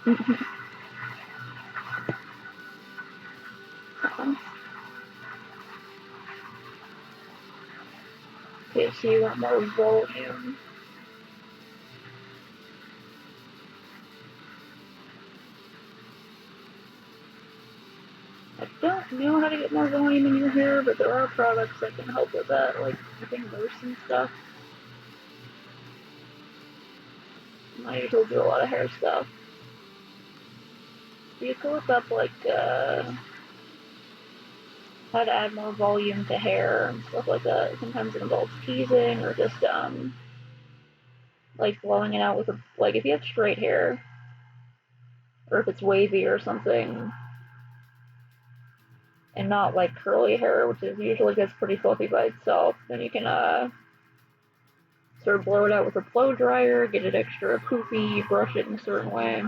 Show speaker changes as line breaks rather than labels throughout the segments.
Okay, so you want more volume. I don't know how to get more volume in your hair, but there are products that can help with that, like I think Nurse and stuff. I usually do a lot of hair stuff. You can look up like how to add more volume to hair and stuff like that. Sometimes it involves teasing or just like blowing it out with a, like if you have straight hair or if it's wavy or something and not like curly hair, which is usually gets pretty fluffy by itself, then you can sort of blow it out with a blow dryer, get it extra poofy, brush it in a certain way.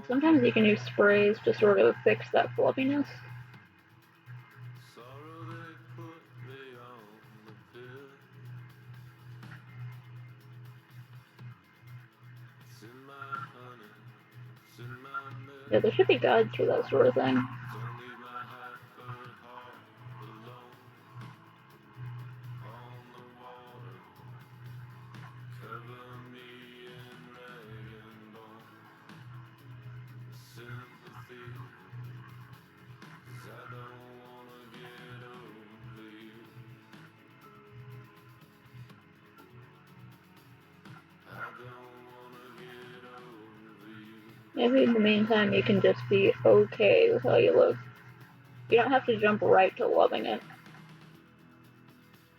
Sometimes you can use sprays to sort of fix that fluffiness. Yeah, there should be guides for that sort of thing. Maybe in the meantime you can just be okay with how you look. You don't have to jump right to loving it.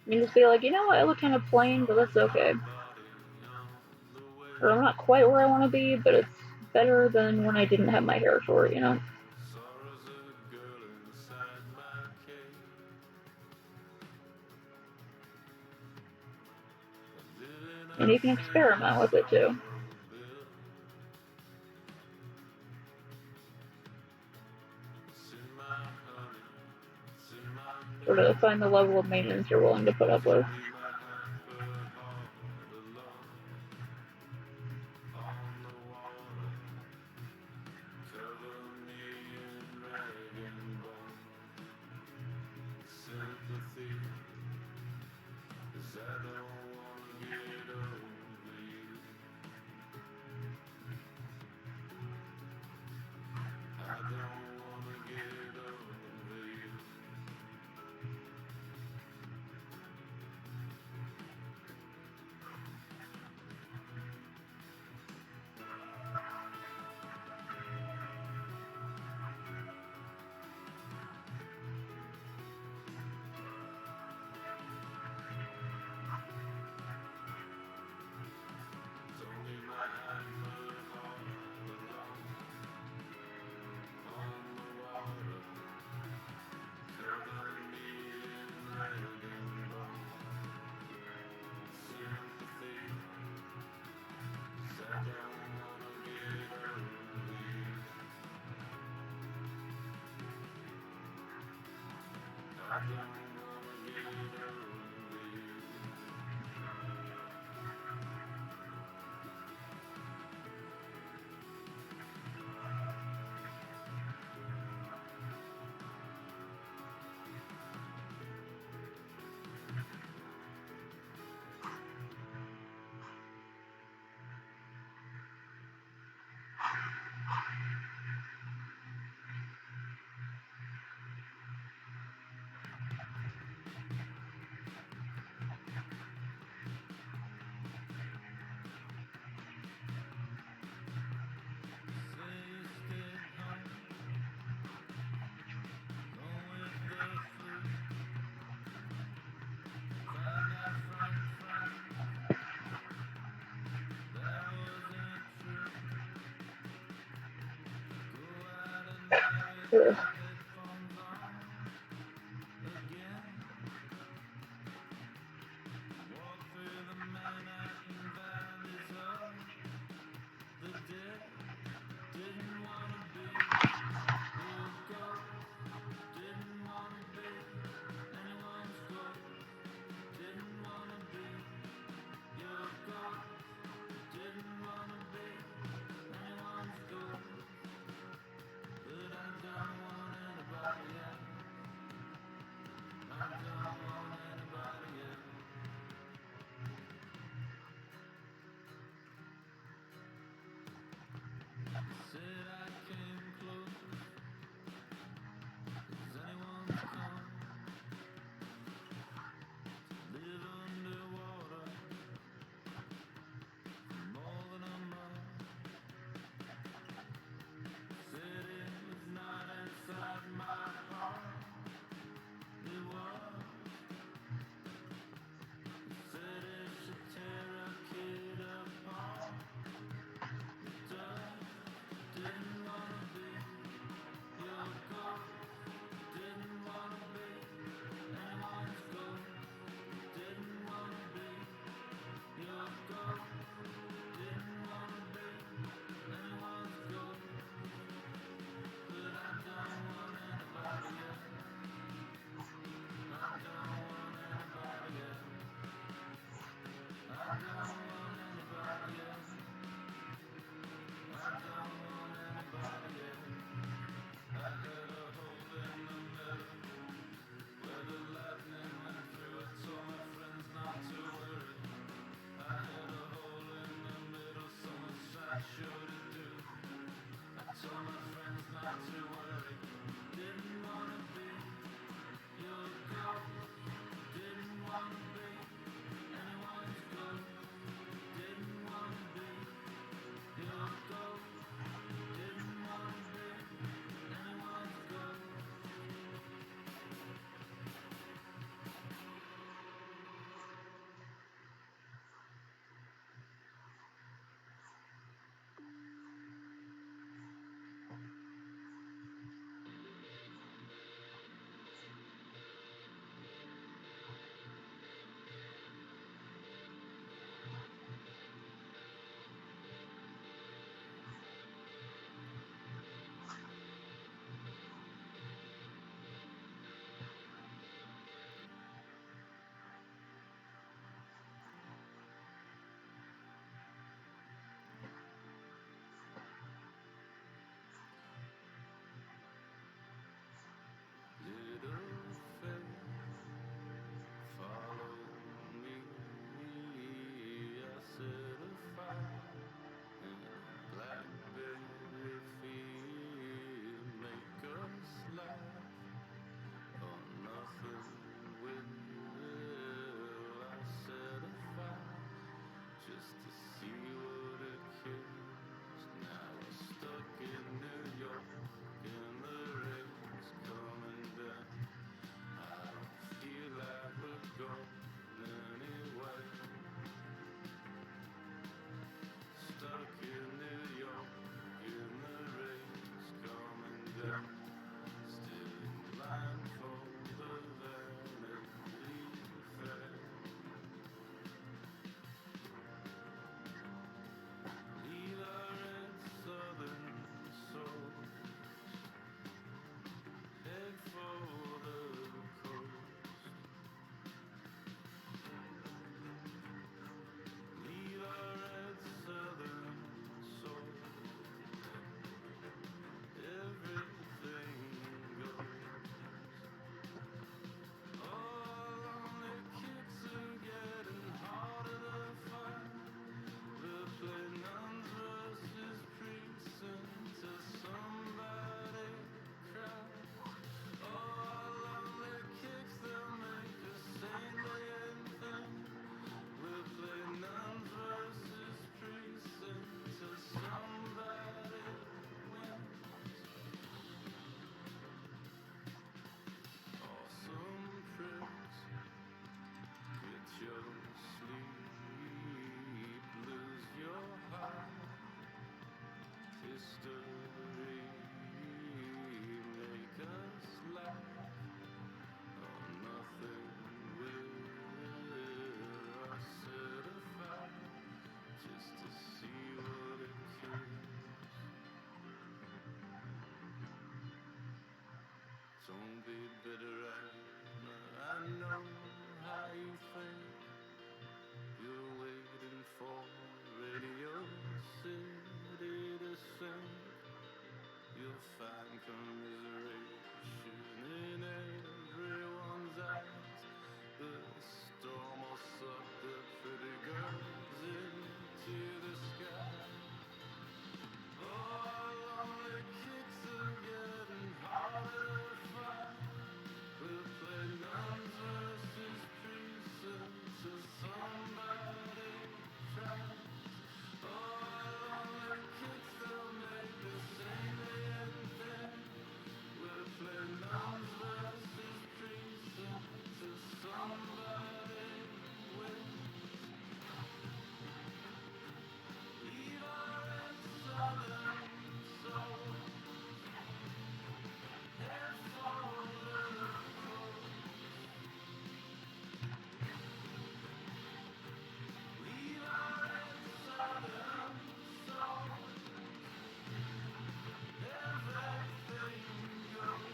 You can just be like, you know what, I look kind of plain, but that's okay. Or I'm not quite where I want to be, but it's better than when I didn't have my hair short, you know? And you can experiment with it too. Sort of find the level of maintenance you're willing to put up with. Ugh.
just to see what it kills. Now we're stuck in New York and the rain's coming down. I don't feel like we're going anywhere. Stuck in New York and the rain's coming down. Still in line for the Vanity Fair. Leave our red southern soul, head for the coast. Leave our red southern soul, everything goes. All only kicks are getting harder to find. We'll play nuns versus priests until somebody cries. All only kicks they'll make a saintly anthem. We'll play nuns versus priests until somebody wins. Awesome pricks, get your sleep, lose your heart. History, make us laugh. Oh, nothing will us certify, just to see what it kills. Don't be bitter, I know how you think. You're waiting for Radio City to sing. You'll find commiseration in everyone's eyes. The storm will suck the pretty girls into the sky. All only kicks are getting harder to find. We'll play nuns versus priests until somebody tries. All only kicks they'll make the saintly anthem. We'll play nuns versus priests until somebody wins. Leave our red southern soul, head for the coast. Leave our red southern soul, everything goes.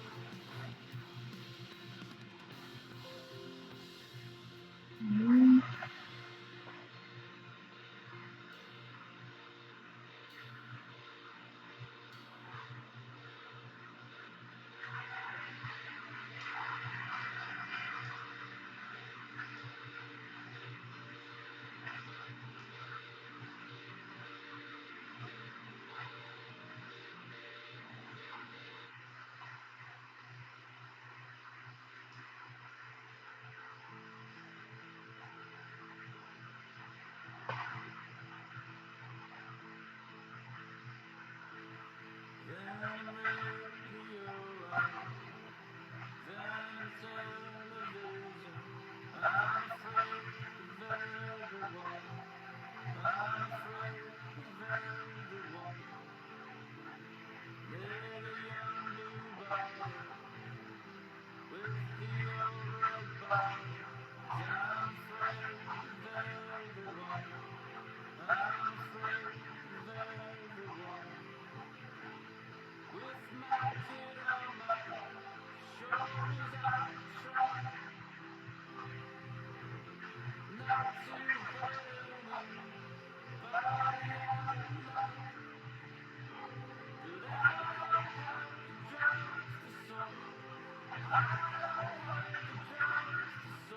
Then radio on, then television. I'm afraid of everyone. I'm afraid of everyone. Lay the young blue bottle with the old red bottle. I'm afraid of everyone. I'm afraid of everyone. With my kid on my shoulders, I try not to hurt anybody I love. But I don't have the drugs to solve. I don't have the drugs to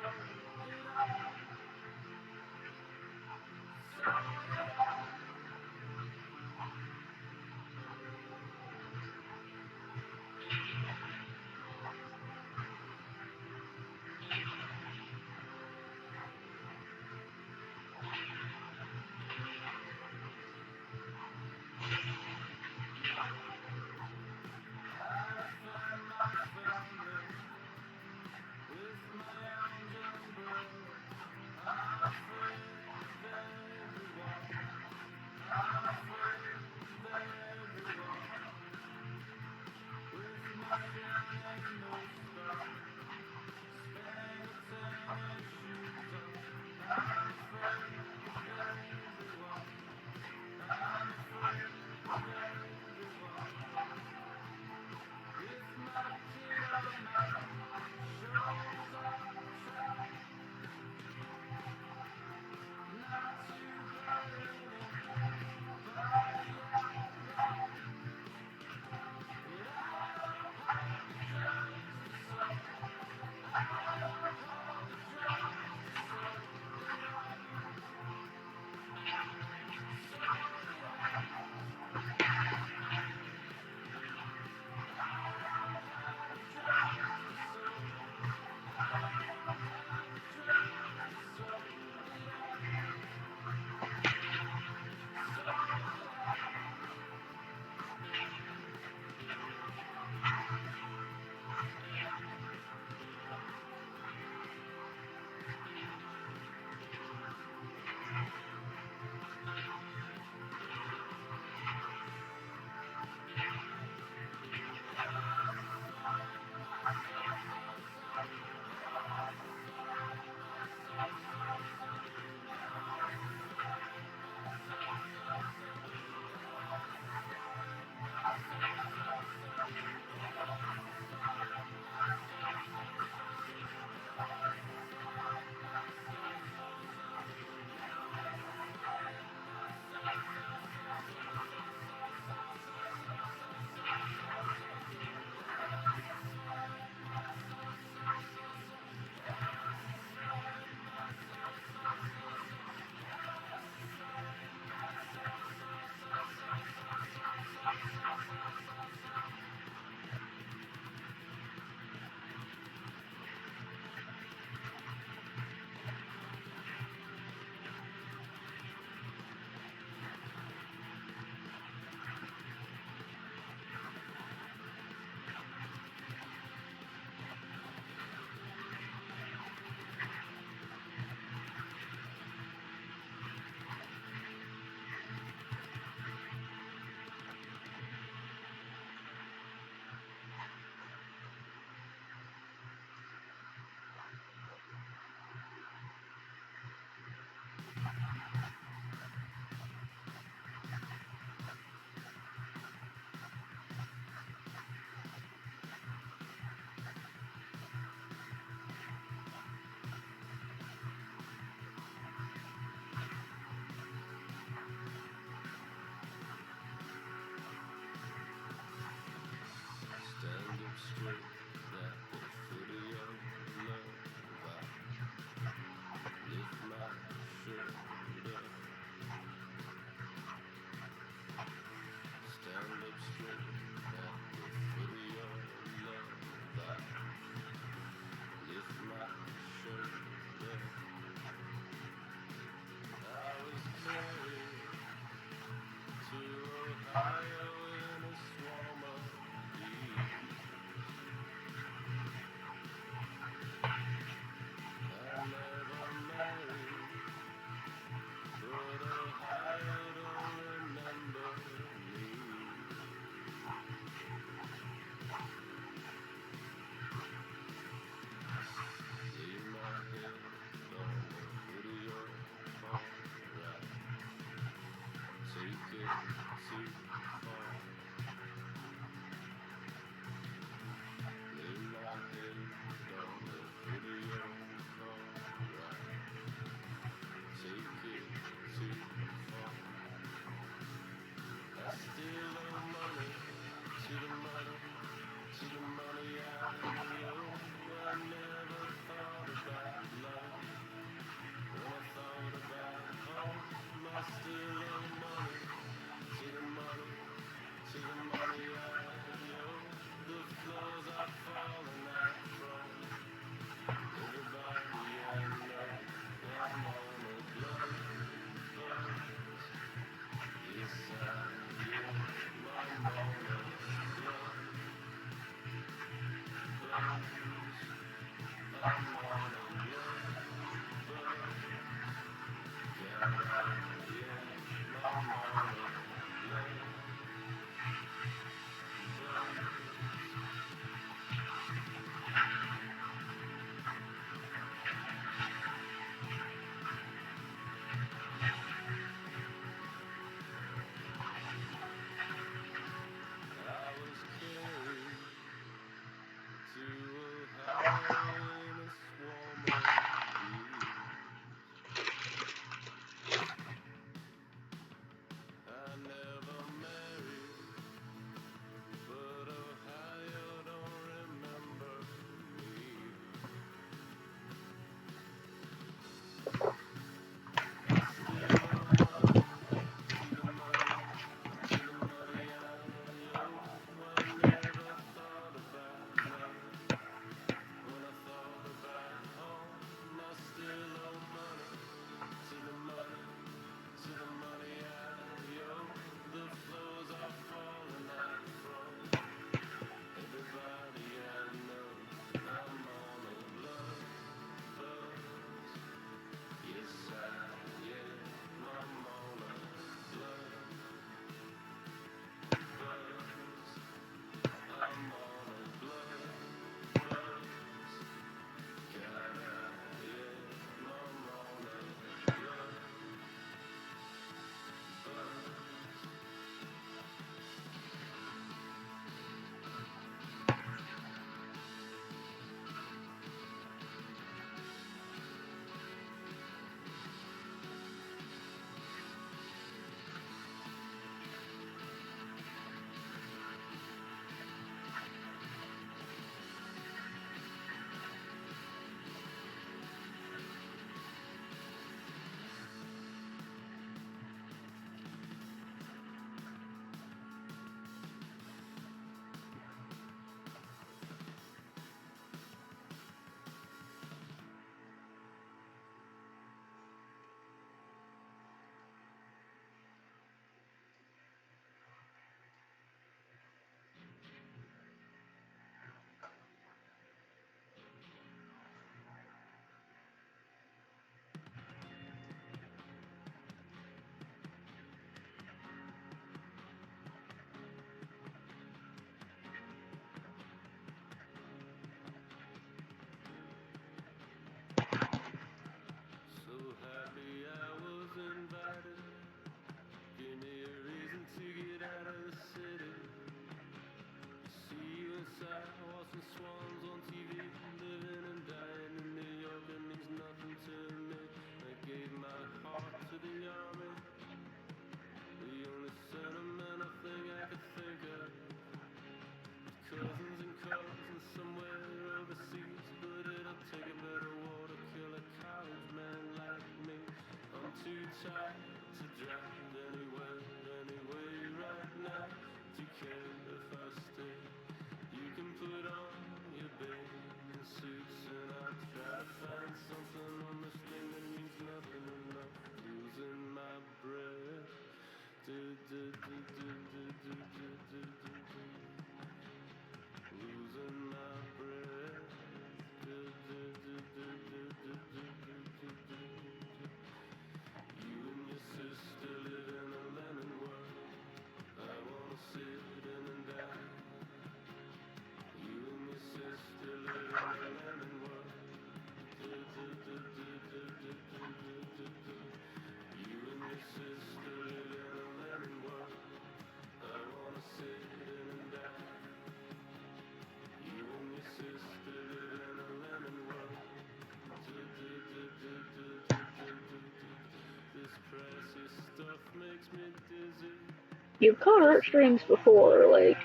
You've caught heartstrings before, like.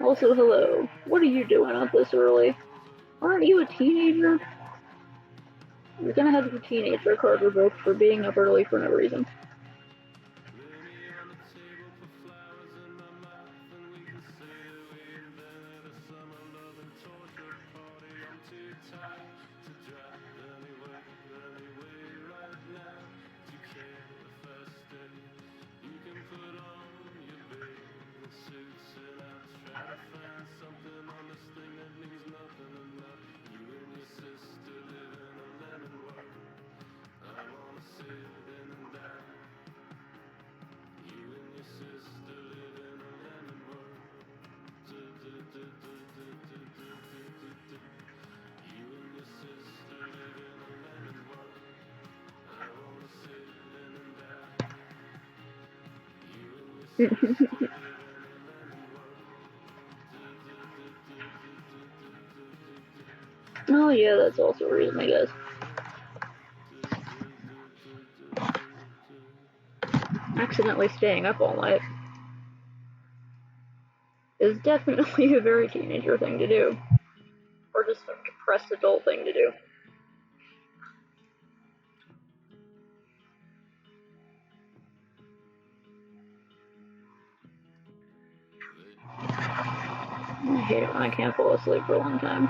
Also, hello. What are you doing up this early? Aren't you a teenager? You're gonna have your teenager card revoked for being up early for no reason. Oh yeah, that's also a reason, I guess. Accidentally staying up all night is definitely a very teenager thing to do. Or just a depressed adult thing to do. I hate it when I can't fall asleep for a long time.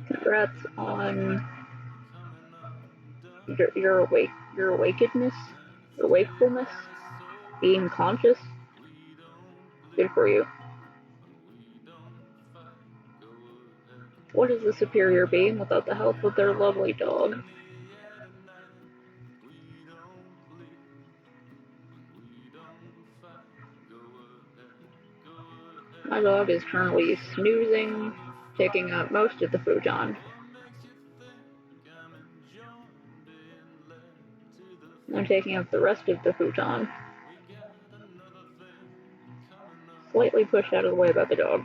Congrats on your awakeness, your wakefulness, being conscious. Good for you. What is a superior being without the help of their lovely dog? My dog is currently snoozing, taking up most of the futon. I'm taking up the rest of the futon. Slightly pushed out of the way by the dog.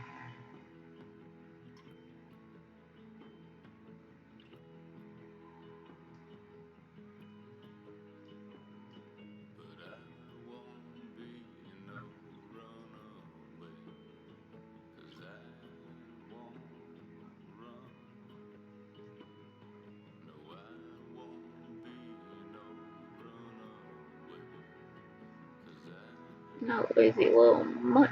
Not lazy little mutt.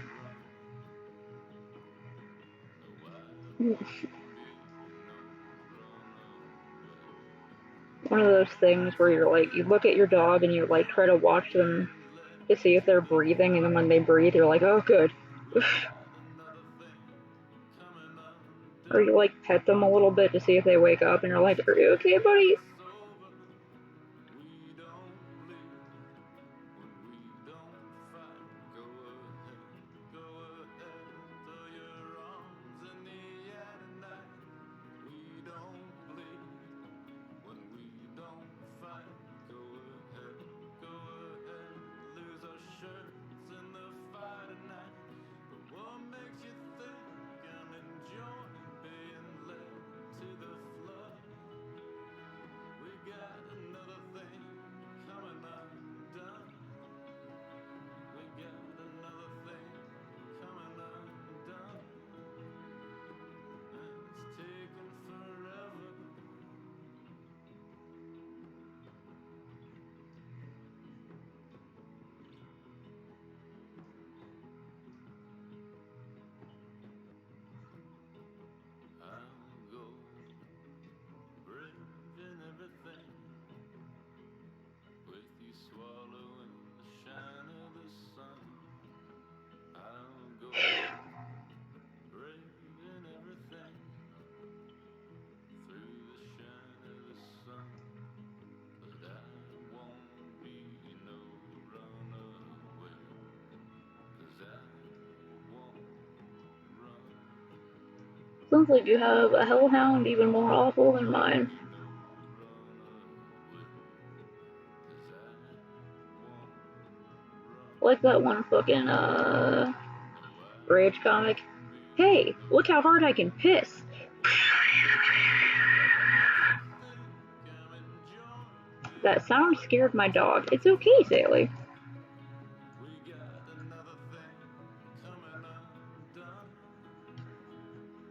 One of those things where you're like, you look at your dog and you like try to watch them to see if they're breathing, and then when they breathe, you're like, oh, good. Or you like pet them a little bit to see if they wake up, and you're like, are you okay, buddy? Sounds like you have a hellhound even more awful than mine. Like that one fucking, Rage comic. Hey, look how hard I can piss. That sound scared my dog. It's okay, Sally.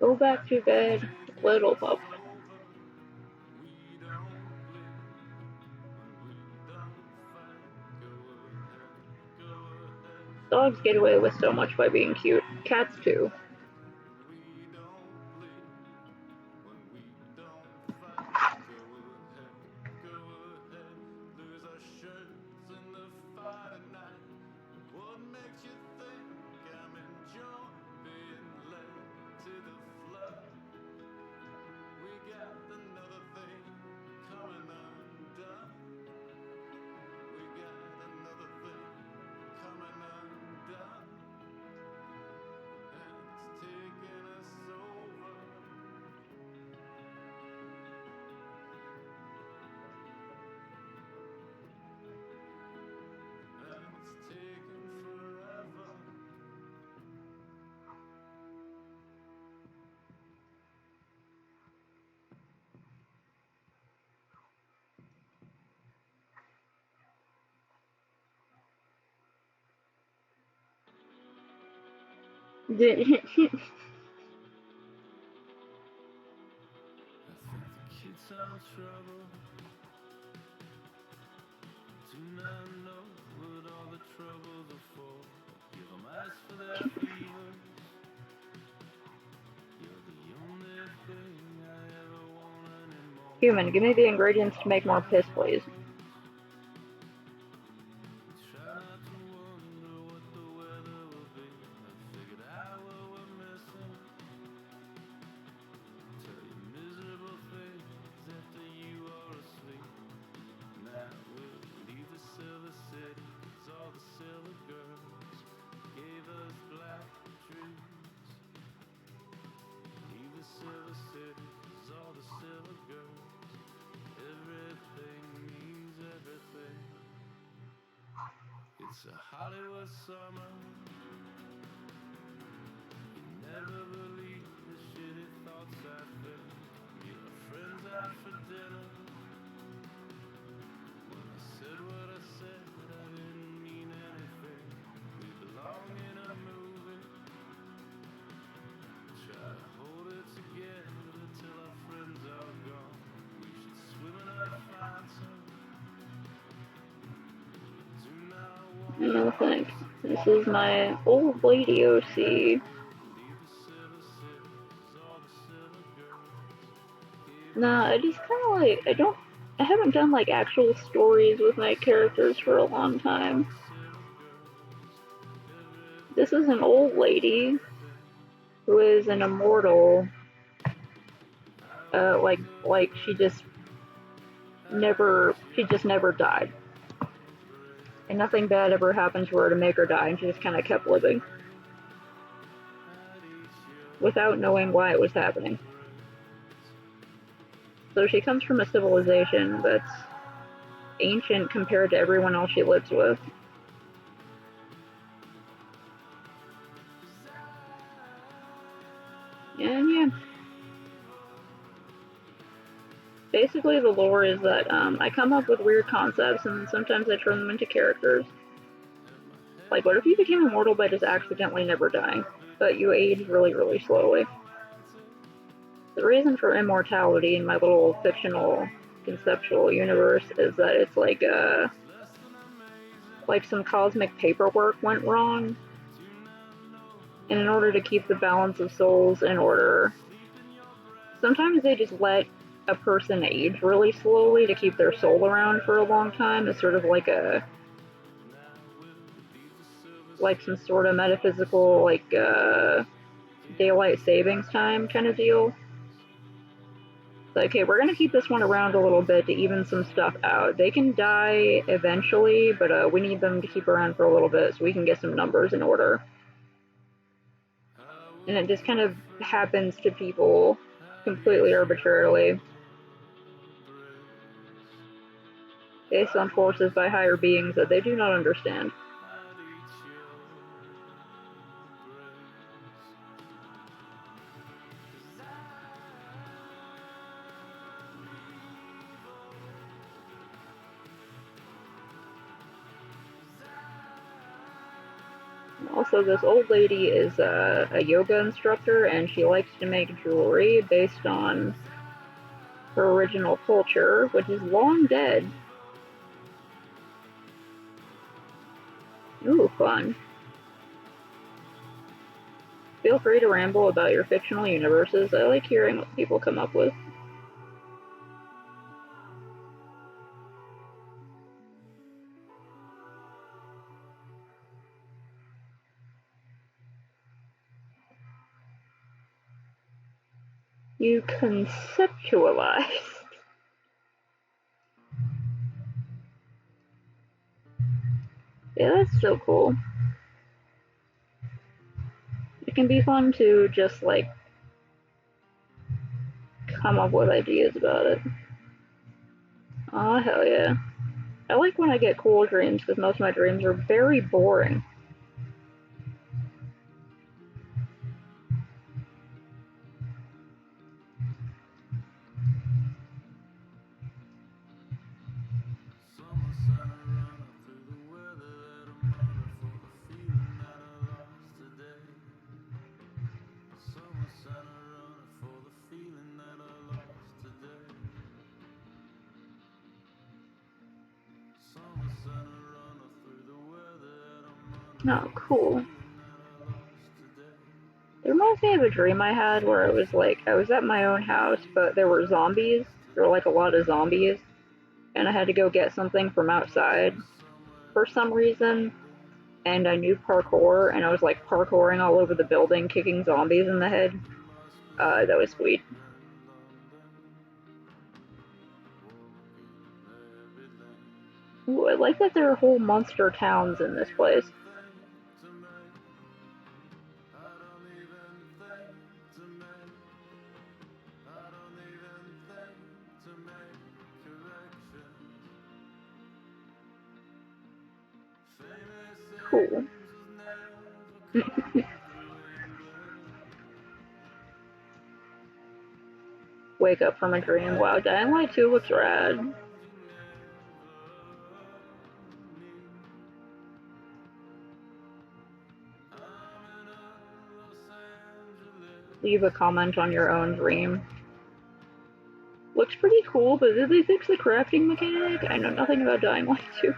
Go back to bed, little pup. Dogs get away with so much by being cute. Cats too.
think the kids are trouble. Do not know what all the troubles are for. Give them ice for their fevers. You're the only thing I ever want anymore.
Human, give me the ingredients to make more piss, please.
Try not to wonder what the weather will be. I figured out what we're missing. Tell you miserable things after you are asleep. Now we'll leave the silver city, 'cause all the silver girls gave us black dreams. Leave the silver city, 'cause all the silver girls, everything means everything. It's a Hollywood summer. You never believe the shitty thoughts I think. Meet my friends out for dinner. When I said what I said, I didn't mean anything. We belong in a movie. Try to hold it together till our friends are gone. We should swim in a fountain. Do not want
No thanks. This is my old lady OC.
leave the silver city, 'cause all the silver girls.
Nah, I just kind of like, I haven't done like actual stories with my characters for a long time. This is an old lady who is an immortal. Like she just never died, and nothing bad ever happened to her to make her die, and she just kind of kept living without knowing why it was happening. So she comes from a civilization that's ancient compared to everyone else she lives with. And yeah. Basically, the lore is that I come up with weird concepts and sometimes I turn them into characters. Like, what if you became immortal by just accidentally never dying, but you age really, really slowly? The reason for immortality in my little fictional conceptual universe is that it's like some cosmic paperwork went wrong, and in order to keep the balance of souls in order, sometimes they just let a person age really slowly to keep their soul around for a long time. It's sort of like some sort of metaphysical daylight savings time kind of deal. Like, okay, we're gonna keep this one around a little bit to even some stuff out. They can die eventually, but we need them to keep around for a little bit so we can get some numbers in order. And it just kind of happens to people completely arbitrarily, based on forces by higher beings that they do not understand. Also, this old lady is a yoga instructor, and she likes to make jewelry based on her original culture, which is long dead. Ooh, fun. Feel free to ramble about your fictional universes. I like hearing what people come up with. You conceptualized. Yeah, that's so cool. It can be fun to just like come up with ideas about it. Aw, hell yeah. I like when I get cool dreams because most of my dreams are very boring.
Summer sun running through the weather that I'm under for the feeling that I lost today.
No, cool. It reminds me of a dream I had where it was like I was at my own house, but there were zombies. There were like a lot of zombies, and I had to go get something from outside for some reason. And I knew parkour, and I was like parkouring all over the building, kicking zombies in the head. That was sweet. Ooh, I like that there are whole monster towns in this place. Cool. Wake up from a dream. Wow, Dying Light 2 looks rad. Leave a comment on your own dream. Looks pretty cool, but did they fix the crafting mechanic? I know nothing about Dying Light 2.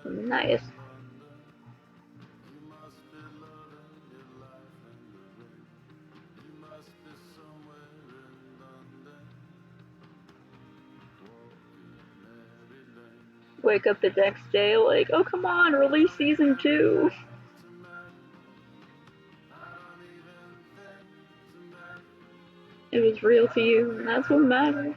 Nice. Wake up the next day like, oh come on, release season 2. It was real to you, and that's what matters.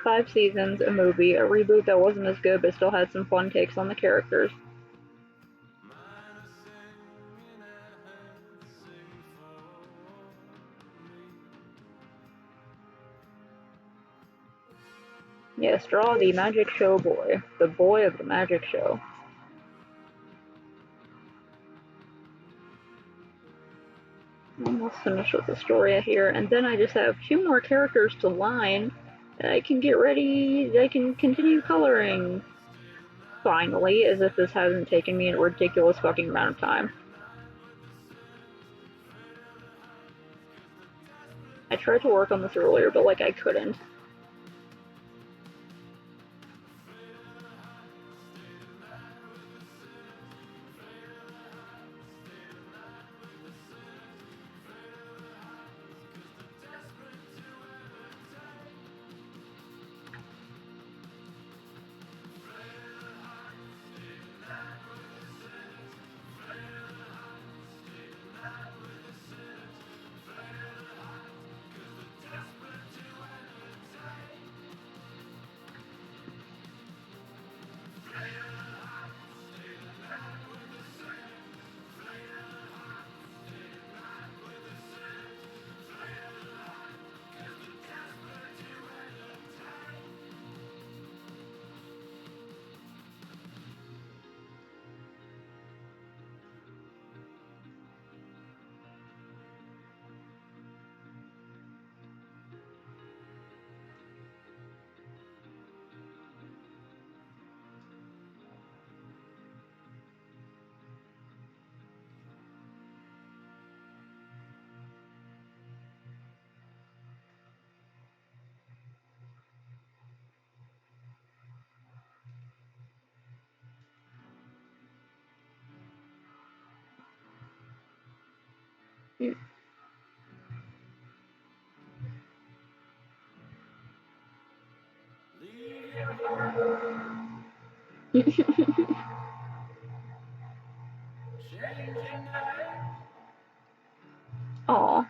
Five seasons, a movie, a reboot that wasn't as good but still had some fun takes on the characters. Yes, draw the magic show boy. The boy of the magic show. Almost finished with the story here, and then I just have two more characters to line, and I can get ready, I can continue coloring. Finally, as if this hasn't taken me a ridiculous fucking amount of time. I tried to work on this earlier, but like I couldn't. Aw.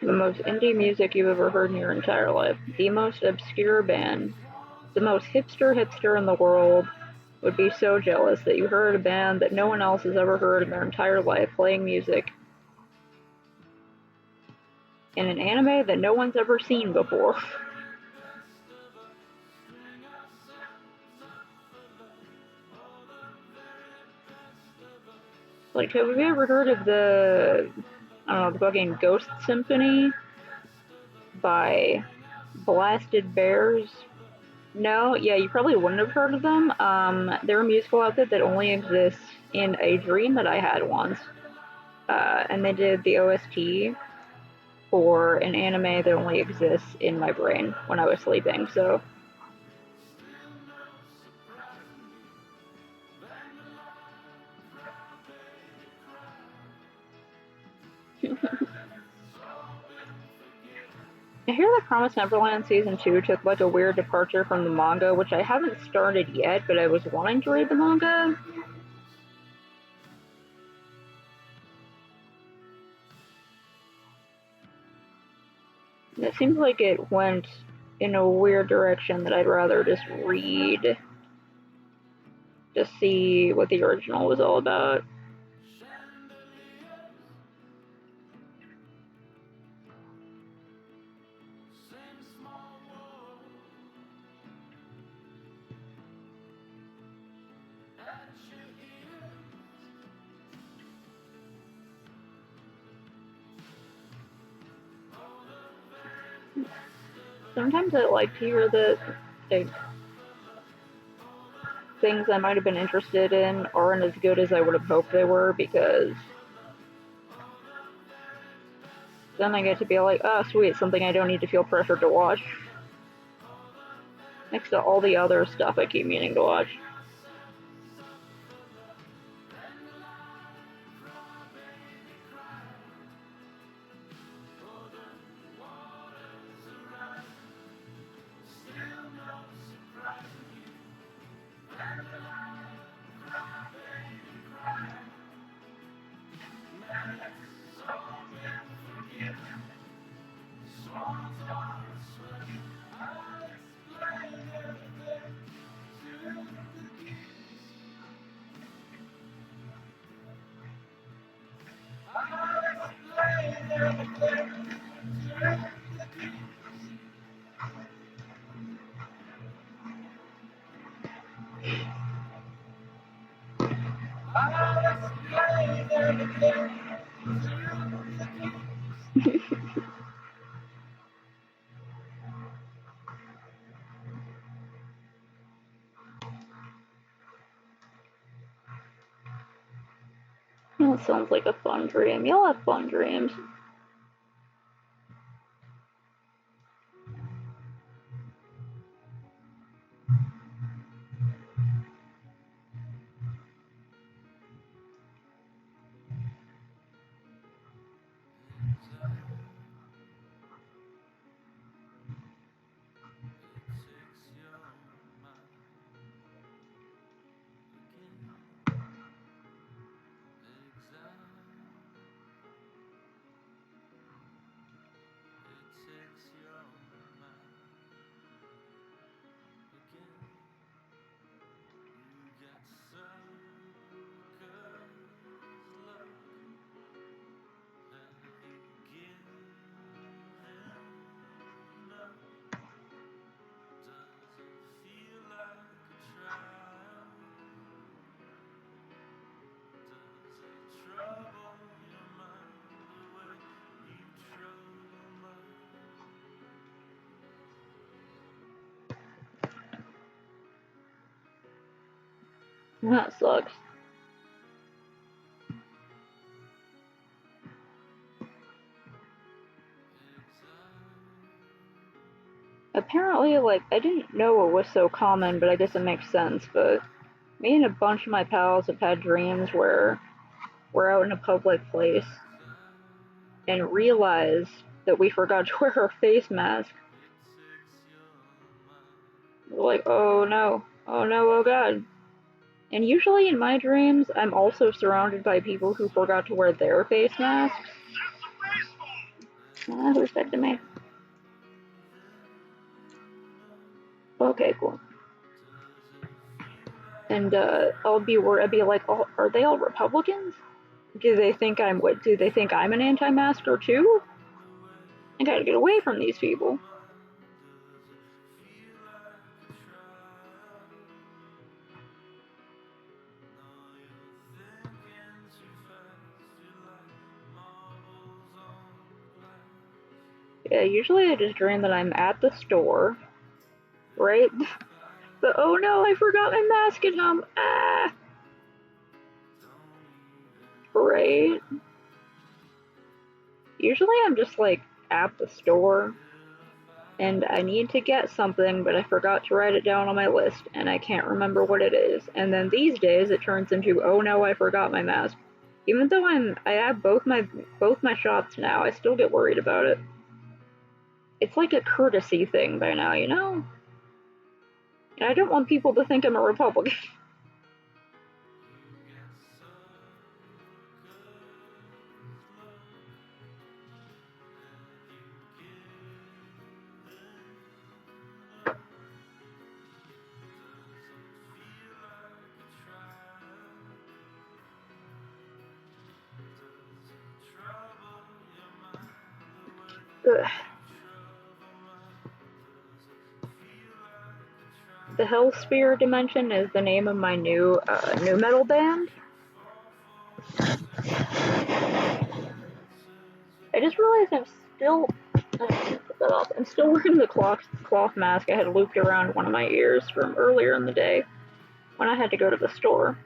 The most indie music you've ever heard in your entire life. The most obscure band. The most hipster in the world would be so jealous that you heard a band that no one else has ever heard in their entire life playing music in an anime that no one's ever seen before. Like, have you ever heard of the fucking Ghost Symphony by Blasted Bears? No? Yeah, you probably wouldn't have heard of them. They're a musical outfit that only exists in a dream that I had once. And they did the OST for an anime that only exists in my brain when I was sleeping, so. I hear that Promise Neverland Season 2 took like a weird departure from the manga, which I haven't started yet, but I was wanting to read the manga. And it seems like it went in a weird direction that I'd rather just read, just see what the original was all about. Sometimes I like to hear that like, things I might have been interested in aren't as good as I would have hoped they were, because then I get to be like, oh sweet, something I don't need to feel pressured to watch. Next to all the other stuff I keep meaning to watch. That sounds like a fun dream. Y'all have fun dreams. That sucks. Apparently, like, I didn't know it was so common, but I guess it makes sense. But me and a bunch of my pals have had dreams where we're out in a public place and realize that we forgot to wear our face mask. We're like, oh no, oh god. And usually in my dreams, I'm also surrounded by people who forgot to wear their face masks. Who said to me? Okay, cool. And I'd be like, oh, are they all Republicans? Do they think I'm what? Do they think I'm an anti-masker too? I gotta get away from these people. Yeah, usually I just dream that I'm at the store, right? But oh no, I forgot my mask at home. Ah, right. Usually I'm just like at the store and I need to get something, but I forgot to write it down on my list and I can't remember what it is. And then these days it turns into, oh no, I forgot my mask. Even though I have both my shots now, I still get worried about it. It's like a courtesy thing by now, you know? And I don't want people to think I'm a Republican. Ugh. The Hellsphere Dimension is the name of my new new metal band. I just realized I'm still wearing the cloth mask I had looped around one of my ears from earlier in the day when I had to go to the store.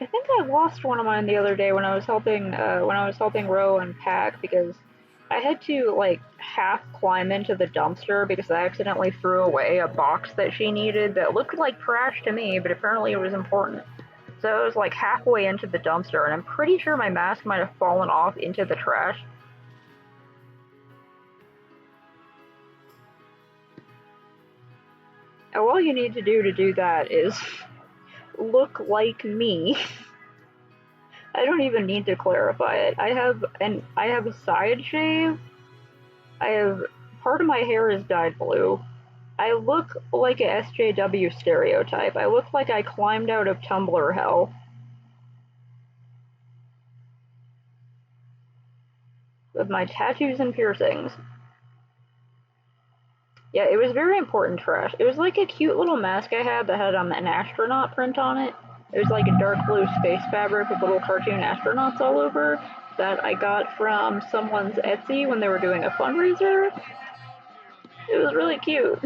I think I lost one of mine the other day when I was helping Ro unpack because I had to like half climb into the dumpster because I accidentally threw away a box that she needed that looked like trash to me, but apparently it was important. So I was like halfway into the dumpster, and I'm pretty sure my mask might have fallen off into the trash. And all you need to do that is look like me. I don't even need to clarify it. I have a side shave. I have part of my hair is dyed blue. I look like a SJW stereotype. I look like I climbed out of Tumblr hell. With my tattoos and piercings. Yeah, it was very important trash. It was like a cute little mask I had that had an astronaut print on it. It was like a dark blue space fabric with little cartoon astronauts all over that I got from someone's Etsy when they were doing a fundraiser. It was really cute.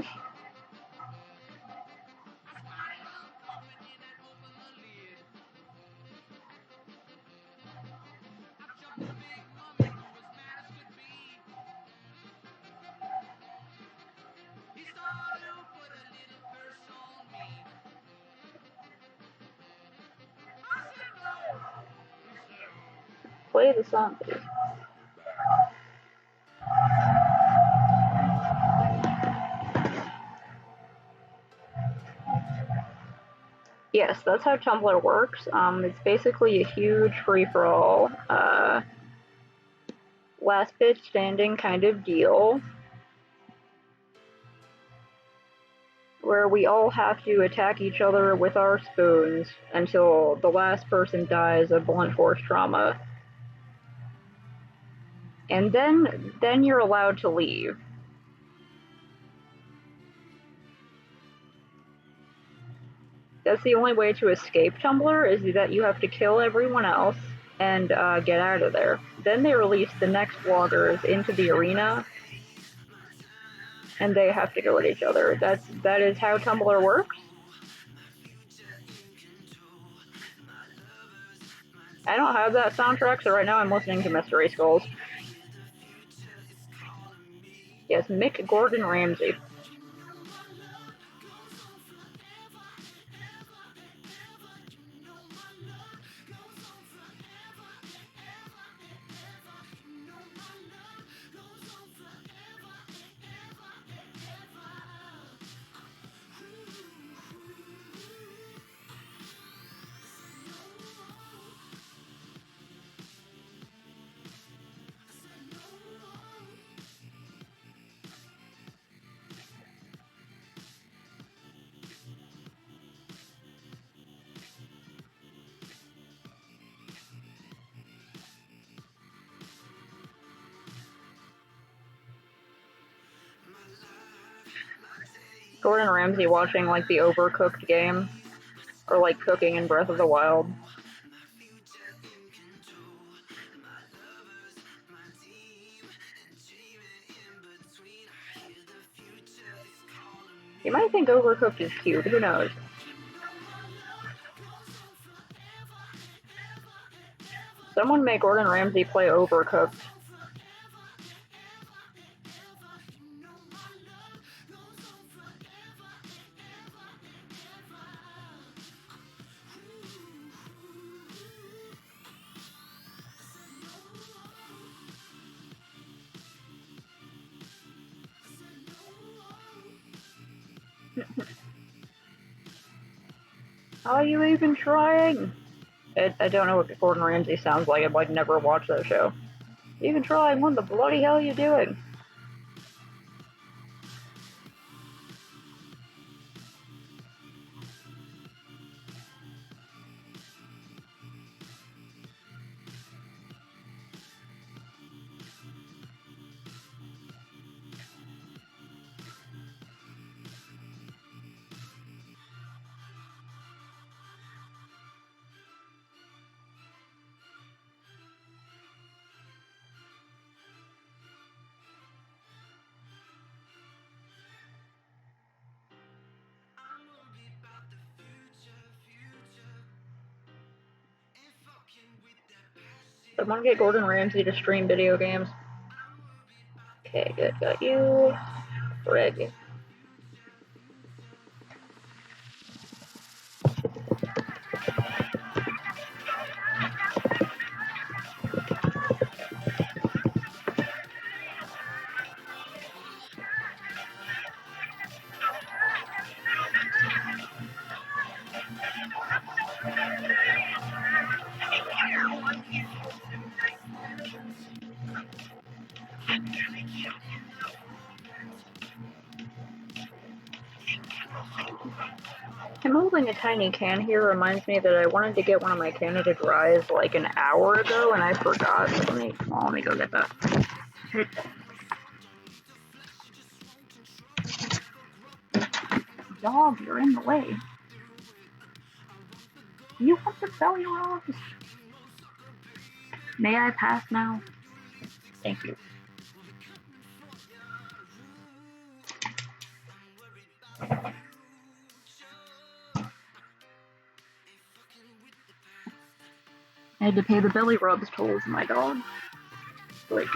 Play the song, please. Yes, that's how Tumblr works. It's basically a huge free-for-all, last bitch standing kind of deal, where we all have to attack each other with our spoons until the last person dies of blunt force trauma. And then you're allowed to leave. That's the only way to escape Tumblr, is that you have to kill everyone else and get out of there. then they release the next vloggers into the arena, and they have to go at each other. That is how Tumblr works. I don't have that soundtrack, so right now I'm listening to Mystery Skulls. Yes, Mick Gordon Ramsay. Gordon Ramsay watching like the Overcooked game, or like cooking in Breath of the Wild. You might think Overcooked is cute, who knows? Someone make Gordon Ramsay play Overcooked. Are you even trying? I don't know what Gordon Ramsay sounds like. I've like never watched that show. Even trying? What the bloody hell are you doing? Someone get Gordon Ramsay to stream video games. Okay, good. Got you. Greg. Him holding a tiny can here reminds me that I wanted to get one of my Canada Dries like an hour ago and I forgot. So let me go get that. Dog, you're in the way. You want to sell your house? May I pass now? Thank you. I had to pay the belly rubs tolls, my dog. Like,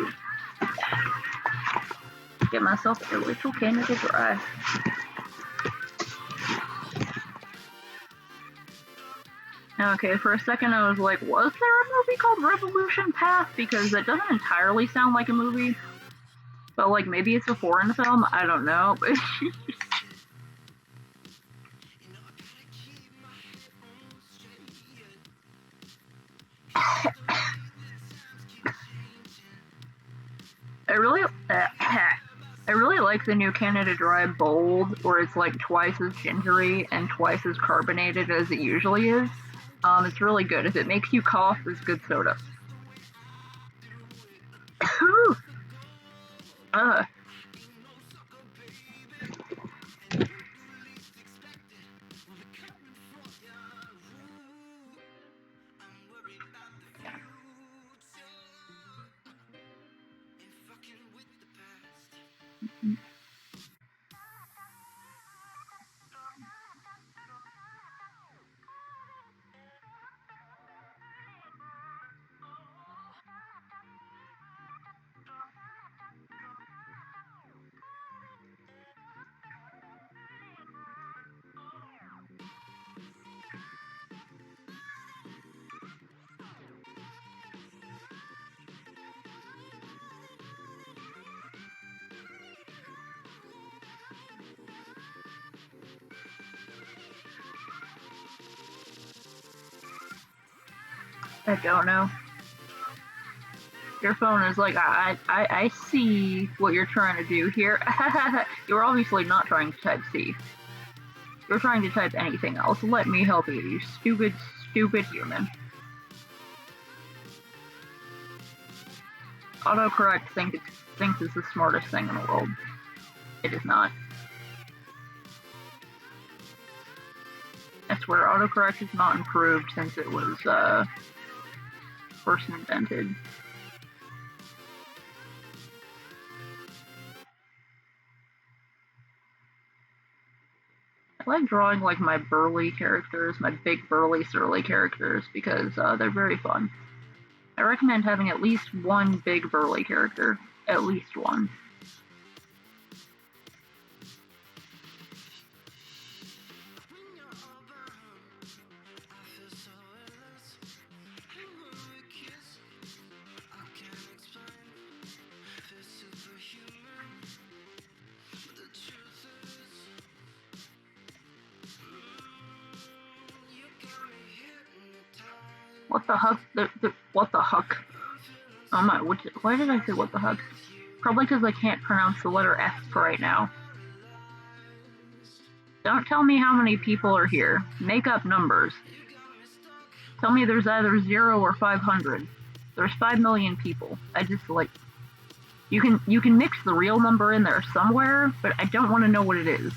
get myself a little Canada Dry. Okay, for a second I was like, was there a movie called Revolution Path? Because that doesn't entirely sound like a movie. But like, maybe it's a foreign film? I don't know. I really like the new Canada Dry Bold, where it's like twice as gingery and twice as carbonated as it usually is. It's really good. If it makes you cough, it's good soda. I don't know. Your phone is like, I see what you're trying to do here. You're obviously not trying to type C. You're trying to type anything else. Let me help you, you stupid, stupid human. Autocorrect thinks it's the smartest thing in the world. It is not. I swear, autocorrect has not improved since it was first invented. I like drawing like my burly characters, my big burly surly characters, because they're very fun. I recommend having at least one big burly character. At least one. What the heck? What the heck? Oh my, why did I say what the heck? Probably because I can't pronounce the letter F right now. Don't tell me how many people are here. Make up numbers. Tell me there's either 0 or 500. There's 5 million people. I just like... You can mix the real number in there somewhere, but I don't want to know what it is.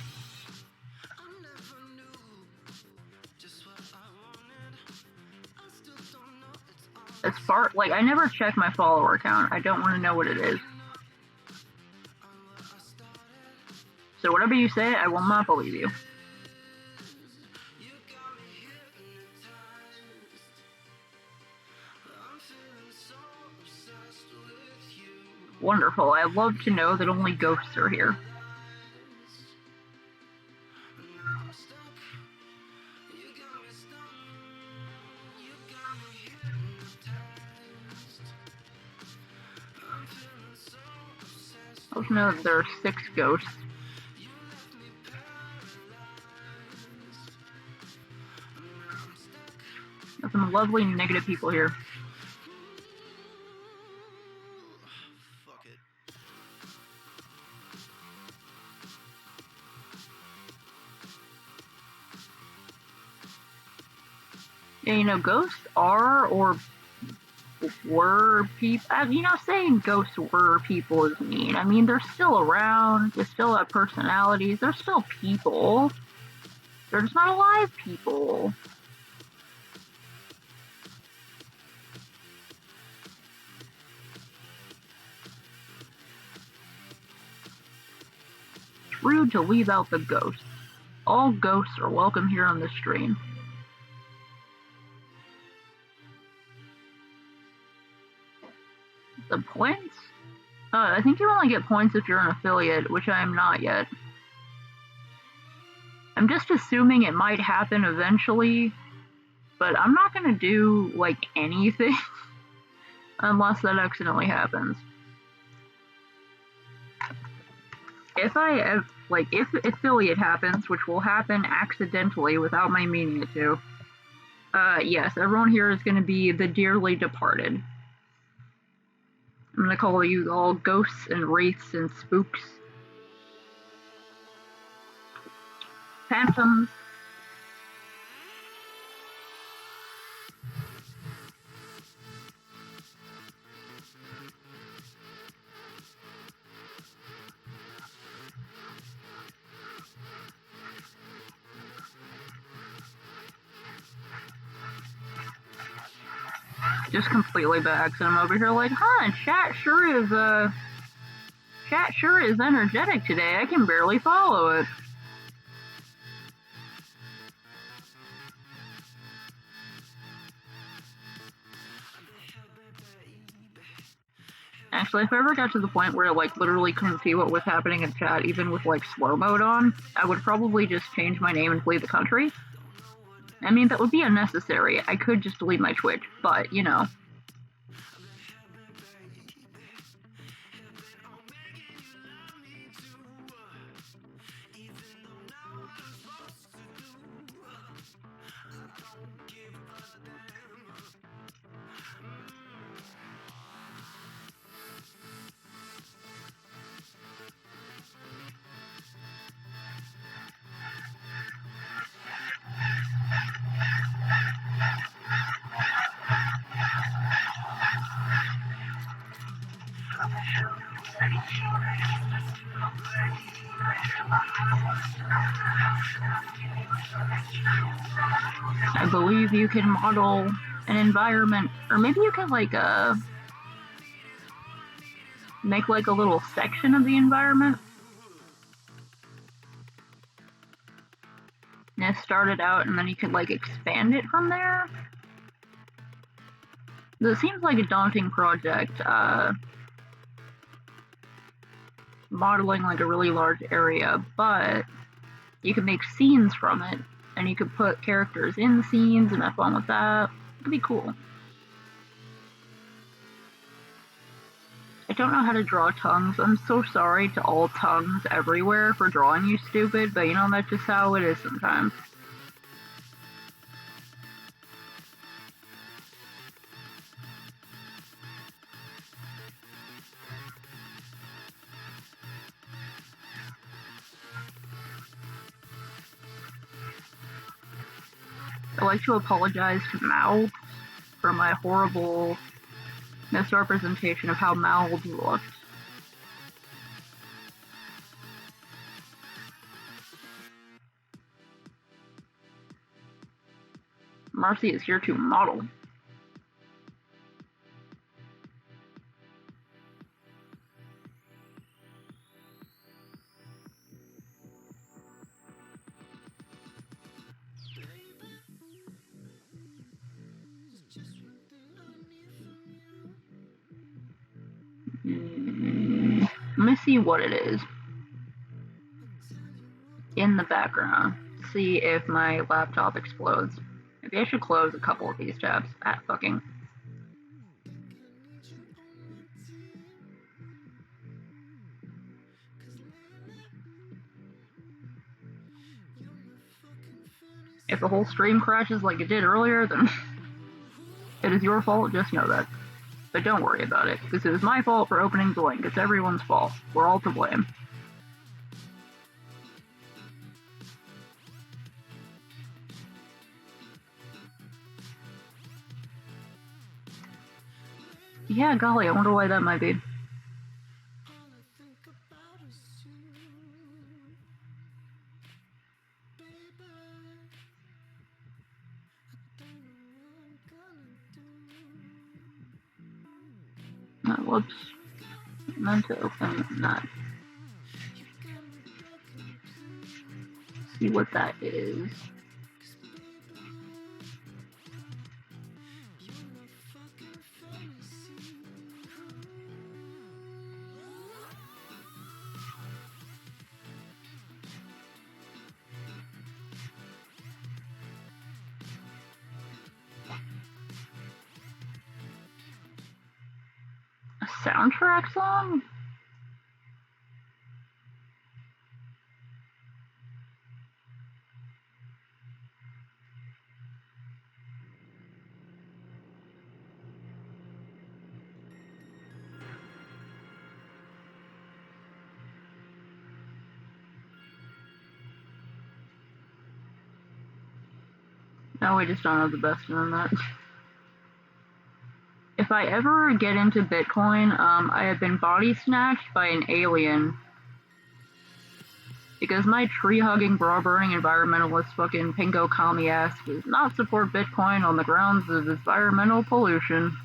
As far, like, I never check my follower count. I don't want to know what it is. So whatever you say, I will not believe you. Wonderful. I love to know that only ghosts are here. Also know that there are 6 ghosts. There's some lovely negative people here. Yeah, you know, ghosts are or were people. You know, saying ghosts were people is mean. I mean, they're still around. They still have personalities. They're still people. They're just not alive people. It's rude to leave out the ghosts. All ghosts are welcome here on this stream. The points? I think you only get points if you're an affiliate, which I am not yet. I'm just assuming it might happen eventually, but I'm not gonna do, like, anything unless that accidentally happens. If affiliate happens, which will happen accidentally without my meaning it to, yes, everyone here is gonna be the dearly departed. I'm gonna call you all ghosts and wraiths and spooks. Phantoms. Just completely by accident. I'm over here like, chat sure is energetic today. I can barely follow it. Actually, if I ever got to the point where I like literally couldn't see what was happening in chat, even with like slow mode on, I would probably just change my name and flee the country. I mean, that would be unnecessary. I could just delete my Twitch, but, you know. I believe you can model an environment, or maybe you can like make like a little section of the environment. And start it out, and then you could like expand it from there. This seems like a daunting project. Modeling like a really large area, but you can make scenes from it, and you could put characters in the scenes and have fun with that. It'd be cool. I don't know how to draw tongues. I'm so sorry to all tongues everywhere for drawing you stupid, but you know, that's just how it is sometimes. I'd like to apologize to mouths for my horrible misrepresentation of how mouths looked. Marcy is here to model. Let me see what it is in the background. See if my laptop explodes. Maybe I should close a couple of these tabs. Fucking. If the whole stream crashes like it did earlier, then it is your fault, just know that. But don't worry about it, because it was my fault for opening the link. It's everyone's fault. We're all to blame. Yeah, golly, I wonder why that might be. Oh, whoops. I meant to open that. See what that is. A soundtrack song? No, we just don't have the best on that. If I ever get into Bitcoin, I have been body snatched by an alien. Because my tree-hugging, bra-burning environmentalist fucking pingo commie ass does not support Bitcoin on the grounds of environmental pollution.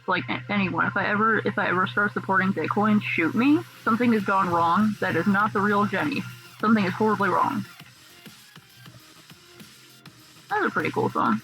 Like anyone, if I ever start supporting Bitcoin, shoot me. Something has gone wrong. That is not the real Jenny. Something is horribly wrong. That's a pretty cool song.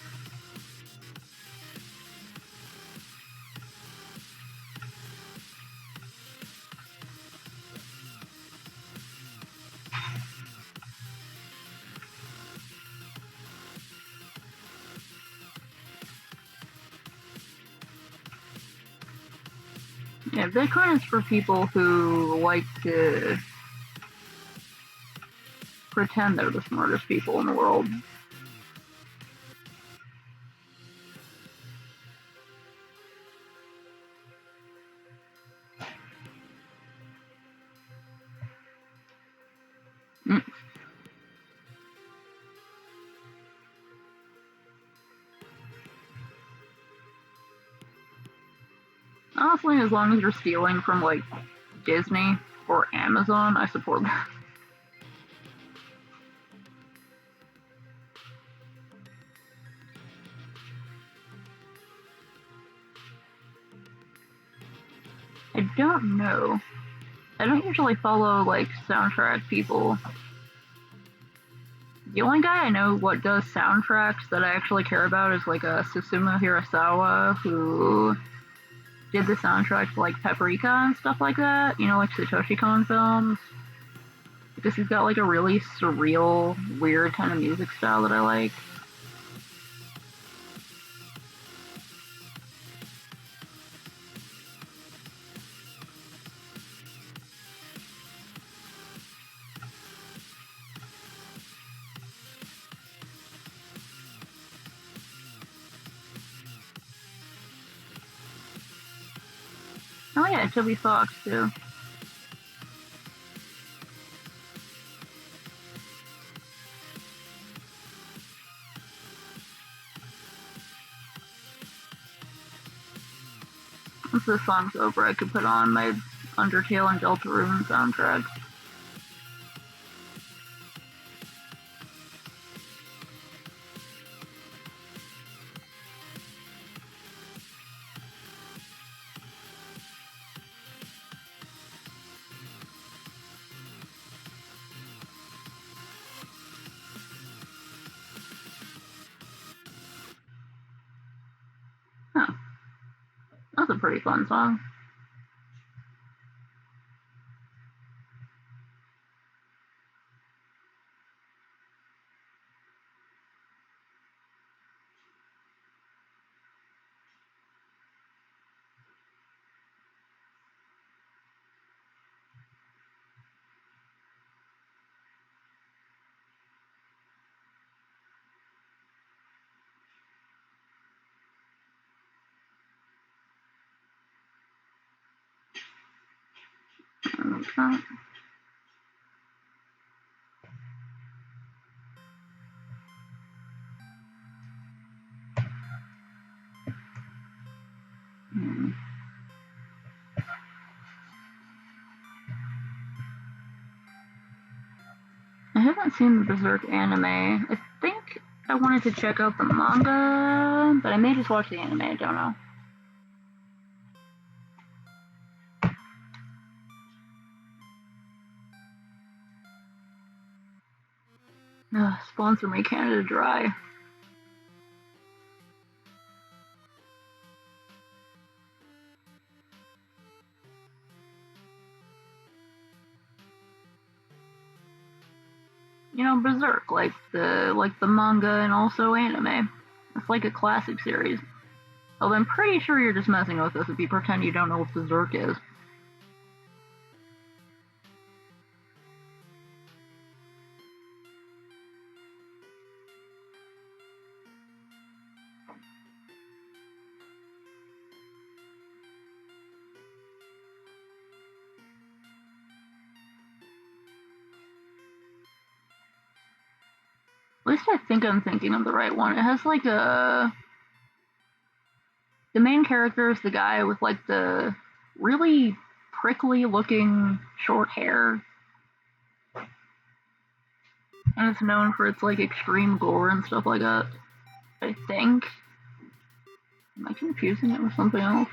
Yeah, Bitcoin is for people who like to pretend they're the smartest people in the world. honestly, as long as you're stealing from like Disney or Amazon, I support that. I don't know. I don't usually follow like soundtrack people. The only guy I know what does soundtracks that I actually care about is like a Susumu Hirasawa, who did the soundtrack to like Paprika and stuff like that. You know, like Satoshi Kon films. Because he's got like a really surreal, weird kind of music style that I like. Oh yeah, Toby Fox too. Once this song's over, I could put on my Undertale and Deltarune soundtracks. Huh. That's a pretty fun song. Okay. I haven't seen the Berserk anime. I think I wanted to check out the manga, but I may just watch the anime, I don't know. Sponsor me, Canada Dry. You know, Berserk, like the manga and also anime. It's like a classic series. Although I'm pretty sure you're just messing with us if you pretend you don't know what Berserk is. At least I think I'm thinking of the right one. It has like a. The main character is the guy with like the really prickly looking short hair. And it's known for its like extreme gore and stuff like that. I think. Am I confusing it with something else?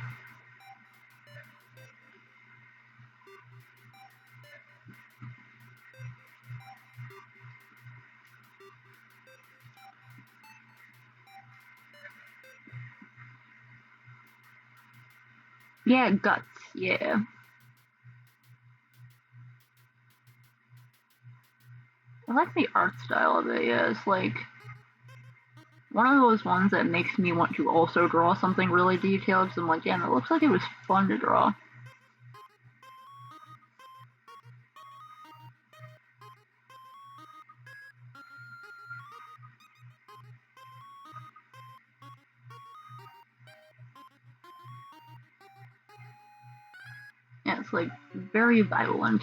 Yeah, Guts, yeah. I like the art style of it, yeah. It's like one of those ones that makes me want to also draw something really detailed, because I'm like, yeah, it looks like it was fun to draw. Yeah, it's like very violent.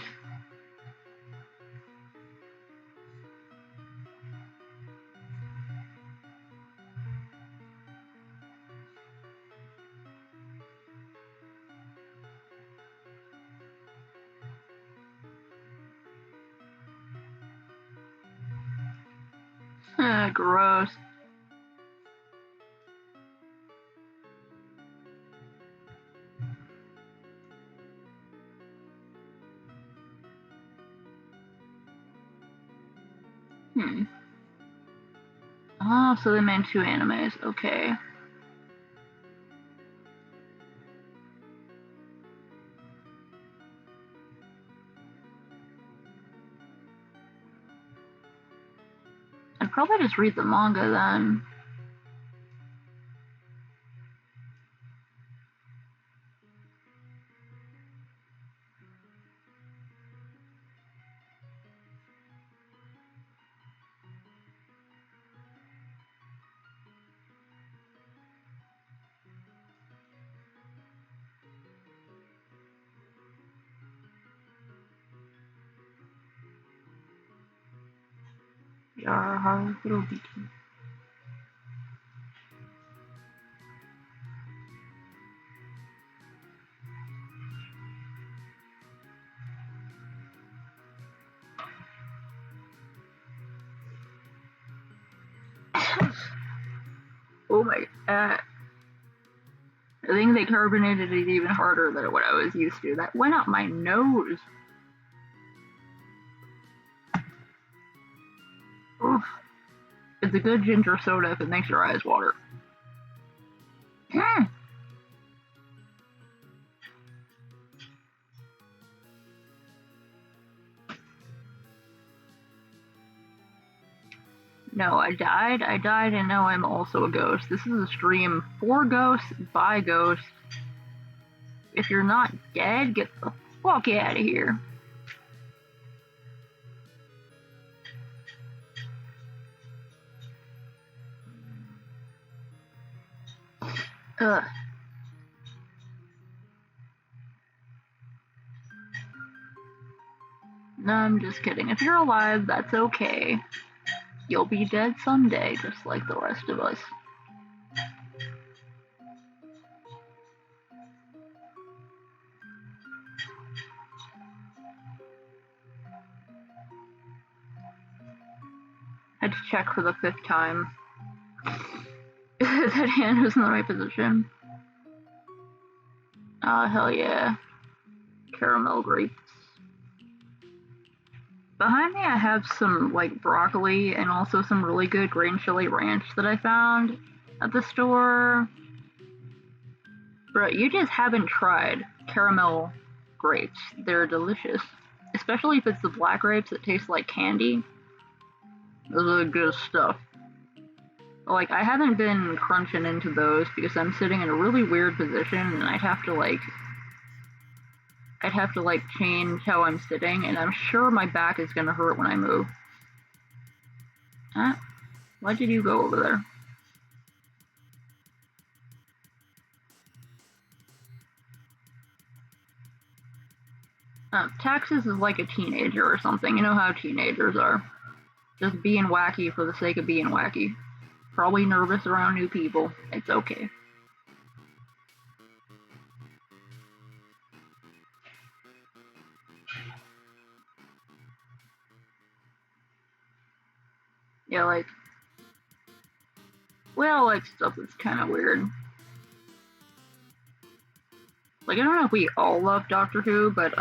Gross. Oh, so they made 2 animes. Okay. I'd probably just read the manga then. Yara Hirobiki. Oh my god. I think they carbonated it even harder than what I was used to. That went up my nose. Oof. It's a good ginger soda if it makes your eyes water. No, I died, and now I'm also a ghost. This is a stream for ghosts, by ghosts. If you're not dead, get the fuck out of here. Ugh. No, I'm just kidding. If you're alive, that's okay. You'll be dead someday, just like the rest of us. I had to check for the 5th time that hand was in the right position. Oh, hell yeah. Caramel grapes. Behind me I have some like broccoli and also some really good green chili ranch that I found at the store. Bro, you just haven't tried caramel grapes. They're delicious. Especially if it's the black grapes that taste like candy. Those are the good stuff. Like, I haven't been crunching into those because I'm sitting in a really weird position and I'd have to change how I'm sitting, and I'm sure my back is gonna hurt when I move. Huh? Why did you go over there? Taxes is like a teenager or something. You know how teenagers are. Just being wacky for the sake of being wacky. Probably nervous around new people. It's okay. Yeah, like, well, like stuff that's kind of weird. Like, I don't know if we all love Doctor Who, but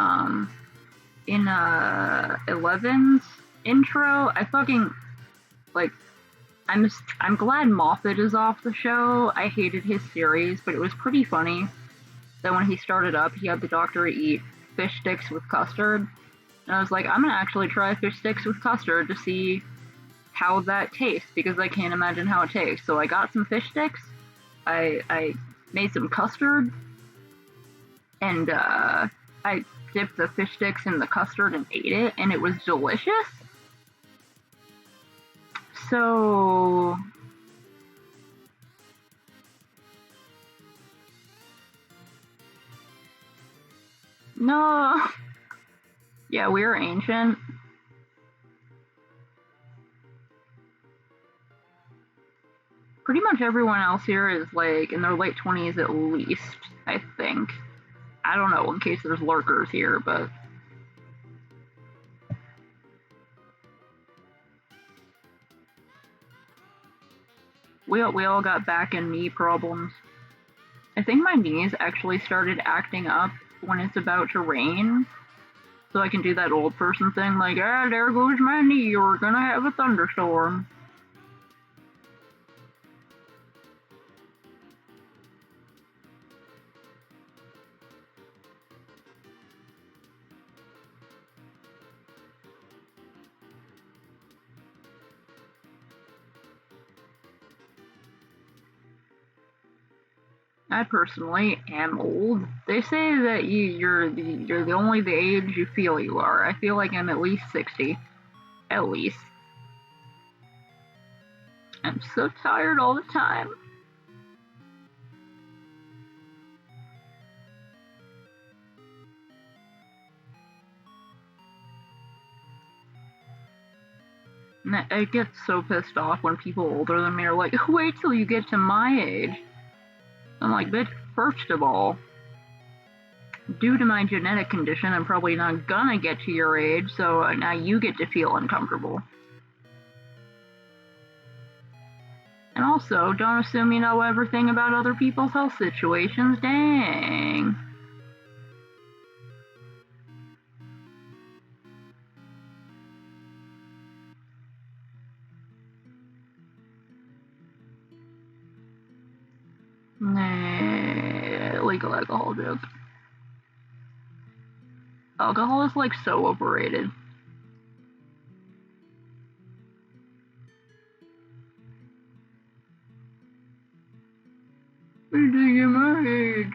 in 11's intro, I fucking like. I'm glad Moffat is off the show. I hated his series, but it was pretty funny that when he started up, he had the Doctor eat fish sticks with custard. And I was like, I'm gonna actually try fish sticks with custard to see how that tastes, because I can't imagine how it tastes. So I got some fish sticks, I made some custard, and I dipped the fish sticks in the custard and ate it, and it was delicious. So no, yeah, we're ancient. Pretty much everyone else here is like in their late 20s at least, I think. I don't know, in case there's lurkers here, but We all got back and knee problems. I think my knees actually started acting up when it's about to rain. So I can do that old person thing like, ah, there goes my knee, we're gonna have a thunderstorm. I personally am old. They say that you're the only the age you feel you are. I feel like I'm at least 60. At least. I'm so tired all the time. And I get so pissed off when people older than me are like, wait till you get to my age. I'm like, bitch, first of all, due to my genetic condition, I'm probably not gonna get to your age, so now you get to feel uncomfortable. And also, don't assume you know everything about other people's health situations. Dang. Nah, legal alcohol joke. Alcohol is like so overrated. Wait till you my age.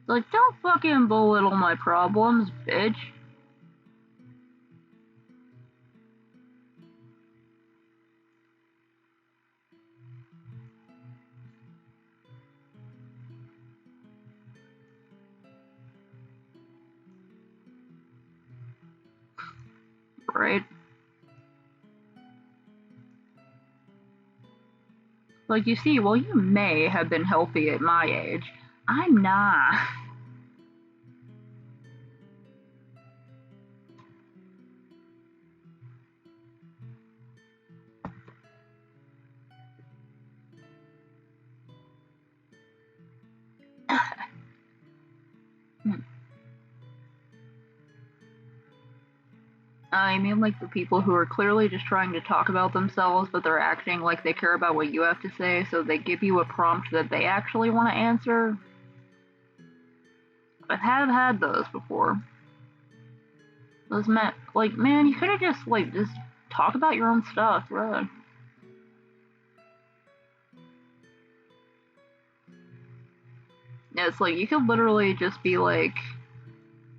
Like, don't fucking belittle my problems, bitch. Right? Like, you see, well, you may have been healthy at my age. I'm not. I mean, like the people who are clearly just trying to talk about themselves, but they're acting like they care about what you have to say, so they give you a prompt that they actually want to answer. I have had those before. Those men, like, man, you could have just talk about your own stuff, right? Yeah, it's like you could literally just be like,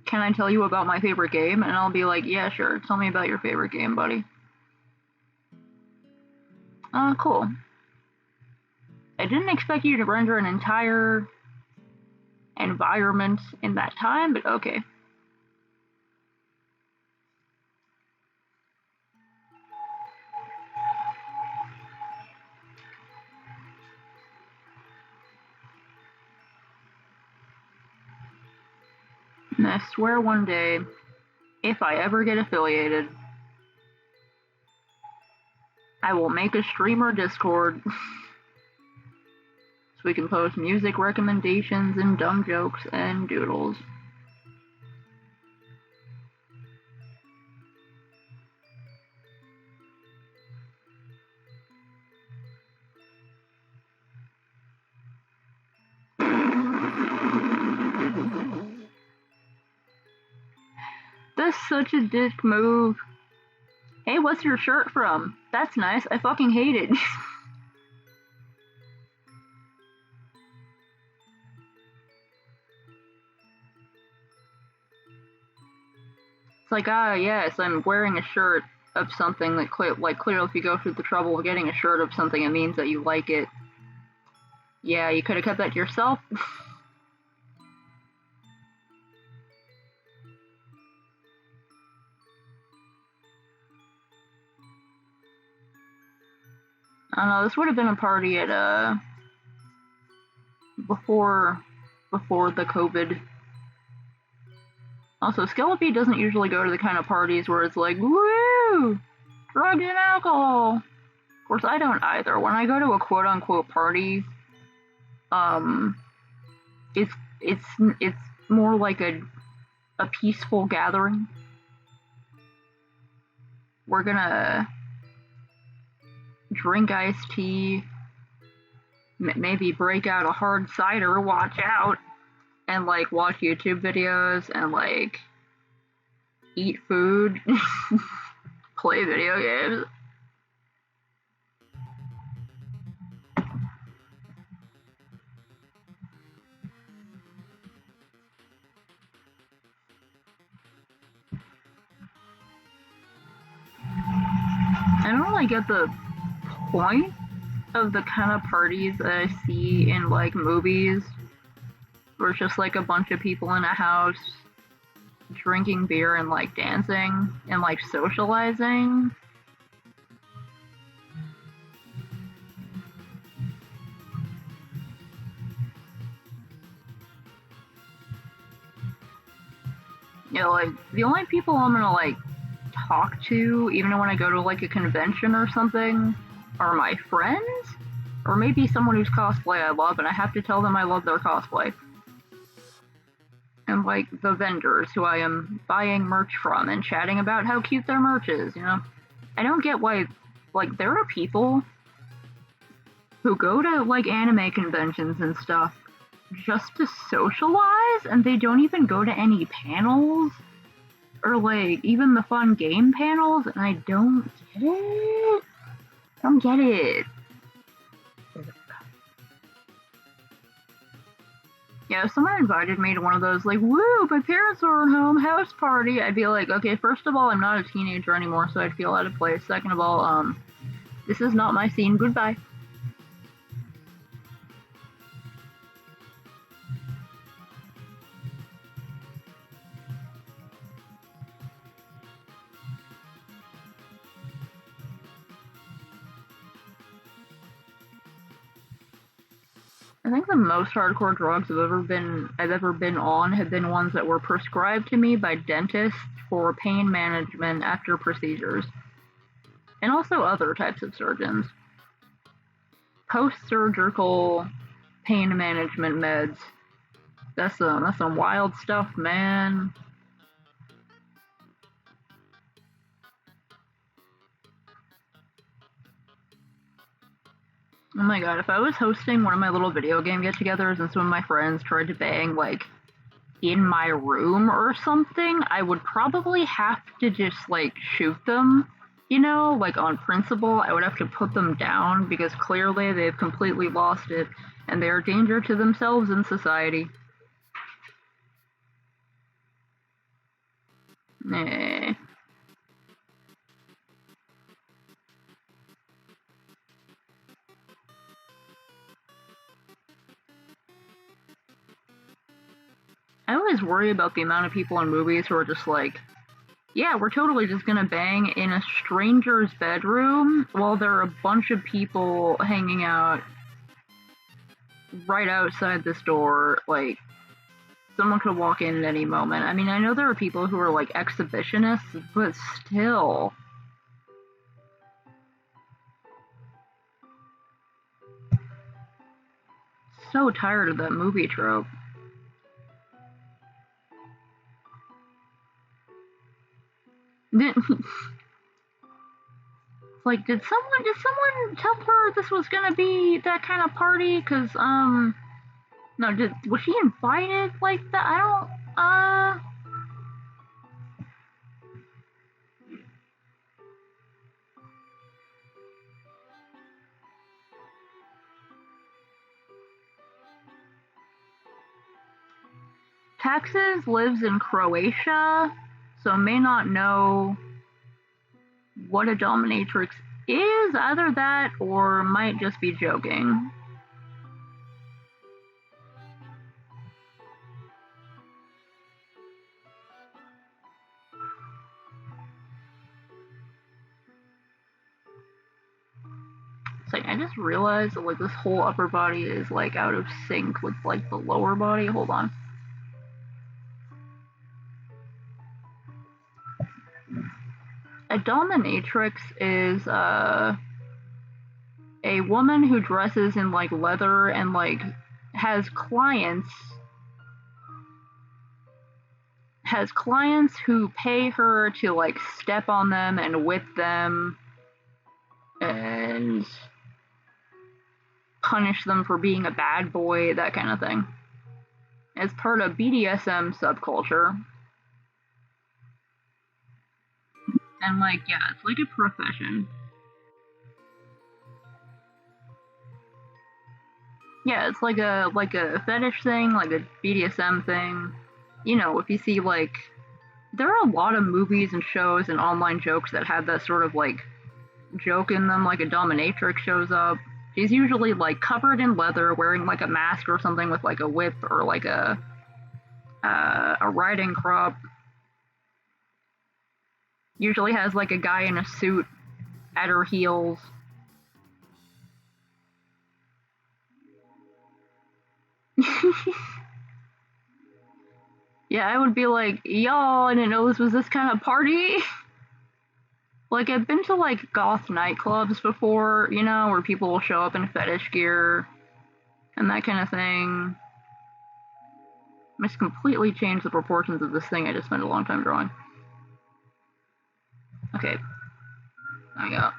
"Can I tell you about my favorite game?" And I'll be like, "Yeah, sure. Tell me about your favorite game, buddy." Cool. I didn't expect you to render an entire environment in that time, but okay. And I swear one day, if I ever get affiliated, I will make a streamer Discord so we can post music recommendations and dumb jokes and doodles. That's such a dick move. Hey, what's your shirt from? That's nice. I fucking hate it. It's like, yes, I'm wearing a shirt of something that clearly if you go through the trouble of getting a shirt of something, it means that you like it. Yeah, you could have kept that to yourself. I don't know, this would have been a party at before the COVID. Also, Skelepy doesn't usually go to the kind of parties where it's like, woo, woo! Drugs and alcohol! Of course, I don't either. When I go to a quote-unquote party, it's more like a peaceful gathering. We're gonna drink iced tea, maybe break out a hard cider, watch out, and like watch YouTube videos and like eat food, play video games. I don't really get the point of the kind of parties that I see in like movies where it's just like a bunch of people in a house drinking beer and like dancing and like socializing. You know, like the only people I'm gonna like talk to, even when I go to like a convention or something, are my friends, or maybe someone whose cosplay I love, and I have to tell them I love their cosplay. And like the vendors who I am buying merch from and chatting about how cute their merch is, you know? I don't get why, like, there are people who go to like anime conventions and stuff just to socialize, and they don't even go to any panels or like even the fun game panels, and I don't get it. I don't get it. Yeah, if someone invited me to one of those, like, woo, my parents are at home, house party, I'd be like, okay, first of all, I'm not a teenager anymore, so I'd feel out of place. Second of all, this is not my scene, goodbye. I think the most hardcore drugs I've ever been on have been ones that were prescribed to me by dentists for pain management after procedures, and also other types of surgeons. Post-surgical pain management meds. That's some wild stuff, man. Oh my god, if I was hosting one of my little video game get-togethers and some of my friends tried to bang, like, in my room or something, I would probably have to just, like, shoot them, you know, like, on principle. I would have to put them down because clearly they've completely lost it and they are a danger to themselves and society. Eh. I always worry about the amount of people in movies who are just like, yeah, we're totally just gonna bang in a stranger's bedroom while there are a bunch of people hanging out right outside this door. Like, someone could walk in at any moment. I mean, I know there are people who are like exhibitionists, but still. So tired of that movie trope. Like, did someone tell her this was gonna be that kind of party? Cause no, was she invited like that? I don't Taxes lives in Croatia, so may not know what a dominatrix is, either that or might just be joking. It's like, I just realized that like this whole upper body is like out of sync with like the lower body. Hold on. A dominatrix is a woman who dresses in like leather and like has clients has clients who pay her to like step on them and whip them and punish them for being a bad boy, that kind of thing. It's part of BDSM subculture. And like, yeah, it's like a profession. Yeah, it's like a fetish thing, like a BDSM thing. You know, if you see like there are a lot of movies and shows and online jokes that have that sort of like joke in them, like a dominatrix shows up. She's usually like covered in leather, wearing like a mask or something with like a whip or like a riding crop. Usually has like a guy in a suit at her heels. Yeah, I would be like, y'all, I didn't know this was this kind of party. Like, I've been to like goth nightclubs before, you know, where people will show up in fetish gear and that kind of thing. I just completely changed the proportions of this thing I just spent a long time drawing. Okay, there we go.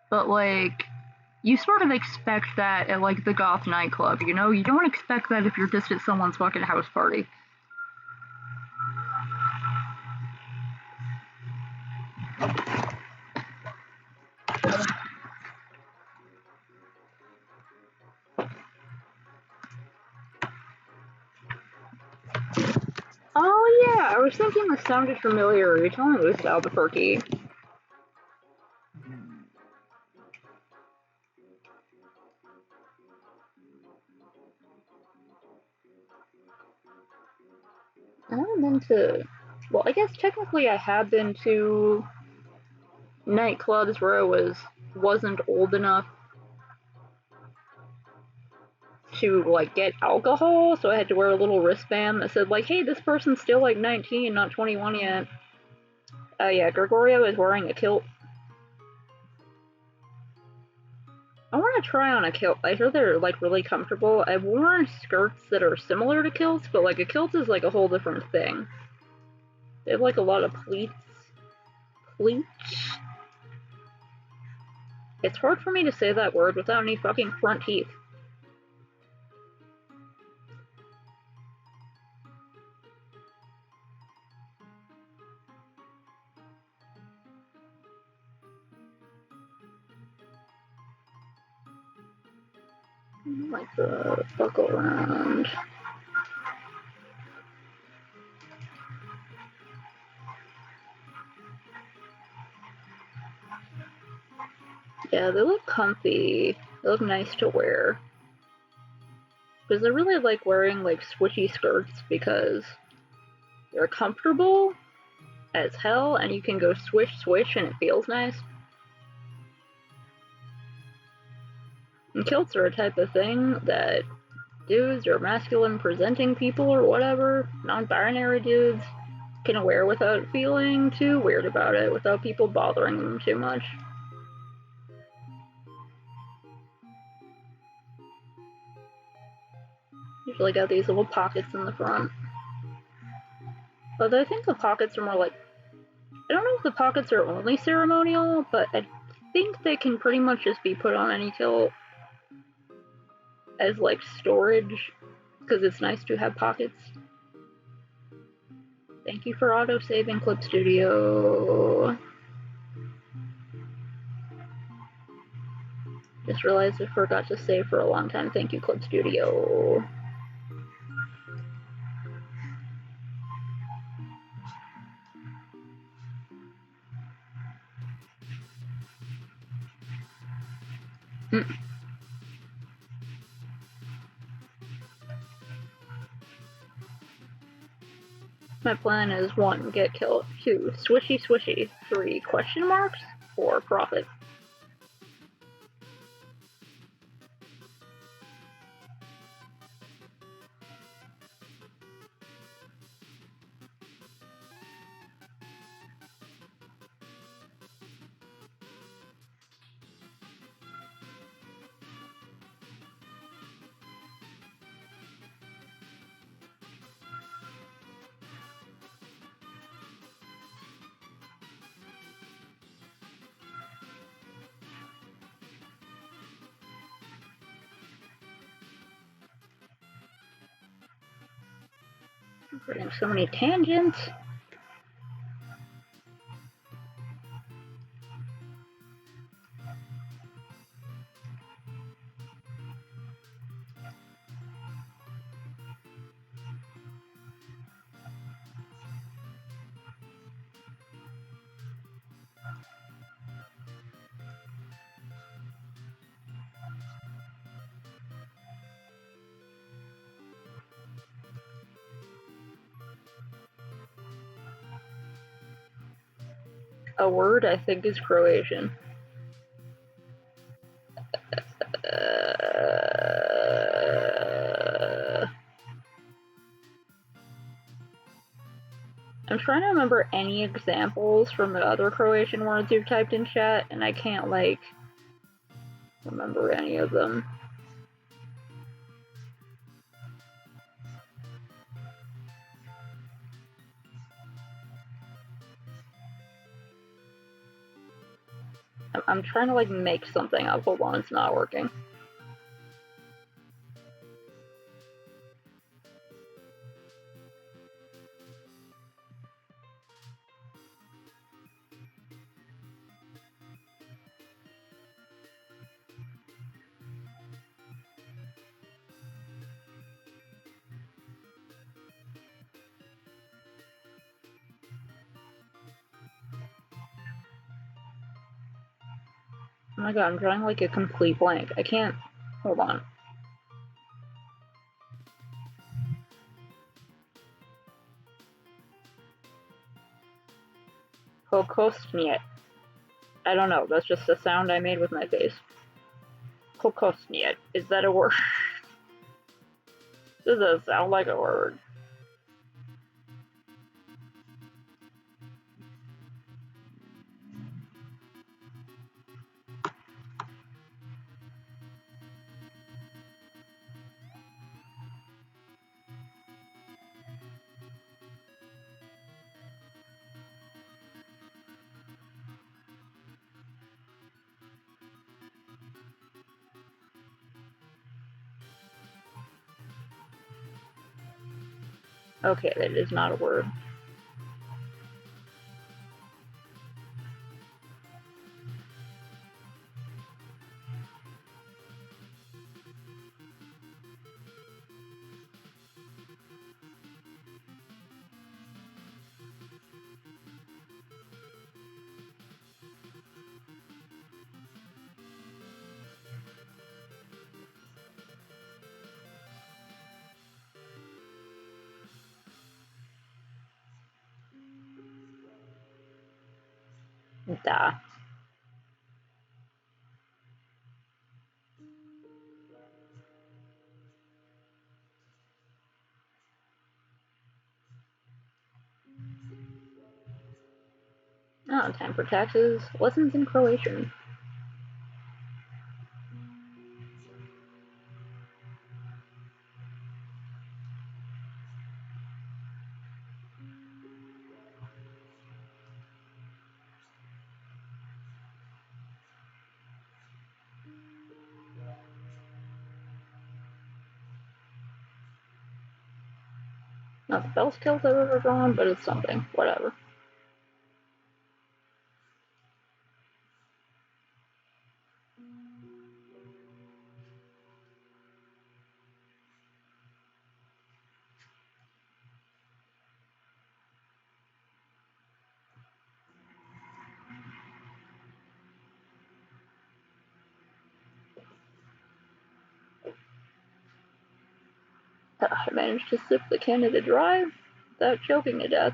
But like, you sort of expect that at like the goth nightclub, you know? You don't expect that if you're just at someone's fucking house party. Oh yeah, I was thinking this sounded familiar. You're telling me it was Albuquerque. I haven't been to. Well, I guess technically I have been to nightclubs where I wasn't old enough to like get alcohol, so I had to wear a little wristband that said like, "Hey, this person's still like 19, not 21 yet." Yeah, Gregorio is wearing a kilt. I want to try on a kilt. I heard they're like really comfortable. I've worn skirts that are similar to kilts, but like a kilt is like a whole different thing. They have like a lot of pleats. Pleats? It's hard for me to say that word without any fucking front teeth. Like the buckle around. Yeah, they look comfy. They look nice to wear. Because I really like wearing like swishy skirts because they're comfortable as hell and you can go swish swish and it feels nice. And kilts are a type of thing that dudes or masculine presenting people or whatever, non-binary dudes, can wear without feeling too weird about it, without people bothering them too much. Usually got these little pockets in the front. Although I think the pockets are more like, I don't know if the pockets are only ceremonial, but I think they can pretty much just be put on any kilt as like storage, because it's nice to have pockets. Thank you for auto-saving Clip Studio. Just realized I forgot to save for a long time. Thank you, Clip Studio. My plan is 1. Get killed. 2. Swishy swishy. 3. Question marks. 4. Profit. Getting so many tangents. A word I think is Croatian. I'm trying to remember any examples from the other Croatian words you've typed in chat, and I can't, like, remember any of them. I'm trying to, like, make something up. Hold on, it's not working. Oh my god, I'm drawing like a complete blank. I can't. Hold on. Kokosnjet. I don't know, that's just a sound I made with my face. Kokosnjet. Is that a word? Does that sound like a word? Okay, that is not a word. Da. Oh, time for taxes. Lessons in Croatian. Not the best kills I've ever drawn, but it's something. Whatever. I managed to sip the Canada Dry without choking to death.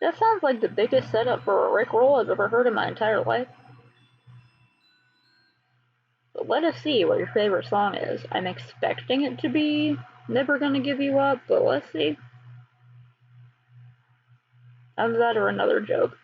That sounds like the biggest setup for a Rickroll I've ever heard in my entire life. But let us see what your favorite song is. I'm expecting it to be Never Gonna Give You Up, but let's see. How's that or another joke?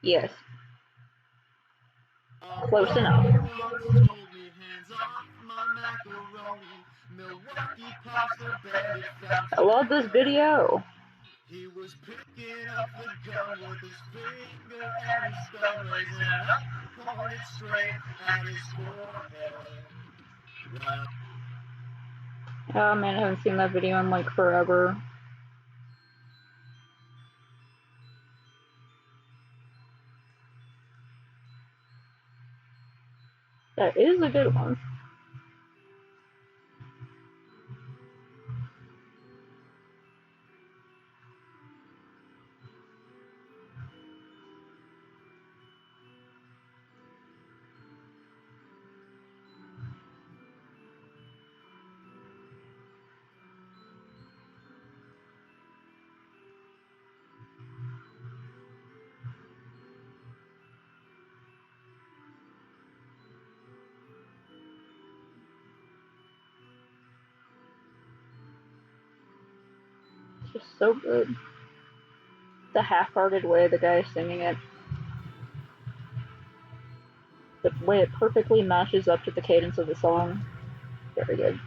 Yes. Close enough. I love this video.
He was picking up the gun with his finger and his thumb raising up, pointed straight at his forehead.
Oh man, I haven't seen that video in like forever. That is a good one. It's just so good. The half-hearted way the guy's singing it. The way it perfectly matches up to the cadence of the song. Very good.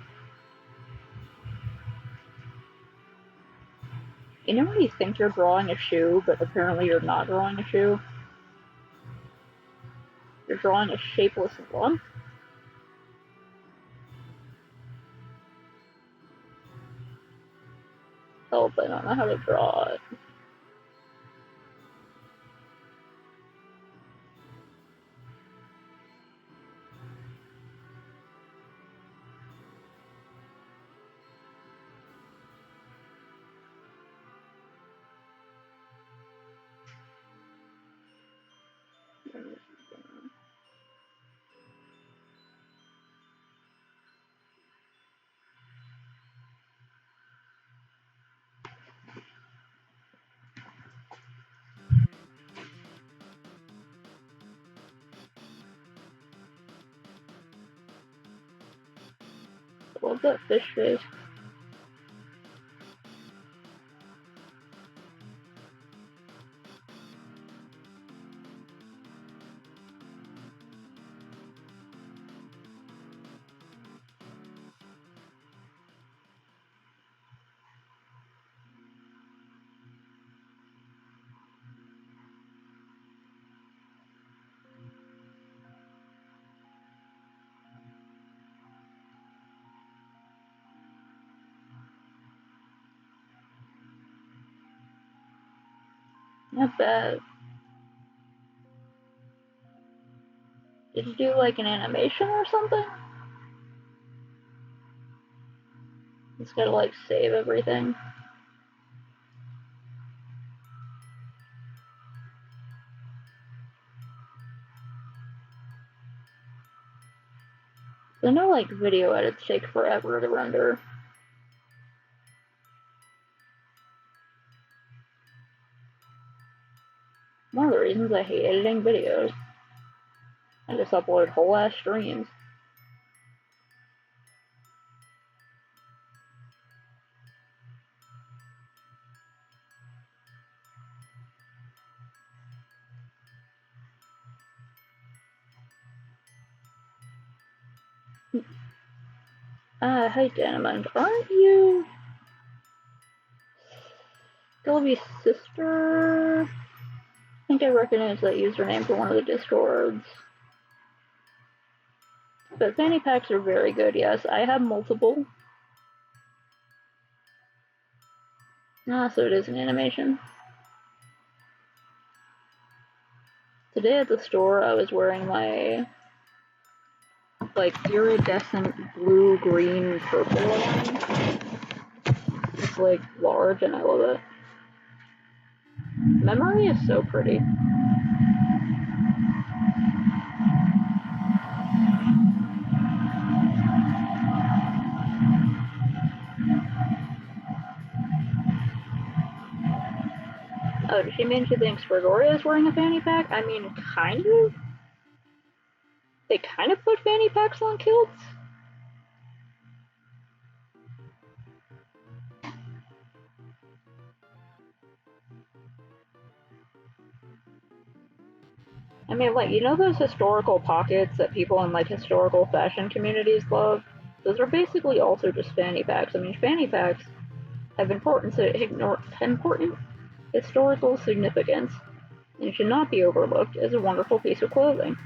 You know when you think you're drawing a shoe, but apparently you're not drawing a shoe? You're drawing a shapeless lump? Help, I don't know how to draw it. I love that fish face. Not bad. Did you do like an animation or something? Just gotta like save everything. I know like video edits take forever to render. One of the reasons I hate editing videos. I just upload whole ass streams. Hi Dynamite, aren't you Gilby's sister? I think I recognize that username for one of the Discords. But fanny packs are very good, yes. I have multiple. So it is an animation. Today at the store, I was wearing my like iridescent blue, green, purple one. It's like large and I love it. Memory is so pretty. Oh, does she mean she thinks Gregoria's wearing a fanny pack? I mean, kind of. They kind of put fanny packs on kilts. I mean, like, you know those historical pockets that people in, like, historical fashion communities love? Those are basically also just fanny packs. I mean, fanny packs have important historical significance and should not be overlooked as a wonderful piece of clothing.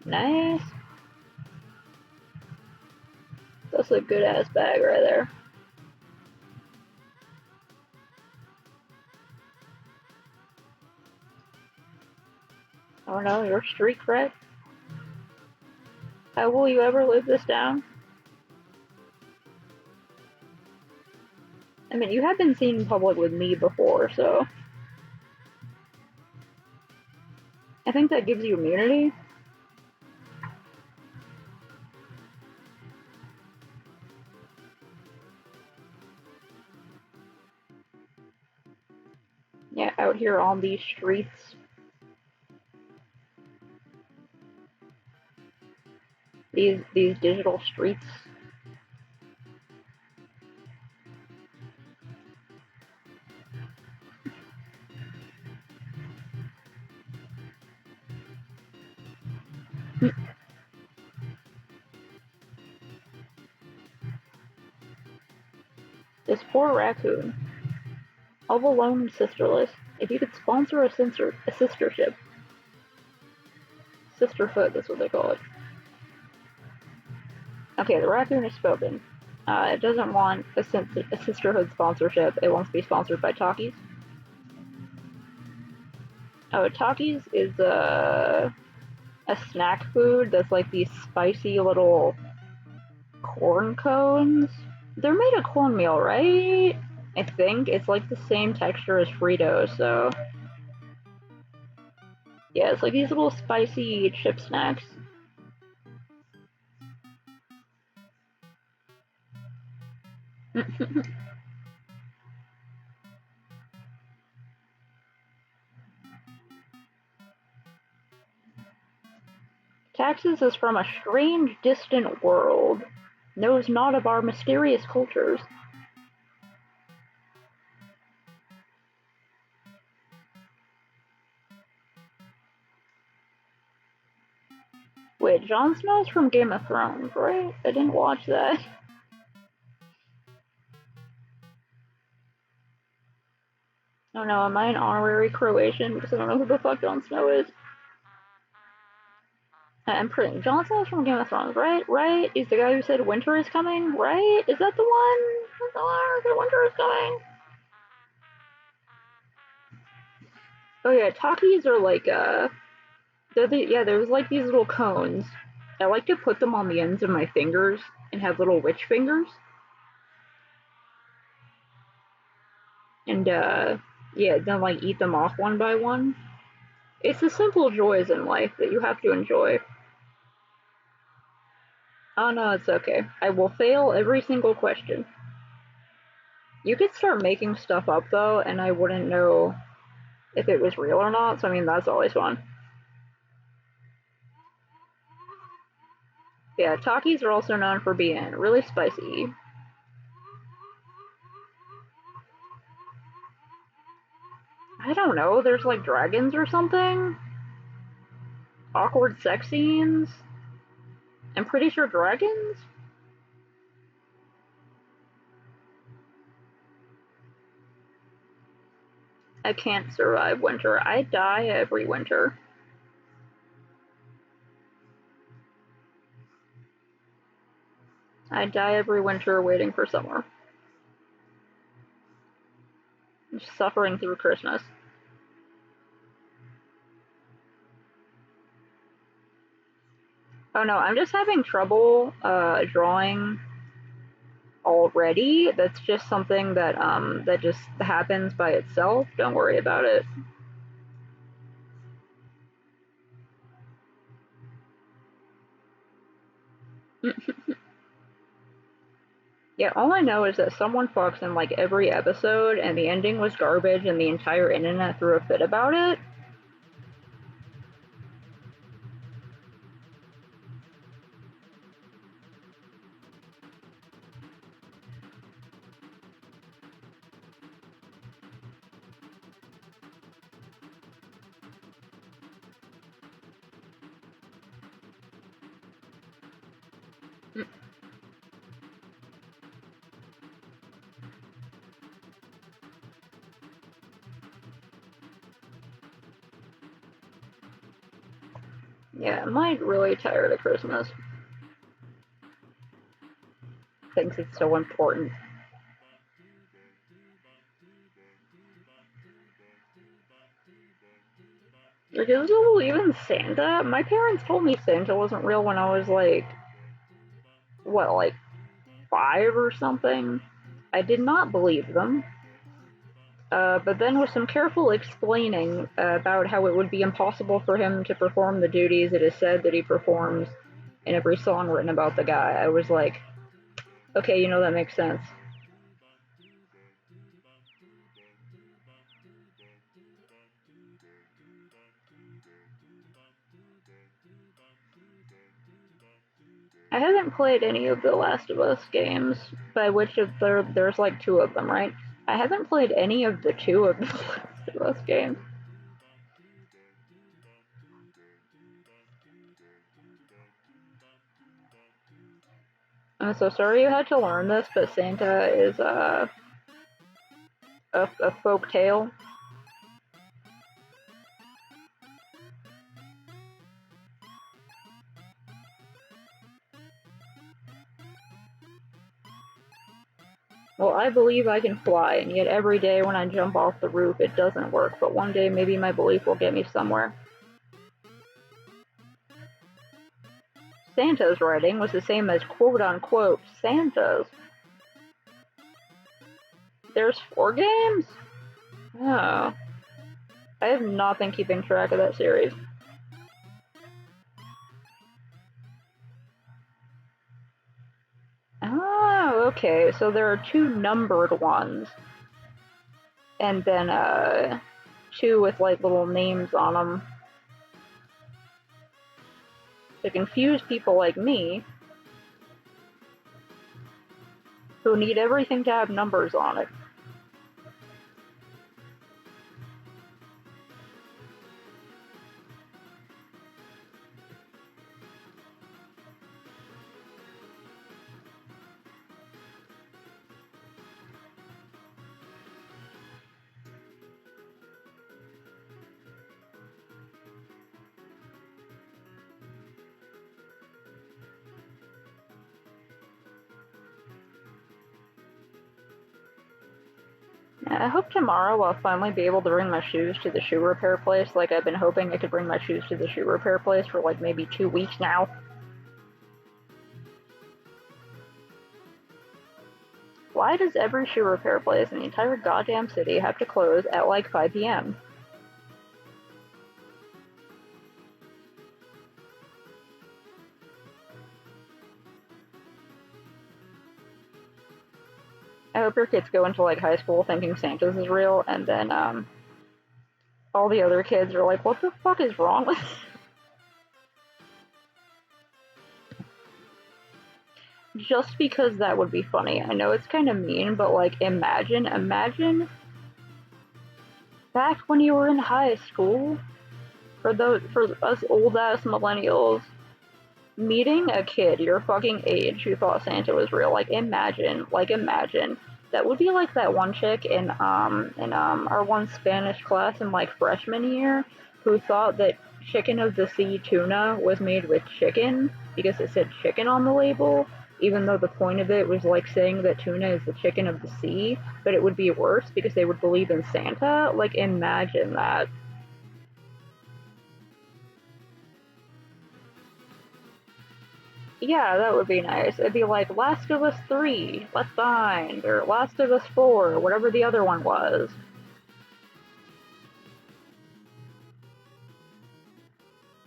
Nice. That's a good ass bag right there. Oh no, you're street cred. How will you ever live this down? I mean, you have been seen in public with me before, so I think that gives you immunity. Yeah, out here on these streets. These digital streets. This poor raccoon. All alone and sisterless. If you could sponsor a sistership. Sisterhood, that's what they call it. Okay, the raccoon has spoken. It doesn't want a sisterhood sponsorship. It wants to be sponsored by Takis. Oh, Takis is a snack food that's like these spicy little corn cones. They're made of cornmeal, right? I think it's like the same texture as Fritos, so yeah, it's like these little spicy chip snacks. Taxes is from a strange, distant world, knows not of our mysterious cultures. Wait, Jon Snow's from Game of Thrones, right? I didn't watch that. Oh no, am I an honorary Croatian because I don't know who the fuck Jon Snow is? I'm pretty. Jon Snow's from Game of Thrones, right? Right? He's the guy who said winter is coming, right? Is that the one? Is that the one that winter is coming? Oh yeah, Takis are like there's like these little cones. I like to put them on the ends of my fingers and have little witch fingers. And yeah, then like eat them off one by one. It's the simple joys in life that you have to enjoy. Oh no, it's okay. I will fail every single question. You could start making stuff up though, and I wouldn't know if it was real or not, so I mean that's always fun. Yeah, Takis are also known for being really spicy. I don't know, there's like dragons or something? Awkward sex scenes? I'm pretty sure dragons? I can't survive winter. I die every winter. I die every winter waiting for summer. Just suffering through Christmas. Oh no, I'm just having trouble drawing already. That's just something that that just happens by itself. Don't worry about it. Yeah, all I know is that someone fucks in like every episode and the ending was garbage and the entire internet threw a fit about it. Yeah, I'm like really tired of Christmas. Thinks it's so important. Like, is it even Santa? My parents told me Santa wasn't real when I was like, what, like 5 or something? I did not believe them. But then, with some careful explaining about how it would be impossible for him to perform the duties it is said that he performs in every song written about the guy, I was like, okay, you know, that makes sense. I haven't played any of the Last of Us games, by which of there's like 2 of them, right? I haven't played any of the 2 of the Last of Us games. I'm so sorry you had to learn this, but Santa is a folk tale. Well, I believe I can fly, and yet every day when I jump off the roof it doesn't work, but one day maybe my belief will get me somewhere. Santa's writing was the same as quote-unquote Santa's. There's 4 games? Oh. I have not been keeping track of that series. Oh, okay, so there are 2 numbered ones. And then, 2 with, like, little names on them. To confuse people like me, who need everything to have numbers on it. I hope tomorrow I'll finally be able to bring my shoes to the shoe repair place. Like, I've been hoping I could bring my shoes to the shoe repair place for like maybe 2 weeks now. Why does every shoe repair place in the entire goddamn city have to close at like 5 p.m.? I hope your kids go into like high school thinking Santa's is real, and then all the other kids are like, what the fuck is wrong with you? Just because that would be funny. I know it's kind of mean, but like imagine back when you were in high school, for us old ass millennials, meeting a kid your fucking age who thought Santa was real. Like imagine. That would be like that one chick in our one Spanish class in like freshman year who thought that chicken of the sea tuna was made with chicken because it said chicken on the label, even though the point of it was like saying that tuna is the chicken of the sea, but it would be worse because they would believe in Santa. Like, imagine that. Yeah, that would be nice. It'd be like Last of Us 3, Left Behind, or Last of Us 4, whatever the other one was.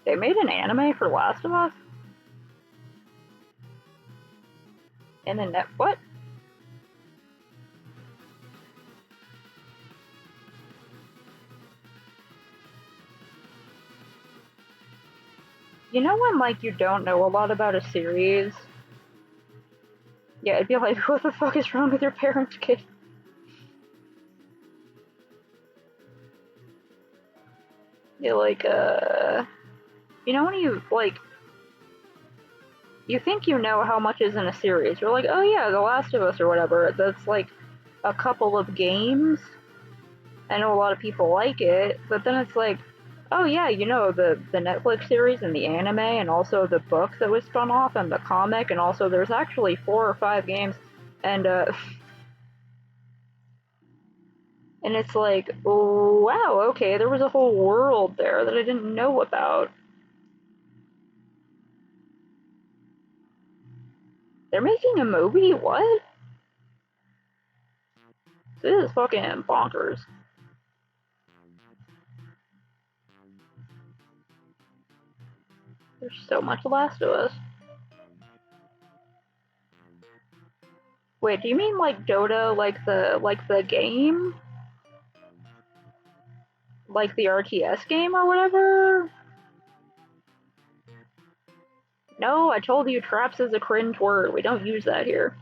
They made an anime for Last of Us? And then what? You know when, like, you don't know a lot about a series? Yeah, it'd be like, what the fuck is wrong with your parents, kid? You're like, you know when you, like, you think you know how much is in a series. You're like, oh yeah, The Last of Us or whatever. That's like a couple of games. I know a lot of people like it, but then it's like, oh yeah, you know, the Netflix series and the anime and also the book that was spun off and the comic, and also there's actually 4 or 5 games, and and it's like, oh, wow, okay, there was a whole world there that I didn't know about. They're making a movie? What? This is fucking bonkers. There's so much Last of Us. Wait, do you mean like Dota, like the game? Like the RTS game or whatever? No, I told you traps is a cringe word. We don't use that here.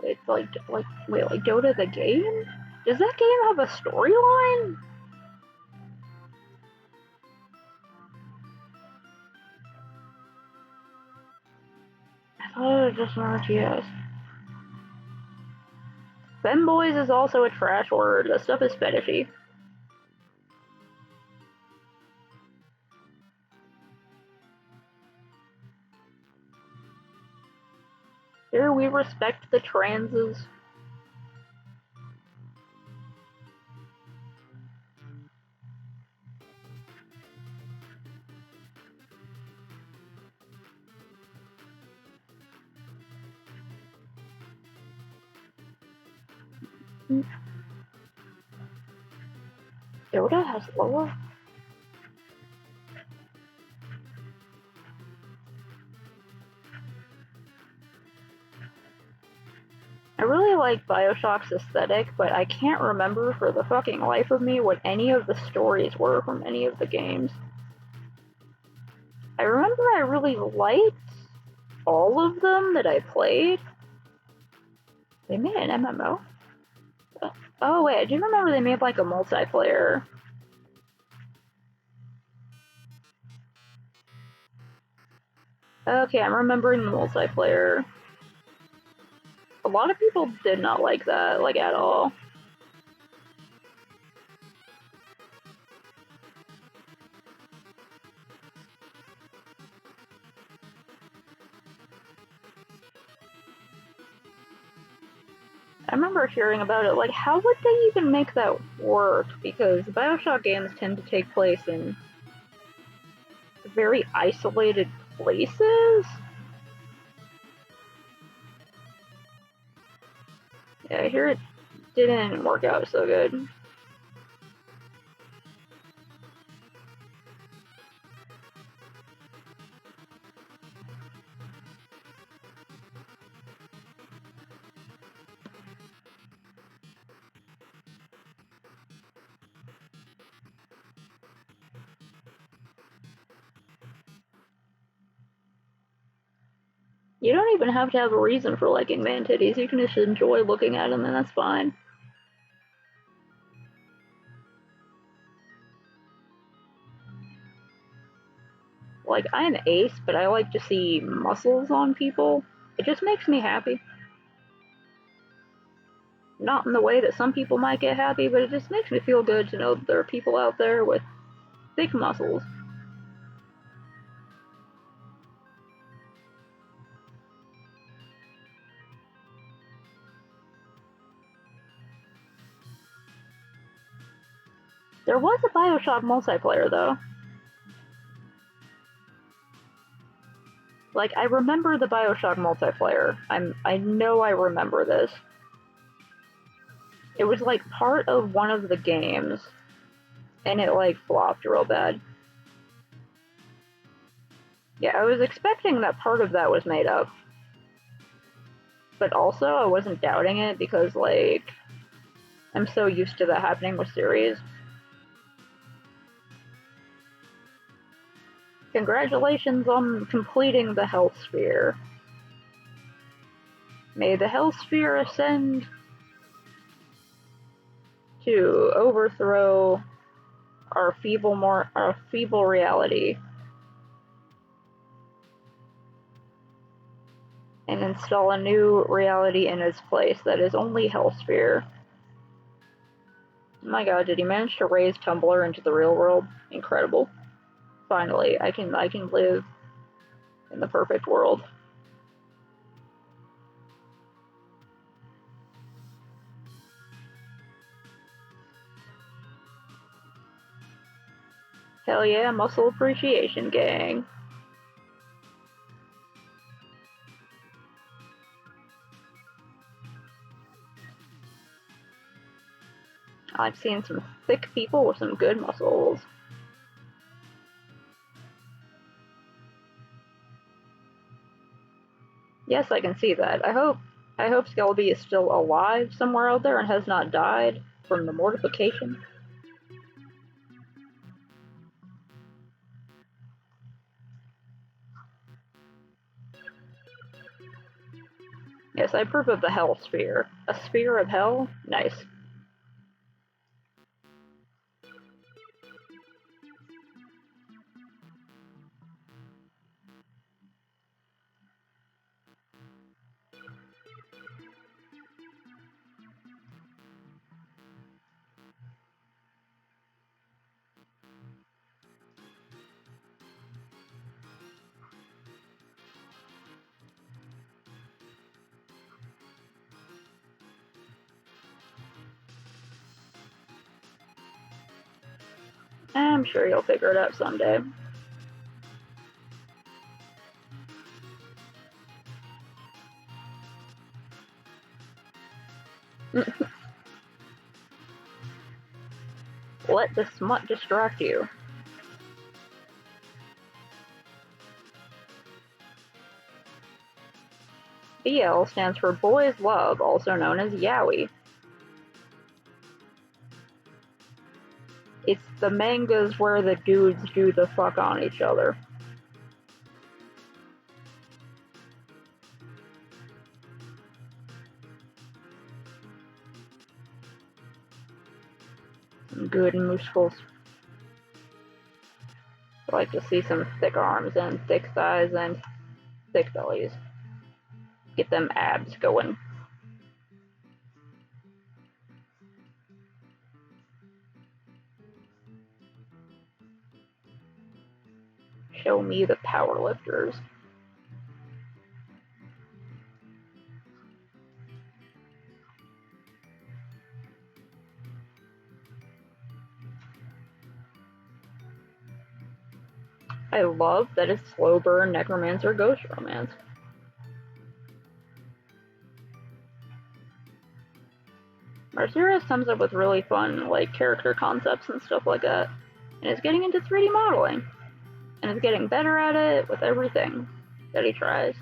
It's like wait, like Dota the game? Does that game have a storyline? I thought it was just an RTS. Femboys is also a trash word. That stuff is fetishy. Here we respect the transes. Dota has lore? I really like Bioshock's aesthetic, but I can't remember for the fucking life of me what any of the stories were from any of the games. I remember I really liked all of them that I played. They made an MMO? Oh wait, I do remember they made like a multiplayer. Okay, I'm remembering the multiplayer. A lot of people did not like that, like at all. I remember hearing about it, like, how would they even make that work? Because Bioshock games tend to take place in very isolated places. Yeah, I hear it didn't work out so good. You don't even have to have a reason for liking man titties. You can just enjoy looking at them, and that's fine. Like, I'm ace, but I like to see muscles on people. It just makes me happy. Not in the way that some people might get happy, but it just makes me feel good to know that there are people out there with thick muscles. There was a Bioshock multiplayer, though. Like, I remember the Bioshock multiplayer. I know I remember this. It was, like, part of one of the games, and it, like, flopped real bad. Yeah, I was expecting that part of that was made up. But also, I wasn't doubting it because, like, I'm so used to that happening with series. Congratulations on completing the Health Sphere. May the Health Sphere ascend to overthrow our feeble reality and install a new reality in its place that is only Health Sphere. Oh my god, did he manage to raise Tumblr into the real world? Incredible. Finally, I can live in the perfect world. Hell yeah, muscle appreciation gang. I've seen some thick people with some good muscles. Yes, I can see that. I hope Skelby is still alive somewhere out there and has not died from the mortification. Yes, I approve of the Hell Sphere. A sphere of hell? Nice. I'm sure you'll figure it out someday. Let the smut distract you. BL stands for Boys Love, also known as Yaoi. It's the mangas where the dudes do the fuck on each other. Good muscles. I like to see some thick arms and thick thighs and thick bellies. Get them abs going. Show me the powerlifters. I love that it's slow burn necromancer ghost romance. Marcirus comes up with really fun like character concepts and stuff like that, and is getting into 3D modeling, and is getting better at it with everything that he tries.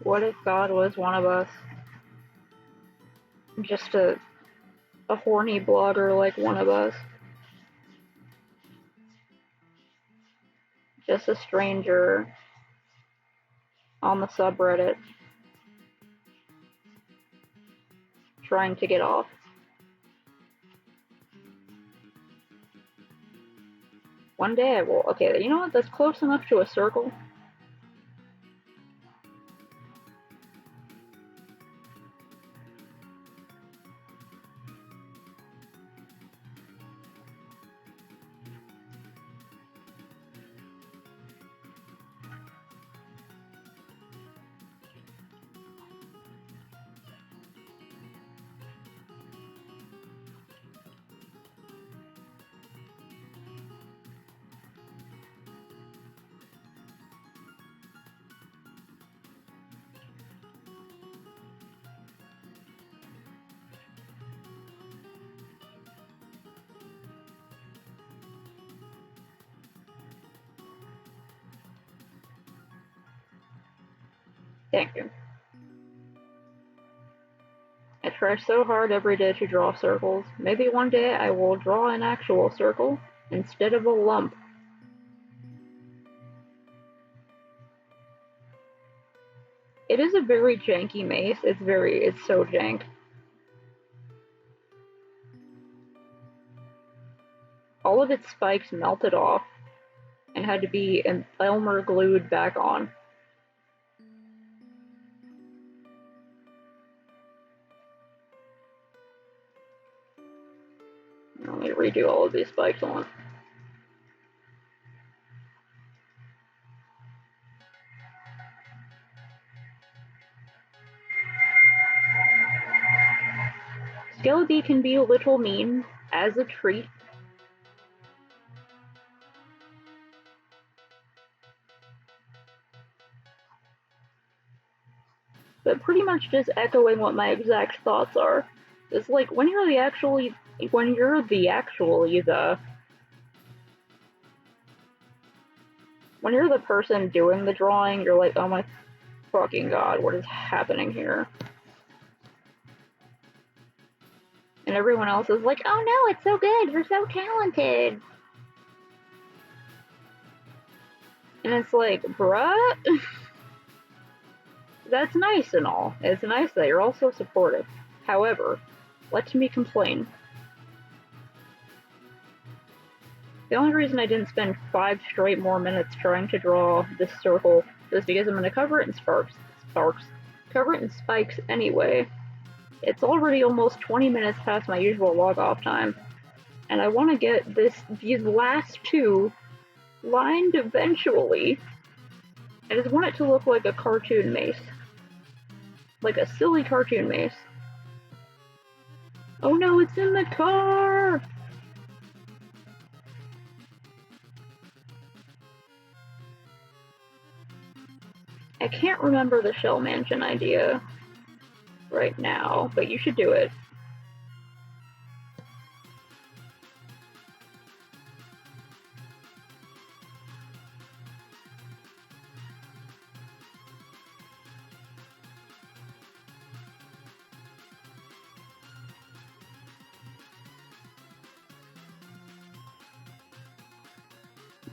What if God was one of us? Just a horny blogger like one of us. Just a stranger on the subreddit trying to get off. One day I will. Okay, you know what? That's close enough to a circle. Thank you. I try so hard every day to draw circles. Maybe one day I will draw an actual circle instead of a lump. It is a very janky mace. It's so jank. All of its spikes melted off and had to be Elmer glued back on. Let me redo all of these spikes on. Skeleby can be a little mean as a treat. But pretty much just echoing what my exact thoughts are. It's like when you're the person doing the drawing, you're like, oh my fucking god, what is happening here? And everyone else is like, oh no, it's so good, you're so talented. And it's like, bruh, that's nice and all. It's nice that you're all so supportive. However, let me complain. The only reason I didn't spend 5 straight more minutes trying to draw this circle is because I'm going to cover it in cover it in spikes anyway. It's already almost 20 minutes past my usual log-off time, and I want to get these last two lined eventually. I just want it to look like a cartoon mace. Like a silly cartoon mace. Oh no, it's in the car! I can't remember the Shell Mansion idea right now, but you should do it.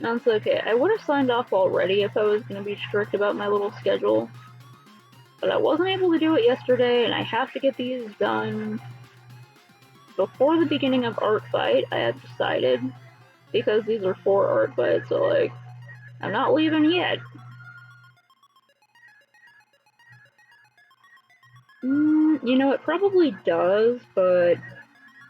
That's okay. I would have signed off already if I was going to be strict about my little schedule. But I wasn't able to do it yesterday, and I have to get these done before the beginning of Art Fight, I had decided. Because these are 4 Art Fights, so like, I'm not leaving yet. You know, it probably does, but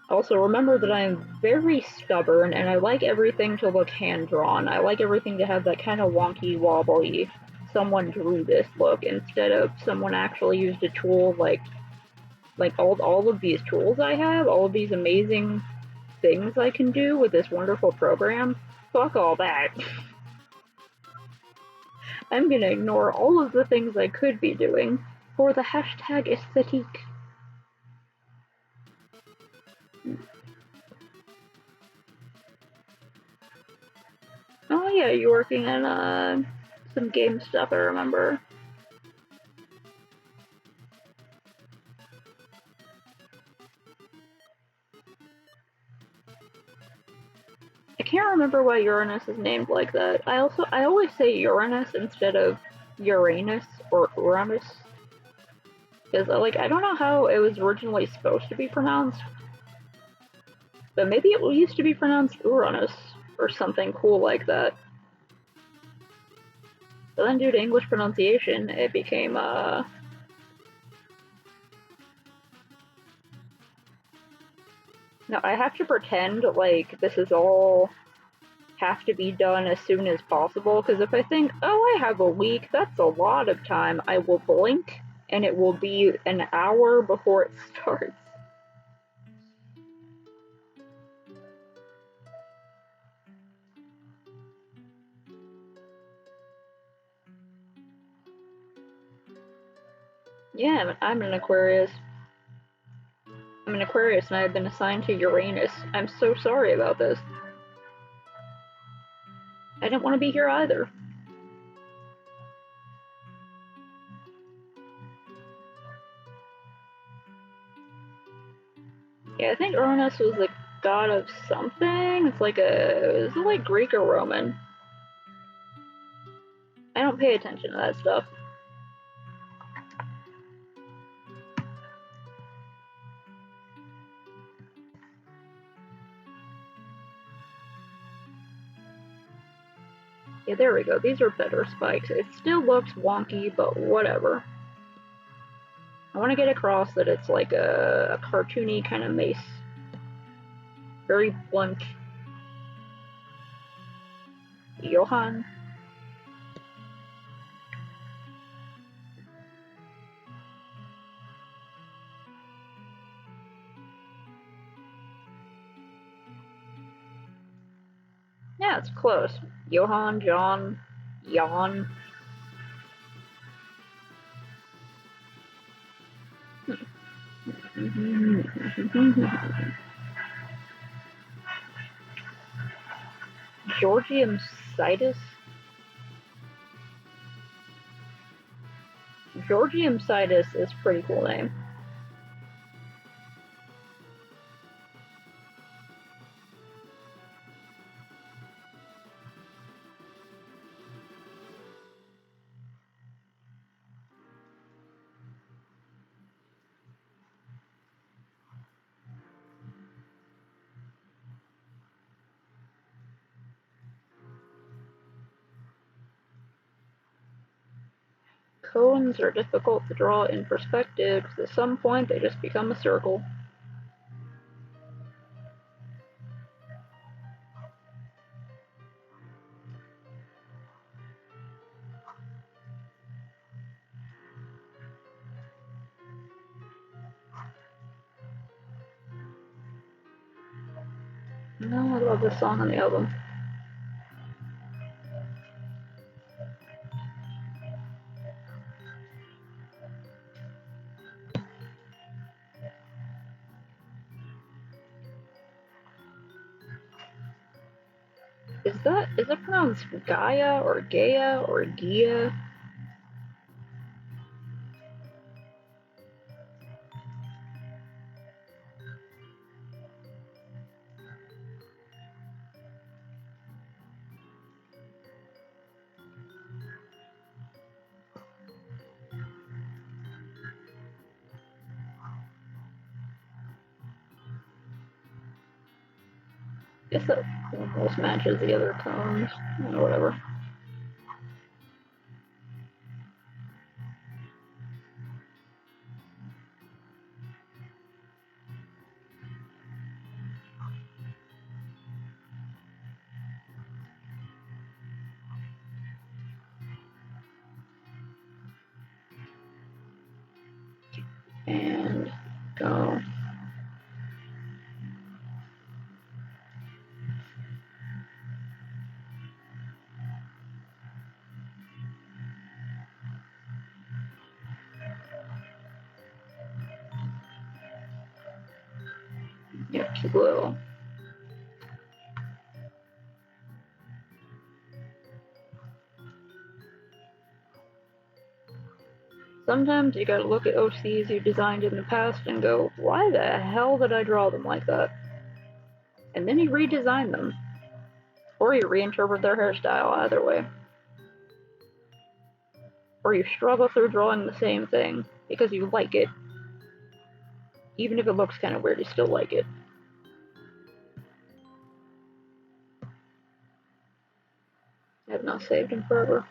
also remember that I am very stubborn and I like everything to look hand-drawn. I like everything to have that kind of wonky, wobbly, someone drew this look instead of someone actually used a tool like all of these tools I have, all of these amazing things I can do with this wonderful program. Fuck all that. I'm gonna ignore all of the things I could be doing for the hashtag aesthetique. Oh, yeah, you're working on some game stuff, I remember. I can't remember why Uranus is named like that. I always say Uranus instead of Uranus or Uranus. Because, like, I don't know how it was originally supposed to be pronounced. But maybe it used to be pronounced Uranus or something cool like that. But then due to English pronunciation, it became, Now I have to pretend like this is all have to be done as soon as possible, because if I think, oh, I have a week, that's a lot of time, I will blink and it will be an hour before it starts. Yeah, I'm an Aquarius. I'm an Aquarius and I've been assigned to Uranus. I'm so sorry about this. I didn't want to be here either. Yeah, I think Uranus was the god of something. Is it like Greek or Roman? I don't pay attention to that stuff. Yeah, there we go. These are better spikes. It still looks wonky, but whatever. I want to get across that it's like a cartoony kind of mace. Very blunt. Johann. Yeah, it's close. Johann, John, Jan. Georgium Sidus? Georgium Sidus is a pretty cool name. Cones are difficult to draw in perspective because at some point they just become a circle. No, I love this song on the album. Is it pronounced Gaia or Gaia or Gia? I guess that almost matches the other cones. Or whatever. And go. Yep, keep little. Sometimes you gotta look at OCs you designed in the past and go, why the hell did I draw them like that? And then you redesign them. Or you reinterpret their hairstyle, either way. Or you struggle through drawing the same thing because you like it. Even if it looks kind of weird, you still like it. I have not saved in forever.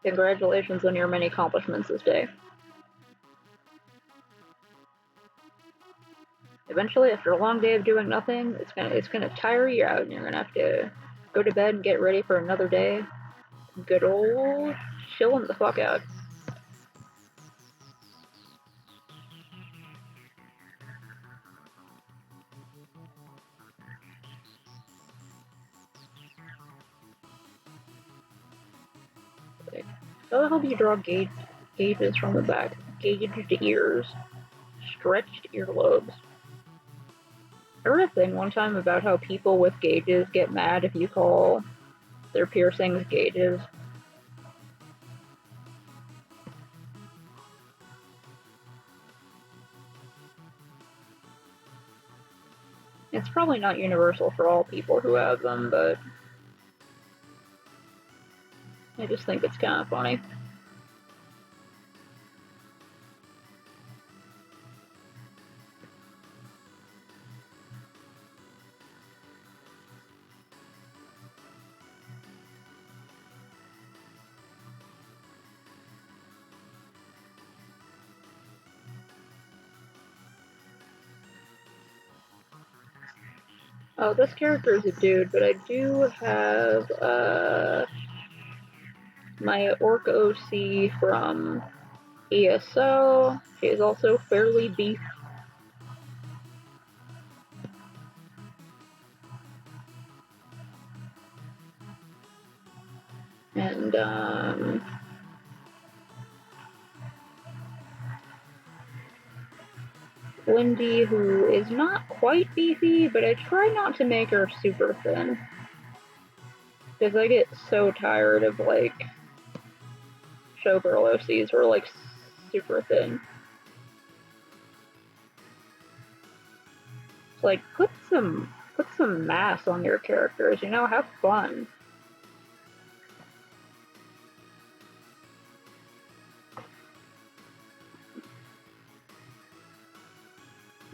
Congratulations on your many accomplishments this day. Eventually, after a long day of doing nothing, it's gonna tire you out, and you're gonna have to go to bed and get ready for another day. Good old chilling the fuck out. How the hell do you draw gauges from the back? Gauged ears, stretched earlobes. I read a thing one time about how people with gauges get mad if you call their piercings gauges. It's probably not universal for all people who have them, but I just think it's kind of funny. Oh, this character is a dude, but I do have my Orc OC from ESO. She is also fairly beef. And Lindy, who is not quite beefy, but I try not to make her super thin. Because I get so tired of, like, showgirl OCs who are, like, super thin. It's like, put some mass on your characters, you know, have fun.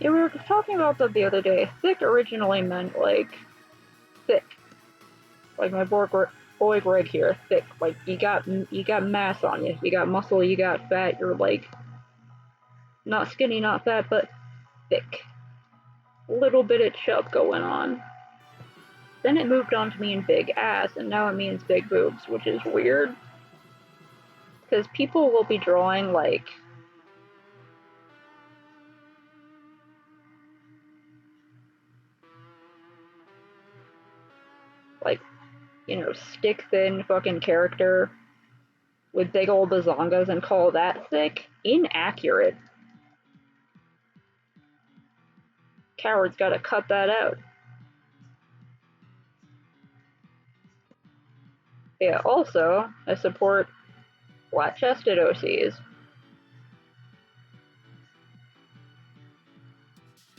Yeah, we were talking about that the other day. Thick originally meant, like, thick. Like my boy Greg here, thick. Like, you got mass on you. You got muscle, you got fat, you're, like, not skinny, not fat, but thick. Little bit of chub going on. Then it moved on to mean big ass, and now it means big boobs, which is weird. Because people will be drawing, like, you know, stick thin fucking character with big old bazongas and call that thick. Inaccurate. Cowards gotta cut that out. Yeah, also, I support flat-chested OCs.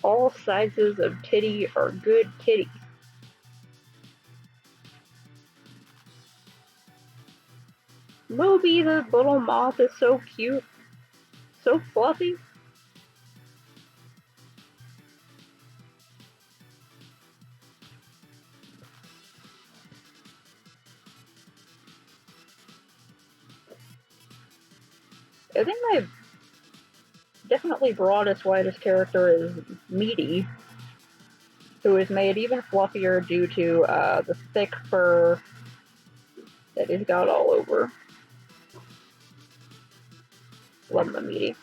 All sizes of titty are good titty. Moby, the little moth, is so cute. So fluffy. I think my definitely broadest, widest character is Meaty, who is made even fluffier due to the thick fur that he's got all over. Love my Meaty.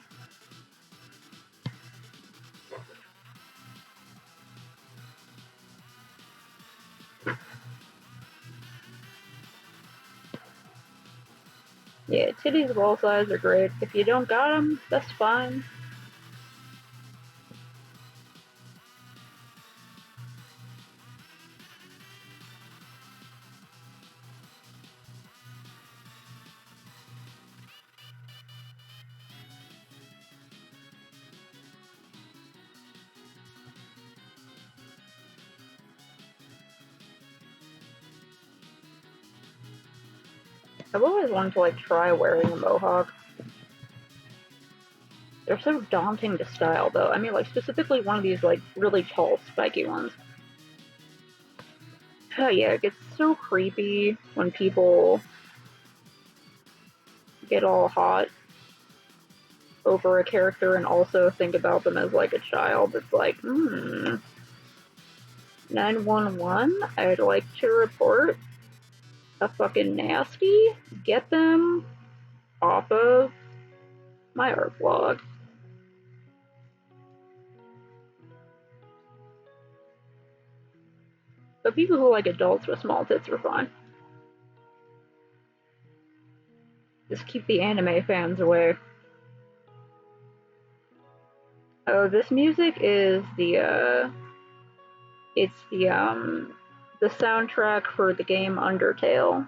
Yeah, titties of all sizes are great. If you don't got them, that's fine. I've always wanted to like try wearing a mohawk. They're so daunting to style though. I mean like specifically one of these like really tall spiky ones. Oh yeah, it gets so creepy when people get all hot over a character and also think about them as like a child. It's like, 911, I'd like to report a fucking nasty. Get them off of my art blog. But people who like adults with small tits are fine. Just keep the anime fans away. Oh, this music is it's the soundtrack for the game Undertale.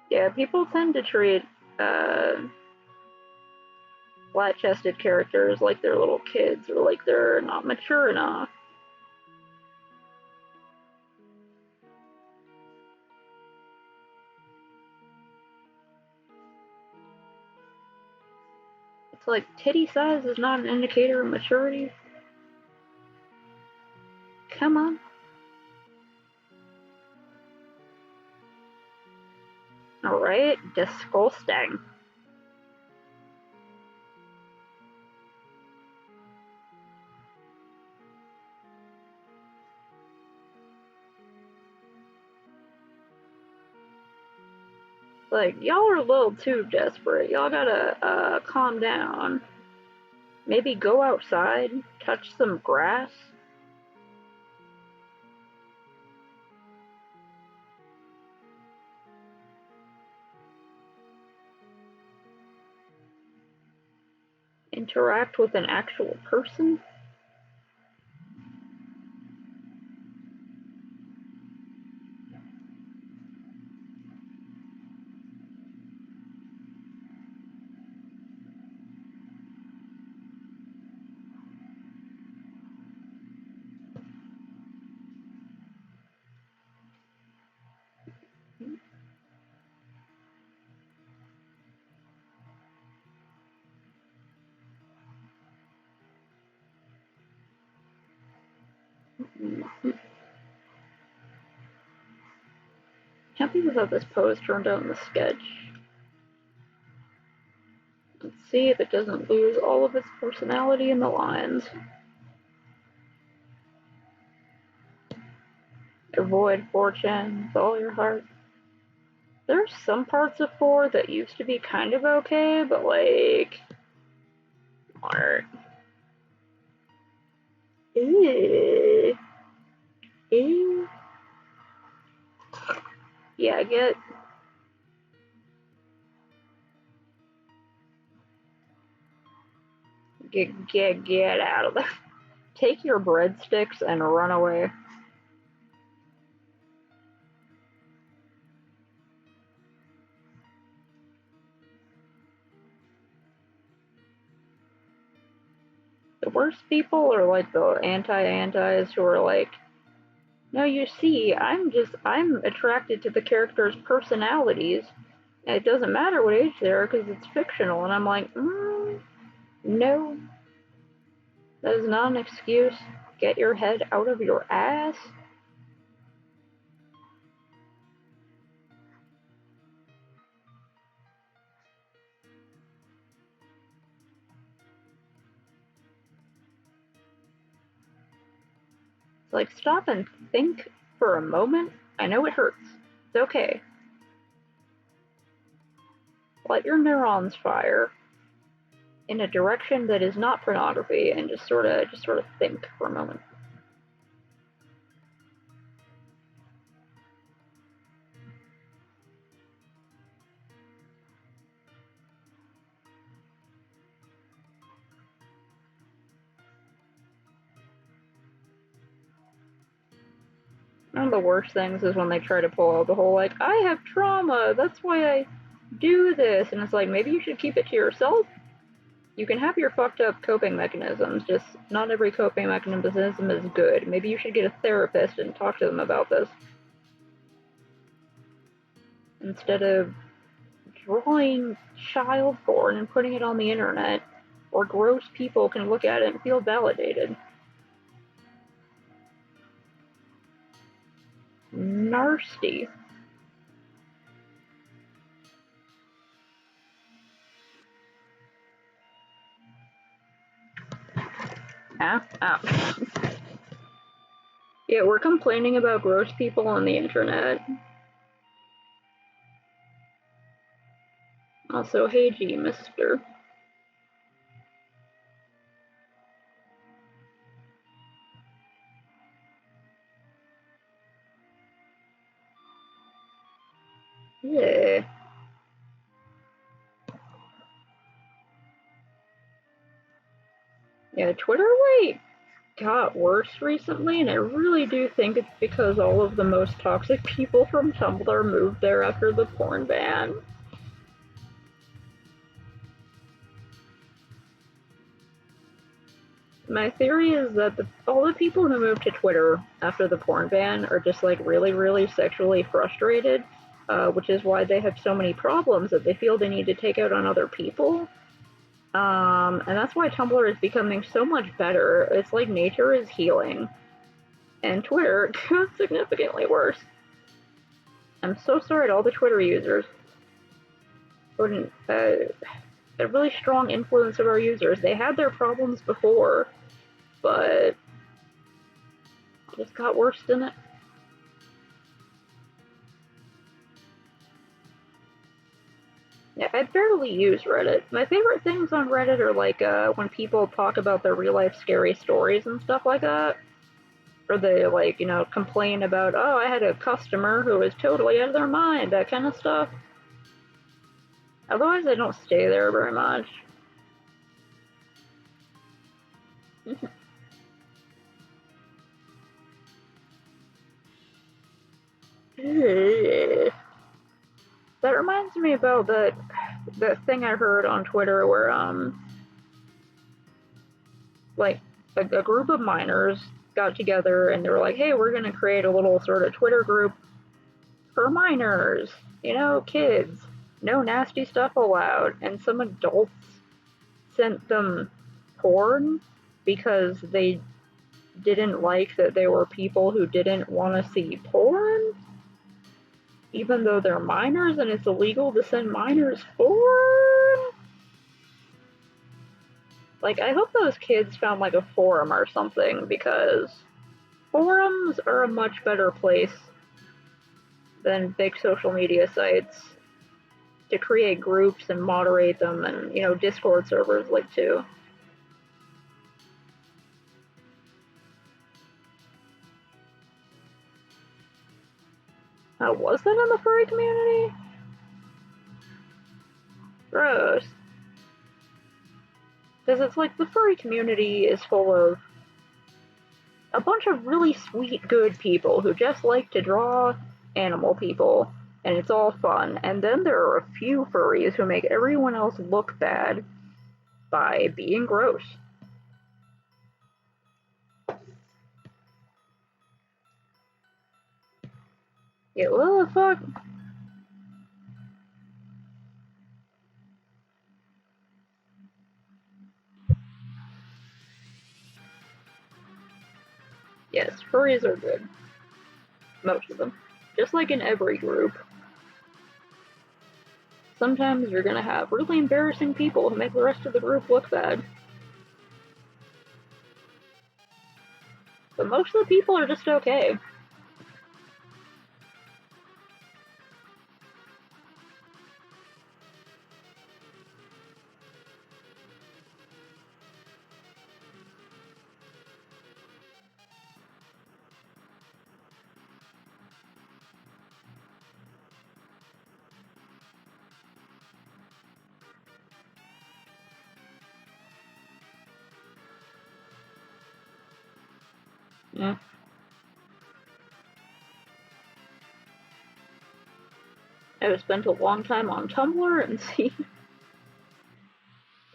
Yeah, people tend to treat uh, flat-chested characters like they're little kids or like they're not mature enough. It's like titty size is not an indicator of maturity. Come on. Alright, disgusting. Like, y'all are a little too desperate. Y'all gotta calm down. Maybe go outside, touch some grass. Interact with an actual person. Can't believe how this pose turned out in the sketch. Let's see if it doesn't lose all of its personality in the lines. Avoid fortune with all your heart. There's some parts of 4 that used to be kind of okay, but like, art. Ew. Ew. Yeah, get out of there. Take your breadsticks and run away. The worst people are like the anti-antis who are like, no, you see, I'm attracted to the characters' personalities, and it doesn't matter what age they are because it's fictional. And I'm like, no, that is not an excuse. Get your head out of your ass. It's like, stop and think for a moment. I know it hurts. It's okay. Let your neurons fire. in a direction that is not pornography and just sort of think for a moment. One of the worst things is when they try to pull out the whole, like, I have trauma, that's why I do this. And it's like, maybe you should keep it to yourself. You can have your fucked up coping mechanisms, just not every coping mechanism is good. Maybe you should get a therapist and talk to them about this. Instead of drawing child porn and putting it on the internet, where gross people can look at it and feel validated. Nasty. Ow. Yeah, we're complaining about gross people on the internet. Also, hey G, mister. Yeah. Yeah, Twitter got worse recently, and I really do think it's because all of the most toxic people from Tumblr moved there after the porn ban. My theory is that all the people who moved to Twitter after the porn ban are just like really, really sexually frustrated, which is why they have so many problems that they feel they need to take out on other people. And that's why Tumblr is becoming so much better. It's like nature is healing. And Twitter got significantly worse. I'm so sorry to all the Twitter users. A really strong influence of our users. They had their problems before, but it just got worse, didn't it? Yeah, I barely use Reddit. My favorite things on Reddit are like when people talk about their real life scary stories and stuff like that. Or they like, complain about, oh, I had a customer who was totally out of their mind, that kind of stuff. Otherwise, I don't stay there very much. That reminds me about that thing I heard on Twitter where like a group of minors got together and they were like, hey, we're gonna create a little sort of Twitter group for minors, kids, no nasty stuff allowed. And some adults sent them porn because they didn't like that there were people who didn't want to see porn, even though they're minors and it's illegal to send minors porn. Like, I hope those kids found like a forum or something, because forums are a much better place than big social media sites to create groups and moderate them, and Discord servers like too. Was that in the furry community? Gross. Because it's like the furry community is full of a bunch of really sweet, good people who just like to draw animal people, and it's all fun. And then there are a few furries who make everyone else look bad by being gross. Yeah, what the fuck? Yes, furries are good. Most of them. Just like in every group. Sometimes you're gonna have really embarrassing people who make the rest of the group look bad. But most of the people are just okay. Yeah. I have spent a long time on Tumblr and seen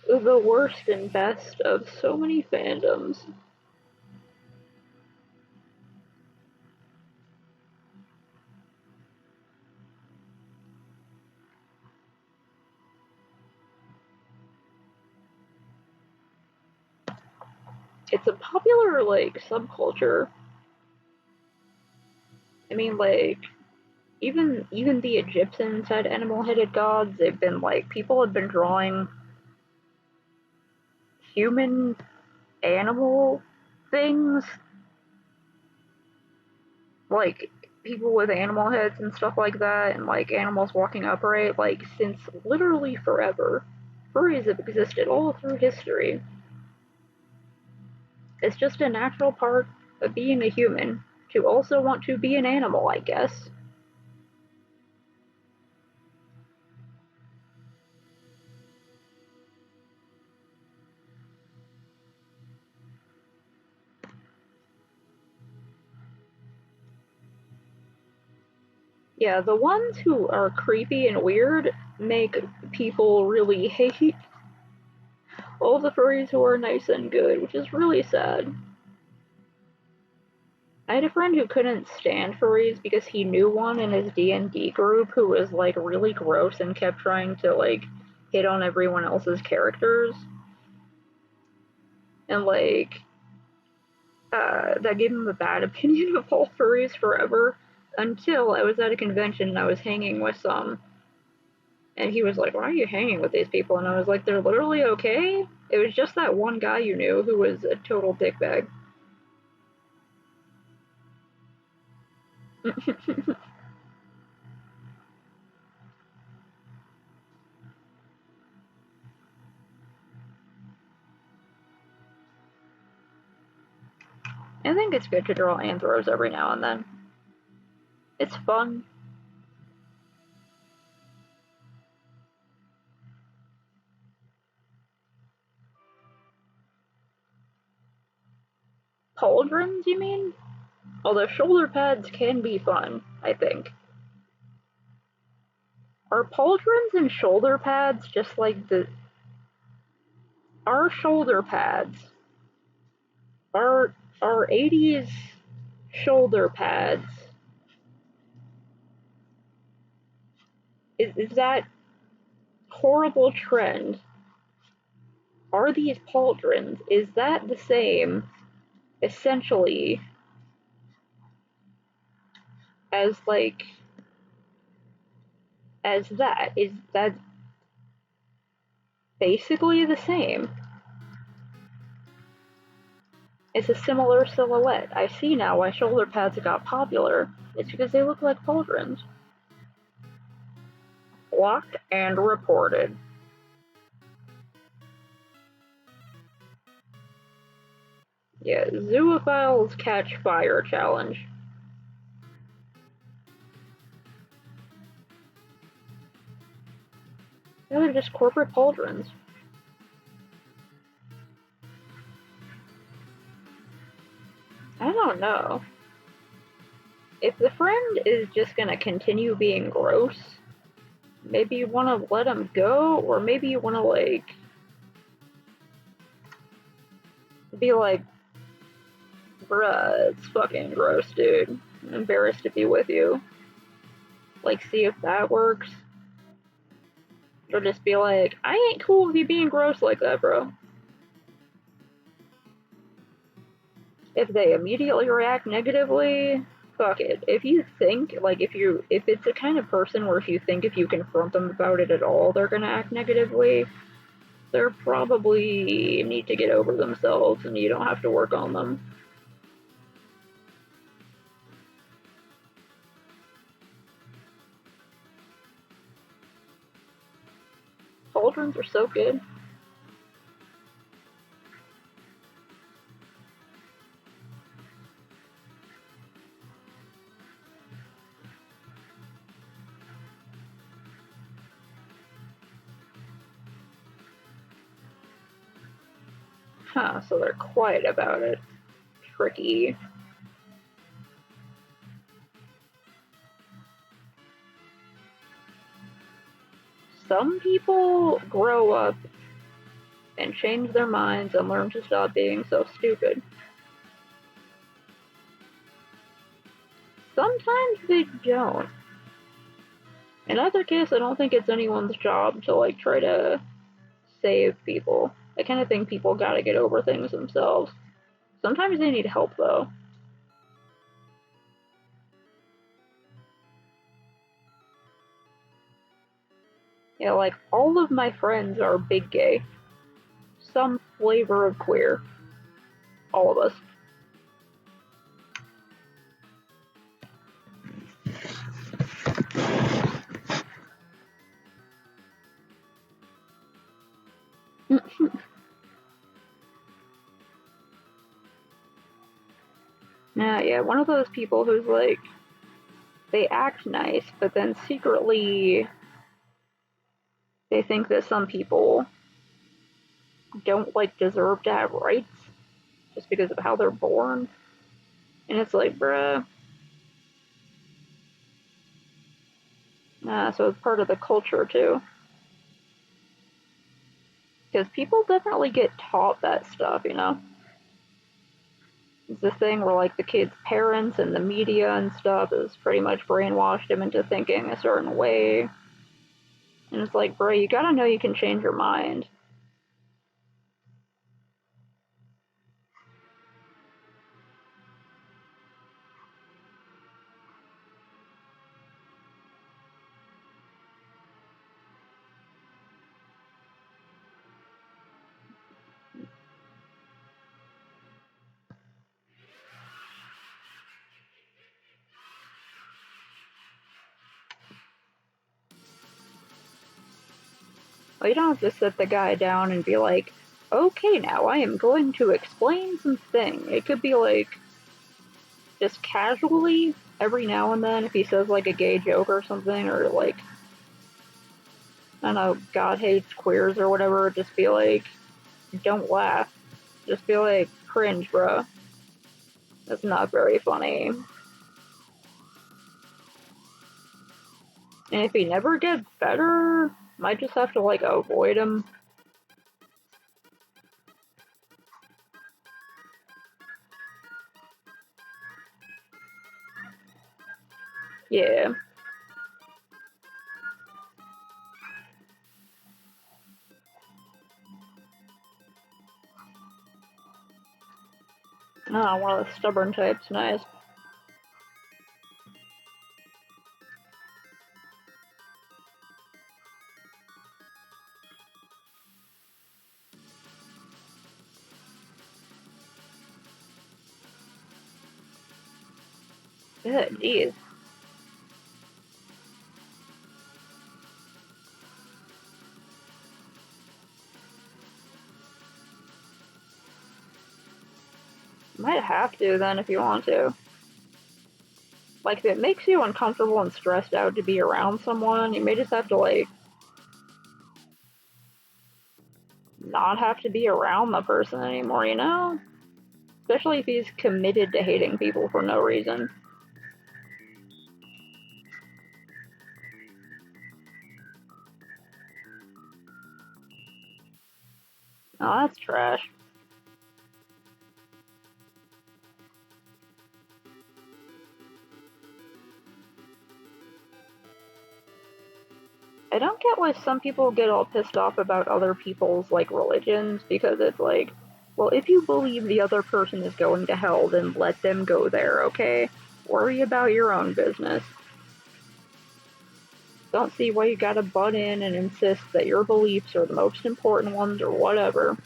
the worst and best of so many fandoms. It's a popular like subculture. I mean, like even the Egyptians had animal-headed gods. They've been like people have been drawing human animal things, like people with animal heads and stuff like that, and like animals walking upright, like since literally forever. Furries have existed all through history. It's just a natural part of being a human to also want to be an animal, I guess. Yeah, the ones who are creepy and weird make people really hate all the furries who are nice and good, which is really sad. I had a friend who couldn't stand furries because he knew one in his D&D group who was like really gross and kept trying to like hit on everyone else's characters. And like that gave him a bad opinion of all furries forever until I was at a convention and I was hanging with some. And he was like, "Why are you hanging with these people?" And I was like, "They're literally okay." It was just that one guy you knew who was a total dickbag. I think it's good to draw anthros every now and then. It's fun. Pauldrons, you mean? Although shoulder pads can be fun, I think. Are pauldrons and shoulder pads just like the. Our shoulder pads our 80s shoulder pads. Is that horrible trend? Are these pauldrons? Is that the same, essentially, as like as that? Is that basically the same? It's a similar silhouette. I see now why shoulder pads got popular. It's because they look like pauldrons. Blocked and reported. Yeah, zoophiles catch fire challenge. Yeah, they're just corporate pauldrons. I don't know. If the friend is just gonna continue being gross, maybe you want to let him go, or maybe you want to like be like, bruh, it's fucking gross, dude. I'm embarrassed to be with you. Like, see if that works. Or just be like, I ain't cool with you being gross like that, bro. If they immediately react negatively, fuck it. If you think, like, if it's the kind of person where if you think if you confront them about it at all, they're gonna act negatively, they're probably need to get over themselves and you don't have to work on them. Pauldrons are so good. Huh, so they're quiet about it. Tricky. some people grow up and change their minds and learn to stop being so stupid. Sometimes they don't. In either case, I don't think it's anyone's job to like try to save people. I kind of think people gotta get over things themselves. Sometimes they need help though. Yeah, like all of my friends are big gay. Some flavor of queer. All of us. Yeah, one of those people who's like, they act nice, but then secretly they think that some people don't like deserve to have rights just because of how they're born. And it's like, bruh. So it's part of the culture too. Because people definitely get taught that stuff, you know? It's the thing where like the kids' parents and the media and stuff has pretty much brainwashed them into thinking a certain way. And it's like, bro, you gotta know you can change your mind. Well, you don't have to sit the guy down and be like, okay, now I am going to explain something. It could be like, just casually, every now and then, if he says like a gay joke or something, or like, I don't know, God hates queers or whatever, just be like, don't laugh. Just be like, cringe, bro. That's not very funny. And if he never gets better, might just have to like avoid him. Yeah. Ah, one of the stubborn types, nice. Good, geez. Might have to then if you want to. Like, if it makes you uncomfortable and stressed out to be around someone, you may just have to, like, not have to be around the person anymore, you know? Especially if he's committed to hating people for no reason. Oh, that's trash. I don't get why some people get all pissed off about other people's, like, religions, because it's like, well, if you believe the other person is going to hell, then let them go there, okay? Worry about your own business. Don't see why you gotta butt in and insist that your beliefs are the most important ones or whatever.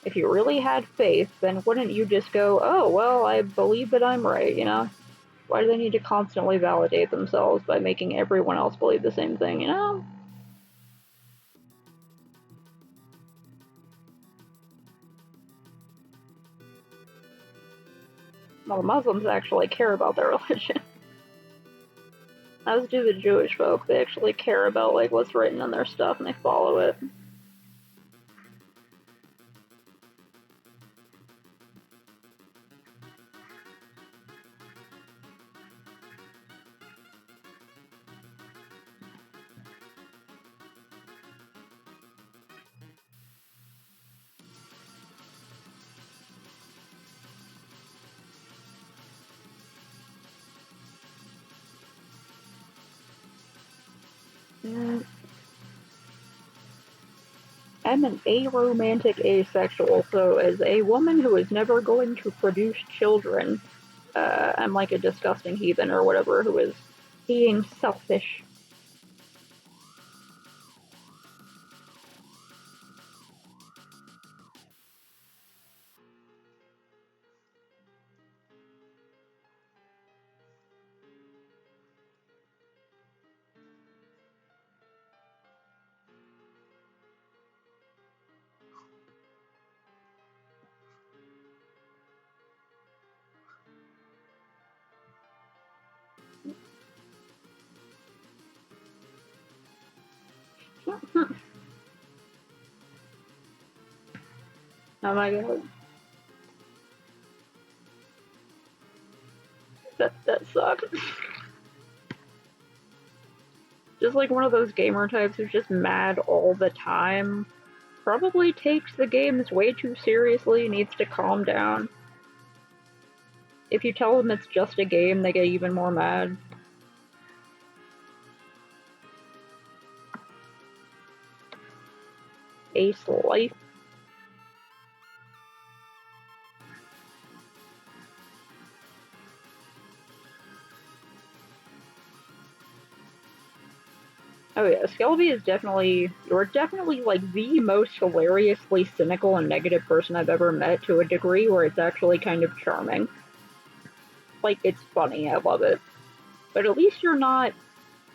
If you really had faith, then wouldn't you just go, oh, well, I believe that I'm right, you know? Why do they need to constantly validate themselves by making everyone else believe the same thing, you know? Well, Muslims actually care about their religion. As do the Jewish folk. They actually care about like what's written in their stuff and they follow it. Mm, I'm an aromantic asexual, so as a woman who is never going to produce children, I'm like a disgusting heathen or whatever who is being selfish. Oh my god, that sucks. Just like one of those gamer types who's just mad all the time. Probably takes the games way too seriously, needs to calm down. If you tell them it's just a game, they get even more mad. Ace life. Oh yeah, Skelby is you're definitely like the most hilariously cynical and negative person I've ever met, to a degree where it's actually kind of charming. Like, it's funny, I love it. But at least you're not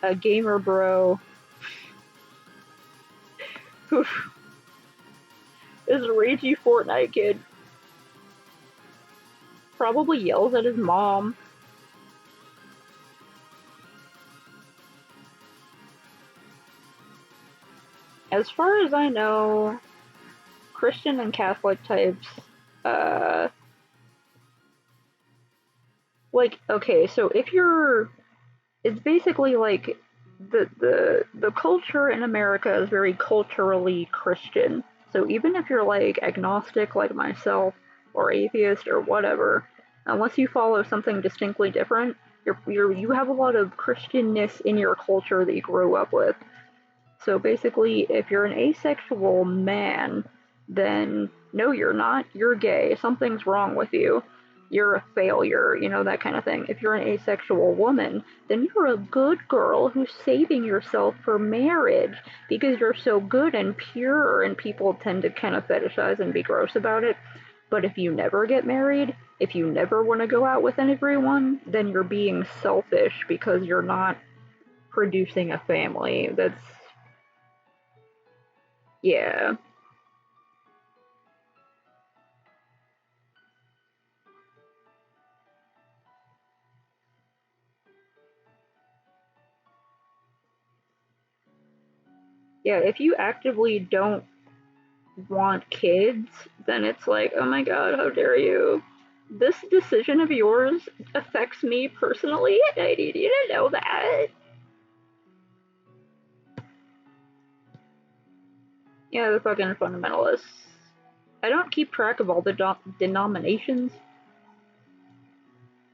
a gamer bro who is a ragey Fortnite kid. Probably yells at his mom. As far as I know, Christian and Catholic types, uh, like, okay, so if you're, it's basically like the culture in America is very culturally Christian. So even if you're like agnostic like myself or atheist or whatever, unless you follow something distinctly different, you have a lot of Christianness in your culture that you grew up with. So basically, if you're an asexual man, then no, you're not. You're gay. Something's wrong with you. You're a failure, that kind of thing. If you're an asexual woman, then you're a good girl who's saving yourself for marriage because you're so good and pure, and people tend to kind of fetishize and be gross about it. But if you never get married, if you never want to go out with everyone, then you're being selfish because you're not producing a family. Yeah. Yeah, if you actively don't want kids, then it's like, oh my god, how dare you? This decision of yours affects me personally, and I need you to know that. Yeah, the fucking fundamentalists. I don't keep track of all the denominations,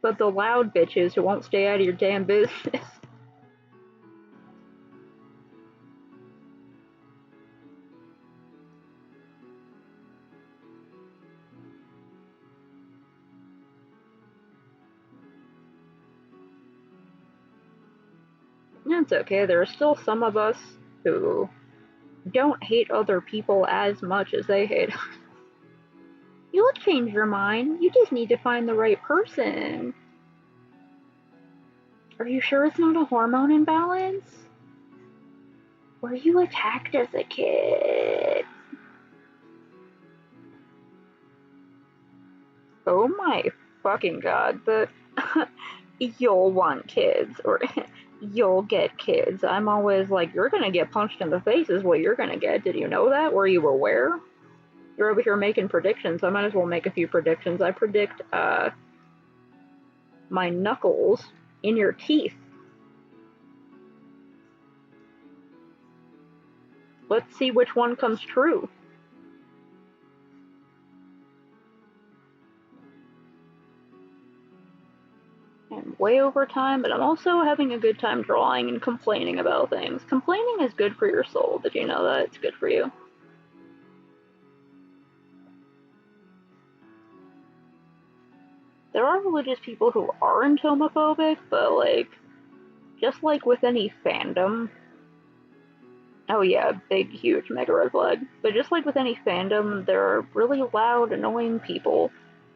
but the loud bitches who won't stay out of your damn business. It's okay, there are still some of us who don't hate other people as much as they hate. You'll change your mind. You just need to find the right person. Are you sure it's not a hormone imbalance? Were you attacked as a kid? Oh my fucking god, the you'll want kids or you'll get kids. I'm always like, you're gonna get punched in the face is what you're gonna get. Did you know that? Were you aware? You're over here making predictions. I might as well make a few predictions. I predict my knuckles in your teeth. Let's see which one comes true. And way over time, but I'm also having a good time drawing and complaining about things. Complaining is good for your soul. Did you know that? It's good for you. There are religious people who aren't homophobic, but, like, just like with any fandom, oh yeah, big, huge, mega red flag. But just like with any fandom, there are really loud, annoying people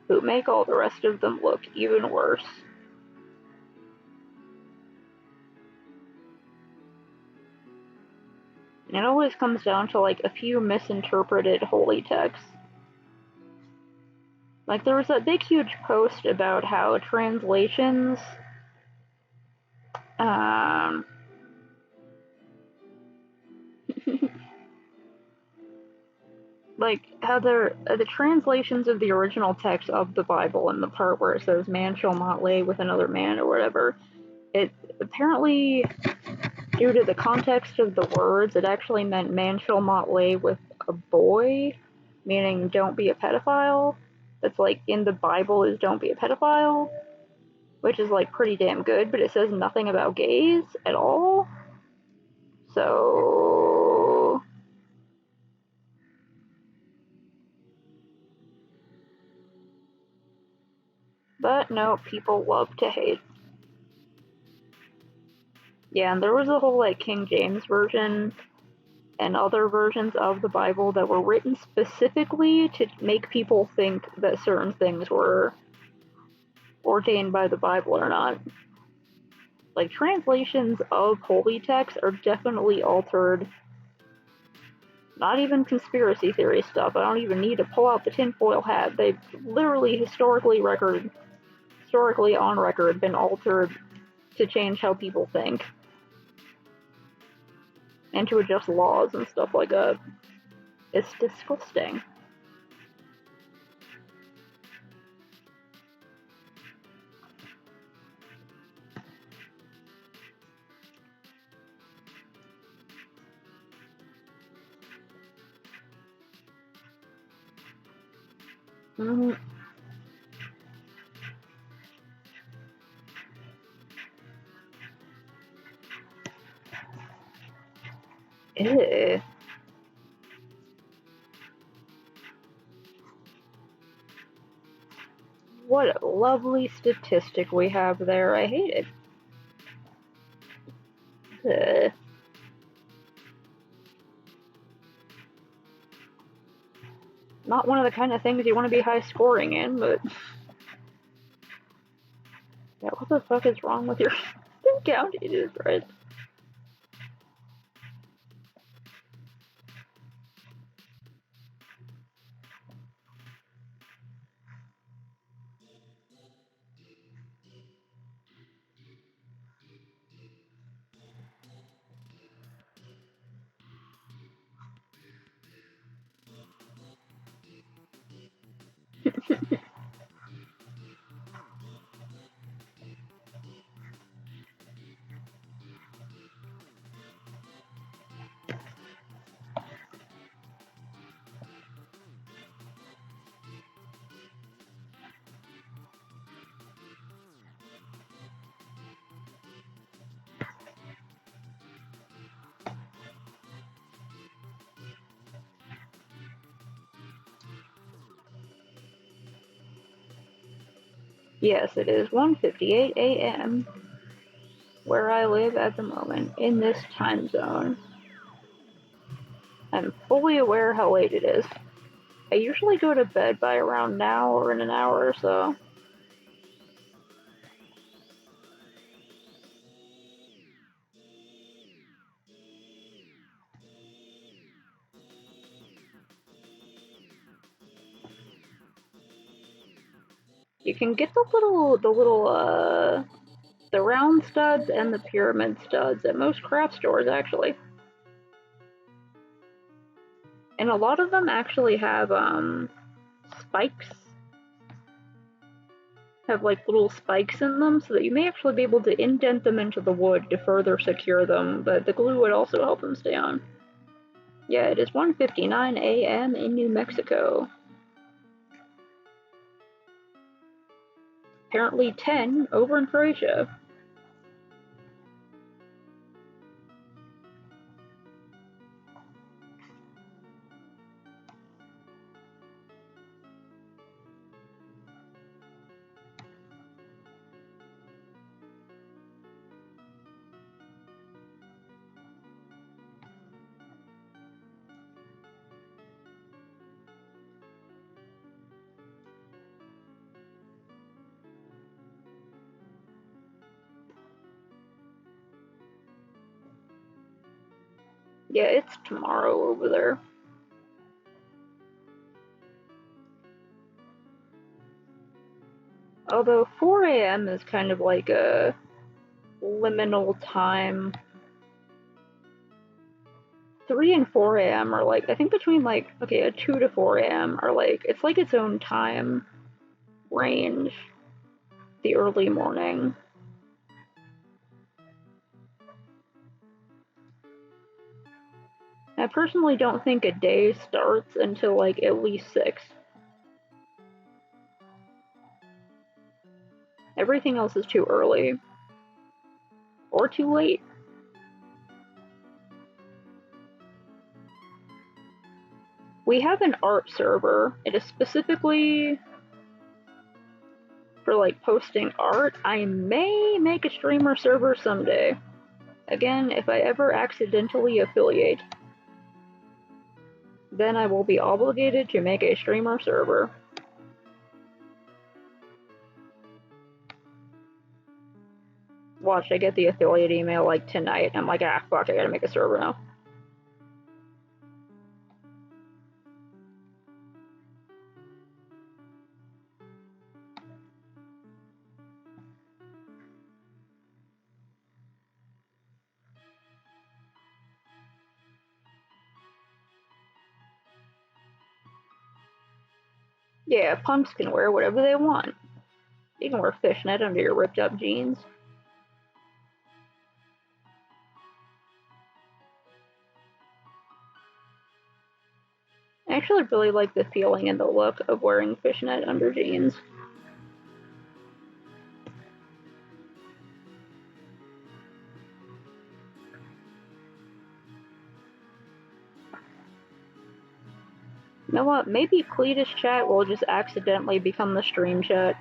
who make all the rest of them look even worse. And it always comes down to, like, a few misinterpreted holy texts. Like, there was that big, huge post about how translations, like, how the translations of the original text of the Bible and the part where it says, man shall not lay with another man or whatever, it apparently, due to the context of the words, it actually meant man shall not lay with a boy, meaning don't be a pedophile. That's, like, in the Bible is don't be a pedophile, which is, like, pretty damn good, but it says nothing about gays at all. So, but no, people love to hate. Yeah, and there was a whole, like, King James version and other versions of the Bible that were written specifically to make people think that certain things were ordained by the Bible or not. Like, translations of holy texts are definitely altered. Not even conspiracy theory stuff. I don't even need to pull out the tinfoil hat. They've literally historically on record, been altered to change how people think. And to adjust laws and stuff like that. It's disgusting. Mm-hmm. Ew. What a lovely statistic we have there. I hate it. Ugh. Not one of the kind of things you want to be high scoring in, but yeah, what the fuck is wrong with your county, Jesus Christ? Yes, it is 1:58 a.m. where I live at the moment, in this time zone. I'm fully aware how late it is. I usually go to bed by around now or in an hour or so. You can get the round studs and the pyramid studs at most craft stores, actually. And a lot of them actually have, spikes. Have, like, little spikes in them, so that you may actually be able to indent them into the wood to further secure them, but the glue would also help them stay on. Yeah, it is 1:59 a.m. in New Mexico. apparently 10 over in Croatia. Yeah, it's tomorrow over there. Although 4 a.m. is kind of like a liminal time. 3 and 4 a.m. are like, I think between like, okay, a 2 to 4 a.m. are like, it's like its own time range, the early morning. I personally don't think a day starts until like at least 6. Everything else is too early. Or too late. We have an art server. It is specifically for like posting art. I may make a streamer server someday. Again, if I ever accidentally affiliate, then I will be obligated to make a streamer server. Watch, I get the affiliate email like tonight. I'm like, ah, fuck, I gotta make a server now. Yeah, punks can wear whatever they want. You can wear fishnet under your ripped up jeans. I actually really like the feeling and the look of wearing fishnet under jeans. You know what? Maybe Cletus chat will just accidentally become the stream chat.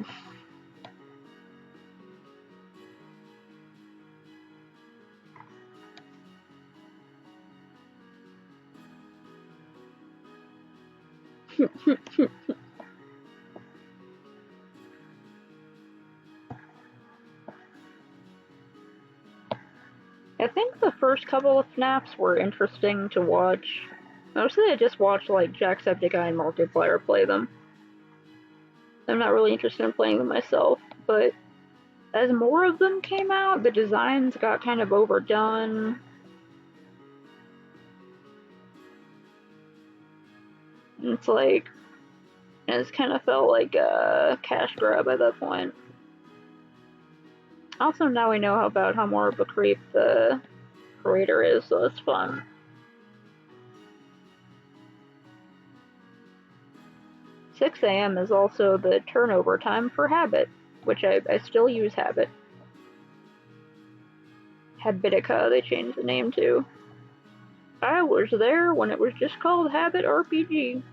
I think the first couple of snaps were interesting to watch. Mostly I just watched like Jacksepticeye and Markiplier play them. I'm not really interested in playing them myself, but as more of them came out, the designs got kind of overdone. And it's like, it kind of felt like a cash grab at that point. Also, now we know about how more of a creep the creator is, so it's fun. "6 a.m. is also the turnover time for Habit, which I still use Habit. Habitica, they changed the name to. I was there when it was just called Habit RPG.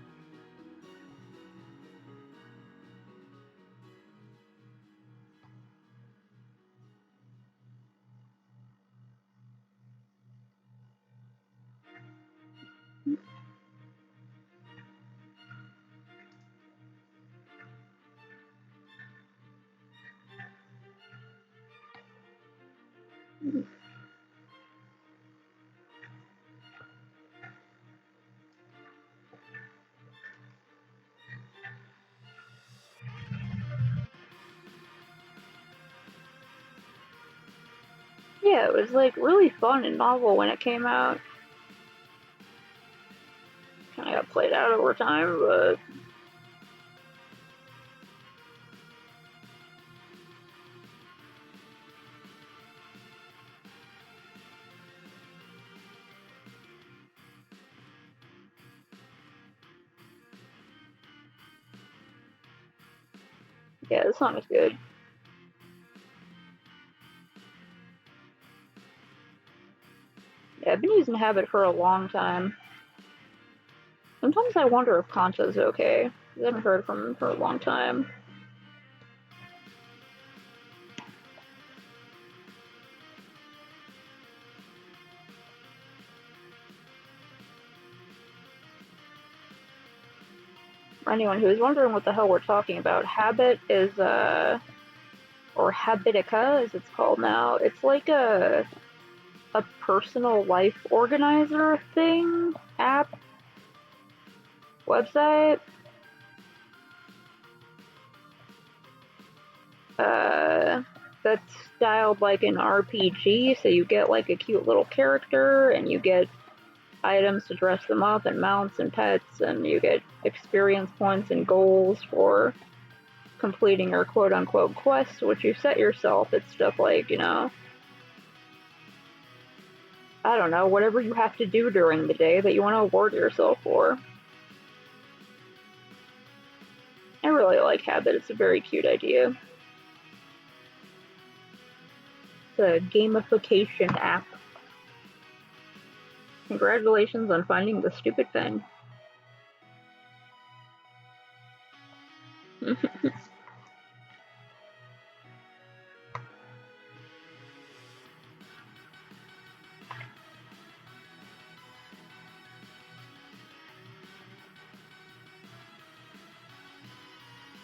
Yeah, it was like really fun and novel when it came out. Kind of got played out over time, but yeah, the song is good. Yeah, I've been using Habit for a long time. Sometimes I wonder if Concha's okay. I haven't heard from him for a long time. For anyone who's wondering what the hell we're talking about, Habit is or Habitica as it's called now. It's like a personal life organizer thing, app, website. That's styled like an RPG, so you get like a cute little character and you get items to dress them up and mounts and pets, and you get experience points and goals for completing your quote unquote quests, which you set yourself. It's stuff like, I don't know, whatever you have to do during the day that you want to award yourself for. I really like Habit, it's a very cute idea. It's a gamification app. Congratulations on finding the stupid thing.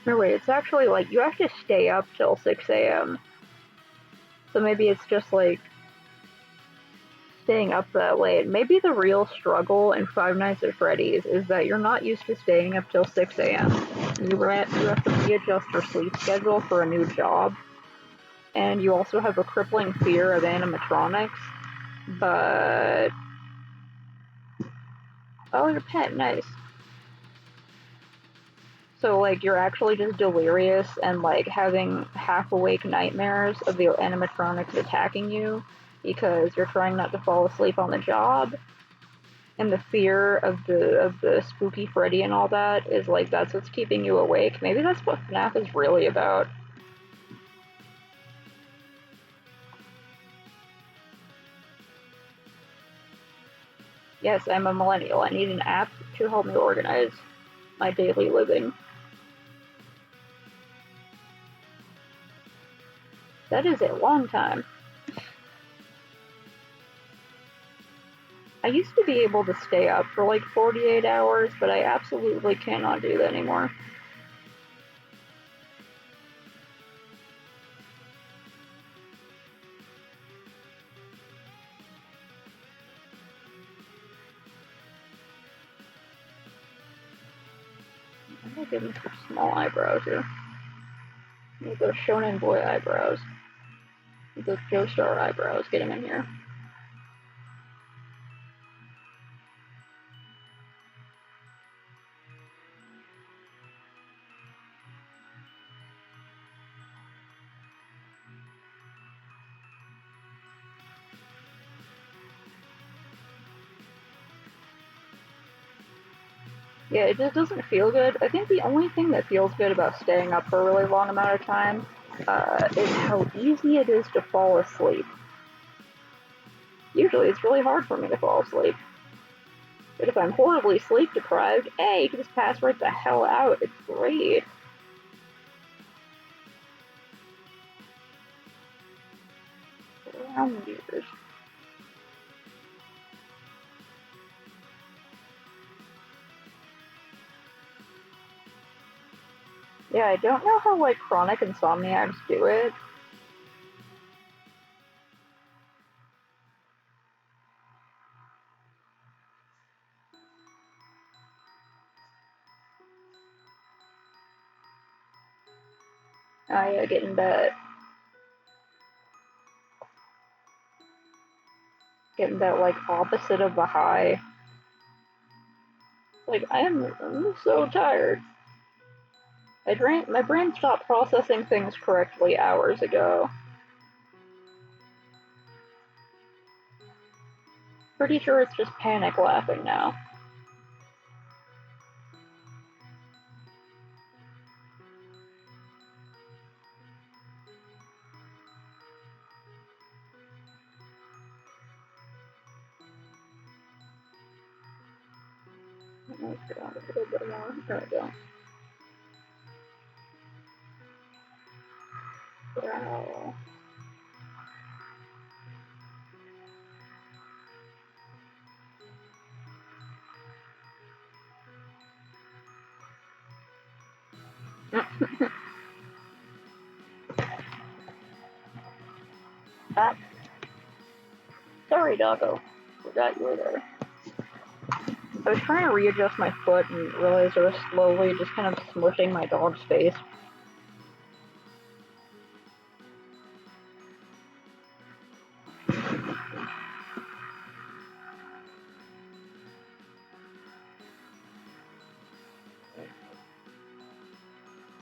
No, wait, it's actually like you have to stay up till 6 a.m. So maybe it's just like staying up that late. Maybe the real struggle in Five Nights at Freddy's is that you're not used to staying up till 6 a.m. You have to readjust your sleep schedule for a new job. And you also have a crippling fear of animatronics. But. Oh, your pet, nice. So, like, you're actually just delirious and, like, having half awake nightmares of the animatronics attacking you because you're trying not to fall asleep on the job. And the fear of the spooky Freddy and all that is, like, that's what's keeping you awake. Maybe that's what FNAF is really about. Yes, I'm a millennial. I need an app to help me organize my daily living. That is a long time. I used to be able to stay up for like 48 hours, but I absolutely cannot do that anymore. I'm gonna give him some small eyebrows here. Those Shonen Boy eyebrows. Those Joestar eyebrows. Get him in here. Yeah, it just doesn't feel good. I think the only thing that feels good about staying up for a really long amount of time is how easy it is to fall asleep. Usually it's really hard for me to fall asleep. But if I'm horribly sleep deprived, hey, you can just pass right the hell out. It's great. Round years. Yeah, I don't know how like chronic insomniacs do it. I getting that like opposite of the high. Like I'm so tired. My brain stopped processing things correctly hours ago. Pretty sure it's just panic laughing now. Let's get on a little bit more. There we go. Wow. Ah, sorry, doggo. Forgot you were there. I was trying to readjust my foot and realized I was slowly just kind of smushing my dog's face.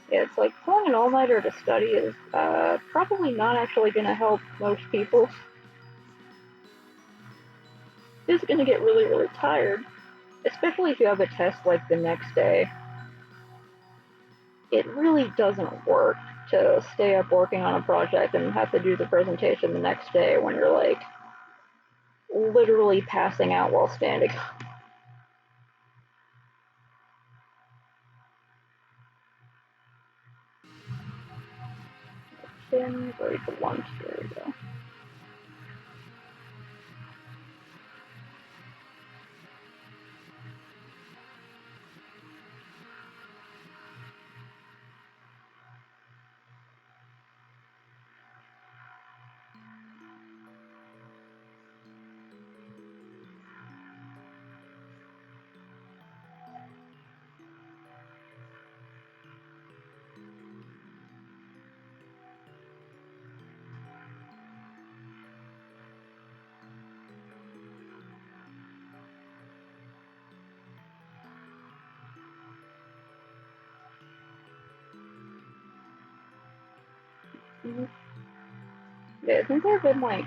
Yeah, it's like pulling an all-nighter to study is probably not actually going to help most people. It's going to get really, really tired, especially if you have a test like the next day. It really doesn't work to stay up working on a project and have to do the presentation the next day when you're like literally passing out while standing. Ready for lunch. There we go. Yeah, I think there have been like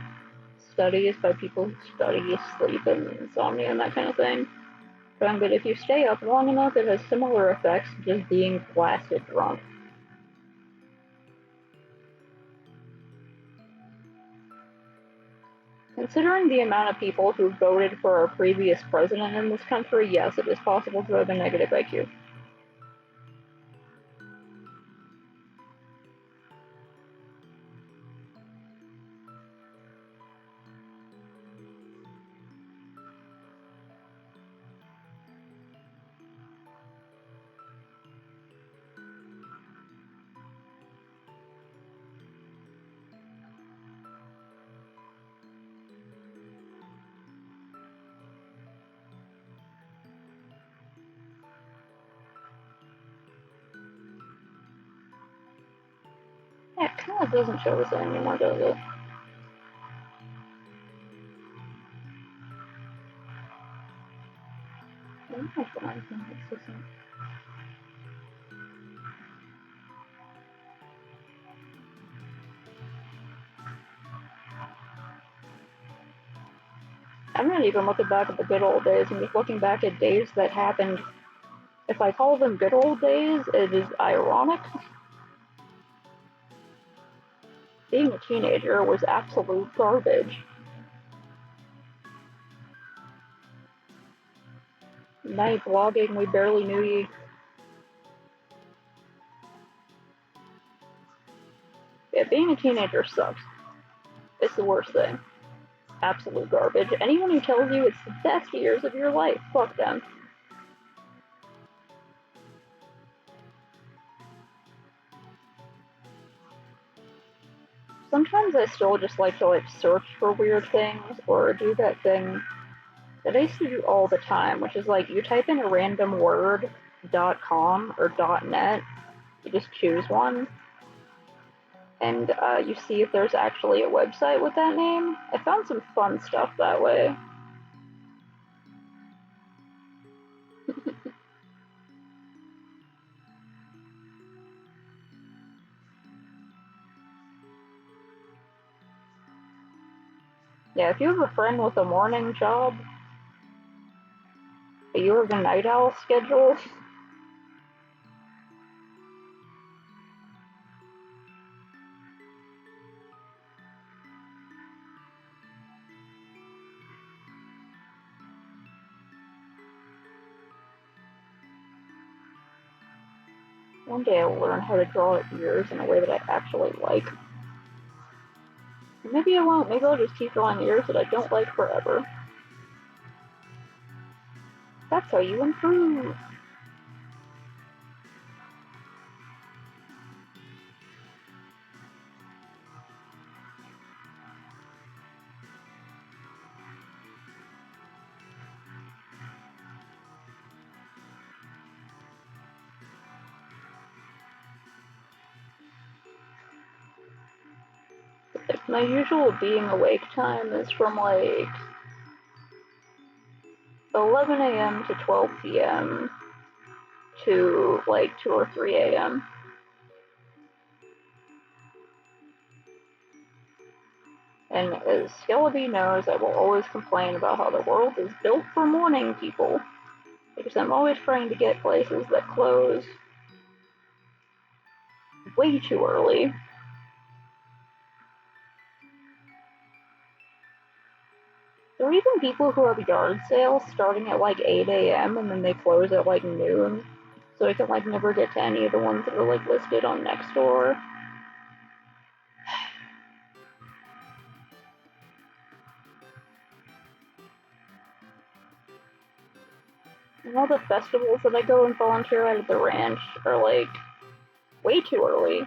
studies by people who study sleep and insomnia and that kind of thing. But if you stay up long enough, it has similar effects to just being blasted drunk. Considering the amount of people who voted for our previous president in this country, yes, it is possible to have a negative IQ. Yeah, it kind of doesn't show us anymore, does it? I'm not even looking back at the good old days. I'm just looking back at days that happened. If I call them good old days, it is ironic. Being a teenager was absolute garbage. Night vlogging, we barely knew you. Yeah, being a teenager sucks. It's the worst thing. Absolute garbage. Anyone who tells you it's the best years of your life, fuck them. Sometimes I still just like to search for weird things or do that thing that I used to do all the time, which is like you type in a random word .com or .net, you just choose one, and you see if there's actually a website with that name. I found some fun stuff that way. Yeah, if you have a friend with a morning job, but you have a night owl schedule, One day I'll learn how to draw ears in a way that I actually like. Maybe I won't. Maybe I'll just keep drawing ears that I don't like forever. That's how you improve. Like, my usual being awake time is from like 11 a.m. to 12 p.m. to like 2 or 3 a.m. And as Skeleby knows, I will always complain about how the world is built for morning people. Because I'm always trying to get places that close way too early. There are even people who have yard sales starting at like 8 a.m. and then they close at like noon. So I can like never get to any of the ones that are like listed on Nextdoor. And all the festivals that I go and volunteer at the ranch are like way too early.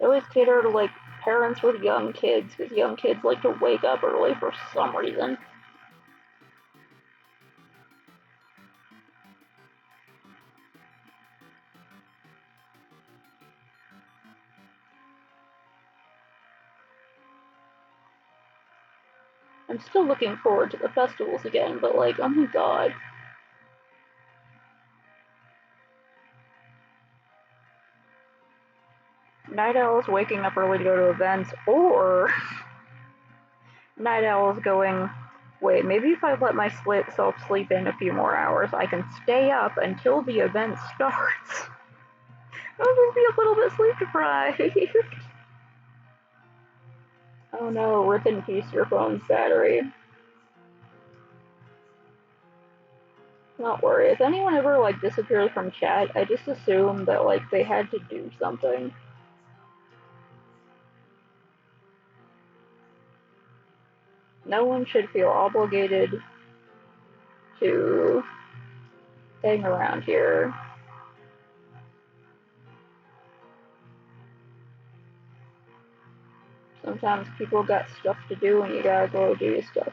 They always cater to like parents with young kids because young kids like to wake up early for some reason. I'm still looking forward to the festivals again, but like, oh my god. Night owls waking up early to go to events, or night owls going, wait, maybe if I let myself sleep in a few more hours, I can stay up until the event starts. I'll just be a little bit sleep deprived. Oh no, rip in peace your phone's battery. Not worry, if anyone ever like disappears from chat, I just assume that like they had to do something. No one should feel obligated to hang around here. Sometimes people got stuff to do and you gotta go do your stuff.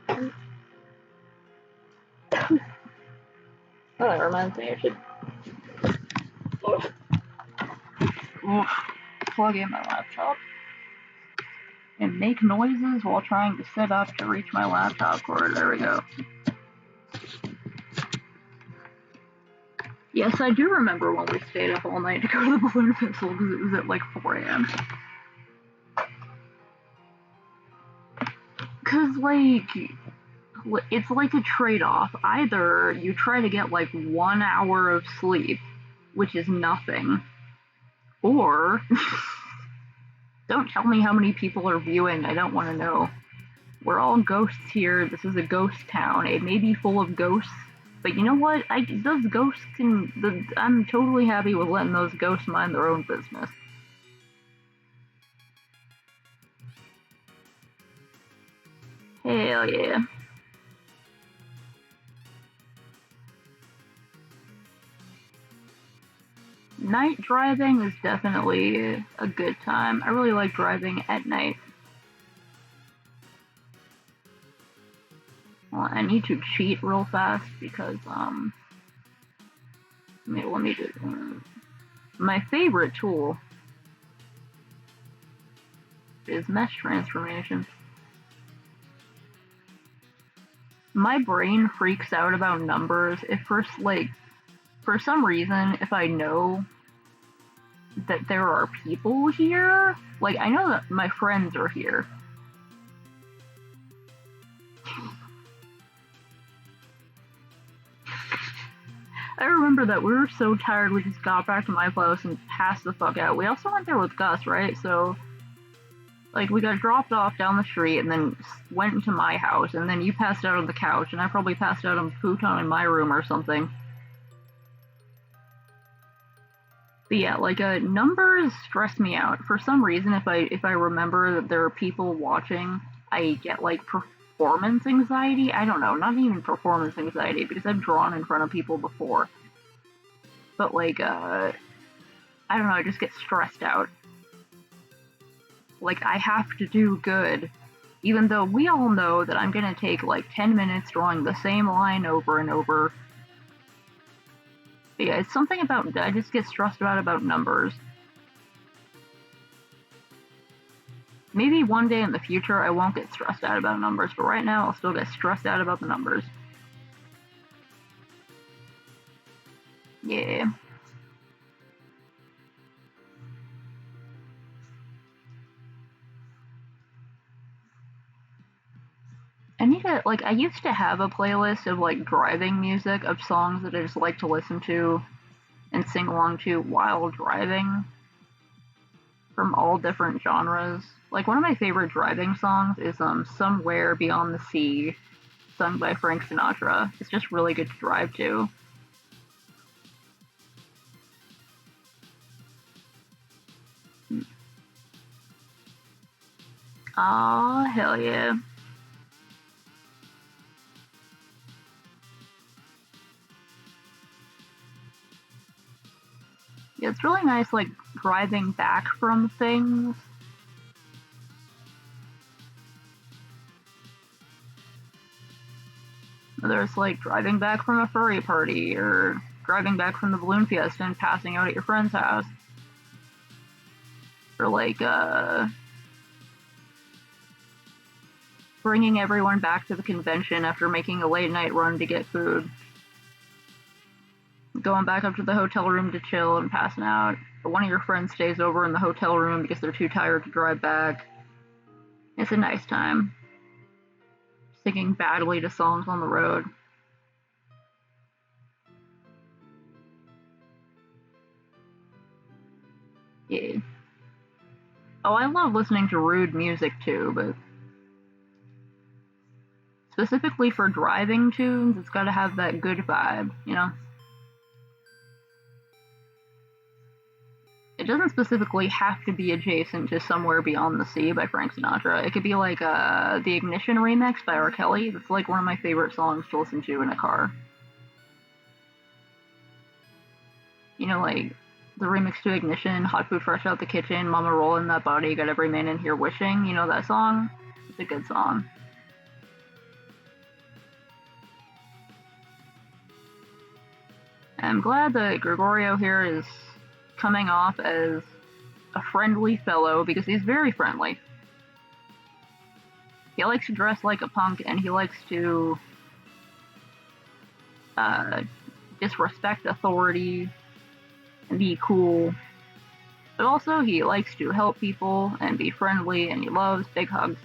Oh, that reminds me, I should plug in my laptop and make noises while trying to sit up to reach my laptop cord. There we go. Yes, I do remember when we stayed up all night to go to the Balloon Festival because it was at like 4 a.m. Because, like, it's like a trade-off. Either you try to get like 1 hour of sleep, which is nothing, or don't tell me how many people are viewing. I don't want to know. We're all ghosts here. This is a ghost town. It may be full of ghosts, but you know what? Those ghosts I'm totally happy with letting those ghosts mind their own business. Hell yeah. Night driving is definitely a good time. I really like driving at night. Well, I need to cheat real fast because, let me do my favorite tool is mesh transformation. My brain freaks out about numbers if for some reason, if I know that there are people here, like I know that my friends are here. I remember that we were so tired we just got back to my place and passed the fuck out. We also went there with Gus, right? So, Like, we got dropped off down the street and then went into my house, and then you passed out on the couch, and I probably passed out on the futon in my room or something. But yeah, like, numbers stress me out. For some reason, if I remember that there are people watching, I get, like, performance anxiety. I don't know, not even performance anxiety, because I've drawn in front of people before. But, like, I don't know, I just get stressed out. Like, I have to do good. Even though we all know that I'm gonna take, like, 10 minutes drawing the same line over and over. But yeah, it's something about, I just get stressed out about numbers. Maybe one day in the future I won't get stressed out about numbers, but right now I'll still get stressed out about the numbers. Yeah. I need to, like, I used to have a playlist of, like, driving music of songs that I just like to listen to and sing along to while driving from all different genres. Like, one of my favorite driving songs is Somewhere Beyond the Sea, sung by Frank Sinatra. It's just really good to drive to. Aw, hell yeah. Yeah, it's really nice, like, driving back from things. Whether it's, like, driving back from a furry party, or driving back from the balloon fiesta and passing out at your friend's house. Or, like, bringing everyone back to the convention after making a late night run to get food. Going back up to the hotel room to chill and passing out. Or one of your friends stays over in the hotel room because they're too tired to drive back. It's a nice time. Singing badly to songs on the road. Yeah. Oh, I love listening to rude music too, but specifically for driving tunes, it's gotta have that good vibe, you know? It doesn't specifically have to be adjacent to Somewhere Beyond the Sea by Frank Sinatra. It could be like the Ignition remix by R. Kelly. That's like one of my favorite songs to listen to in a car. You know, like the remix to Ignition, Hot Food Fresh Out the Kitchen, Mama Rollin' That Body, Got Every Man in Here Wishing. You know that song? It's a good song. I'm glad that Gregorio here is coming off as a friendly fellow because he's very friendly. He likes to dress like a punk and he likes to disrespect authority and be cool. But also, he likes to help people and be friendly, and he loves big hugs.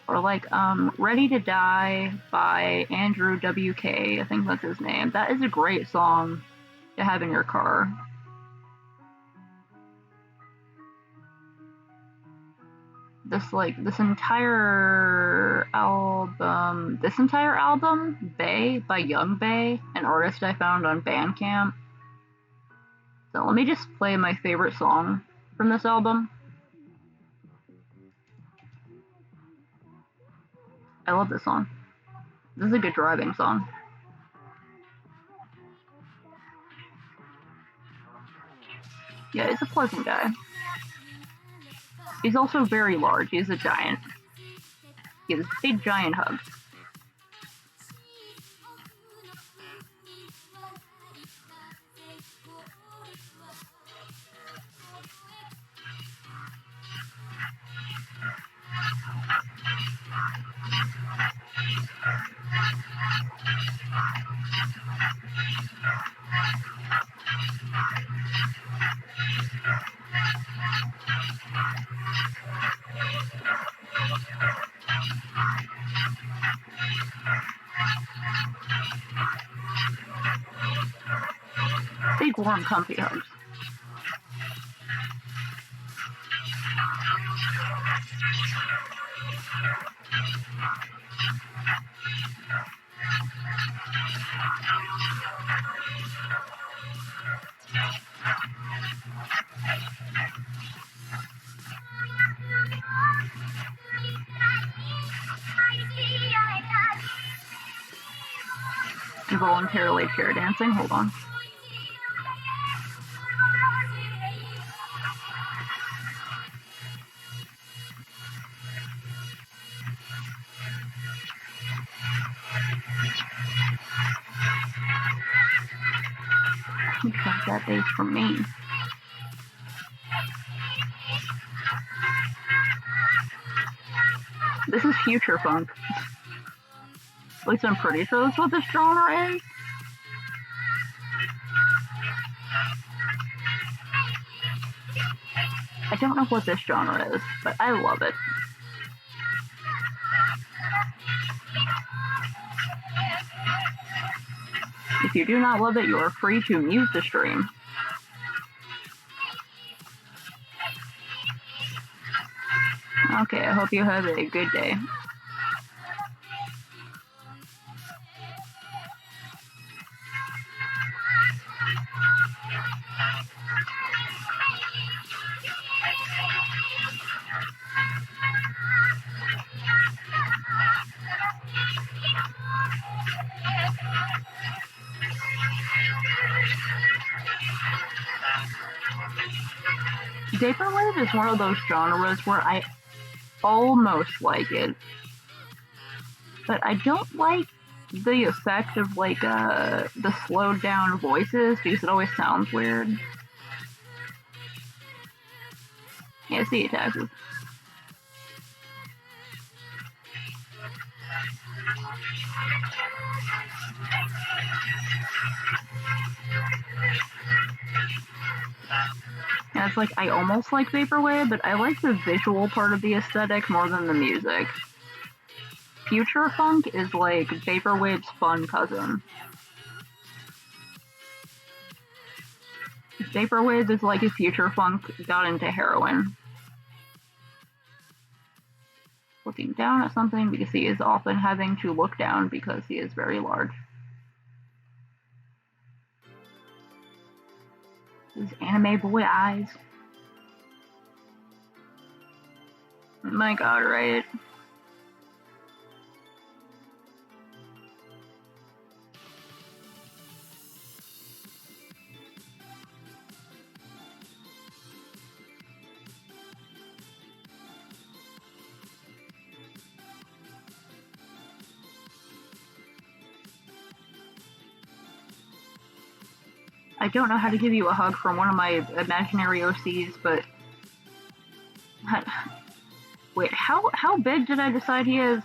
Or like, Ready to Die by Andrew WK, I think that's his name. That is a great song to have in your car. This entire album, Bay by Young Bay, an artist I found on Bandcamp. So let me just play my favorite song from this album. I love this song. This is a good driving song. Yeah, he's a pleasant guy. He's also very large. He's a giant. He has big giant hugs. Big, warm, comfy hugs. Involuntarily chair dancing. Hold on. Who got that bass from me? This is future funk. At least I'm pretty sure that's what this genre is. I don't know what this genre is, but I love it. If you do not love it, you are free to mute the stream. Okay, I hope you have a good day. Vaporwave is one of those genres where I almost like it, but I don't like the effect of like the slowed down voices because it always sounds weird. Yeah, see you, taxes. Yeah, it's like I almost like Vaporwave, but I like the visual part of the aesthetic more than the music. Future funk is like Vaporwave's fun cousin. Vaporwave is like if future funk got into heroin. Looking down at something because he is often having to look down because he is very large. His anime boy eyes. My god, right? I don't know how to give you a hug from one of my imaginary OCs, but... Wait, how big did I decide he is?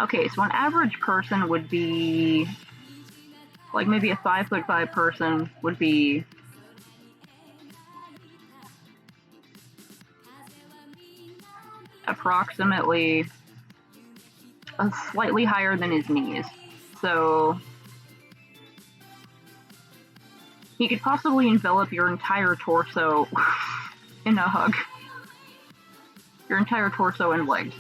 Okay, so an average person would be... Like, maybe a 5'5" person would be... approximately... slightly higher than his knees. So... he could possibly envelop your entire torso in a hug. Your entire torso and legs.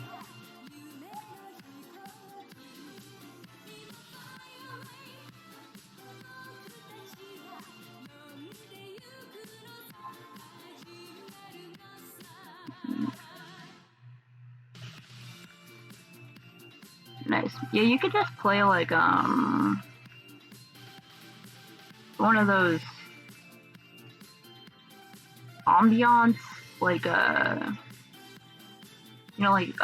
Nice. Yeah, you could just play like one of those ambiance, like you know, like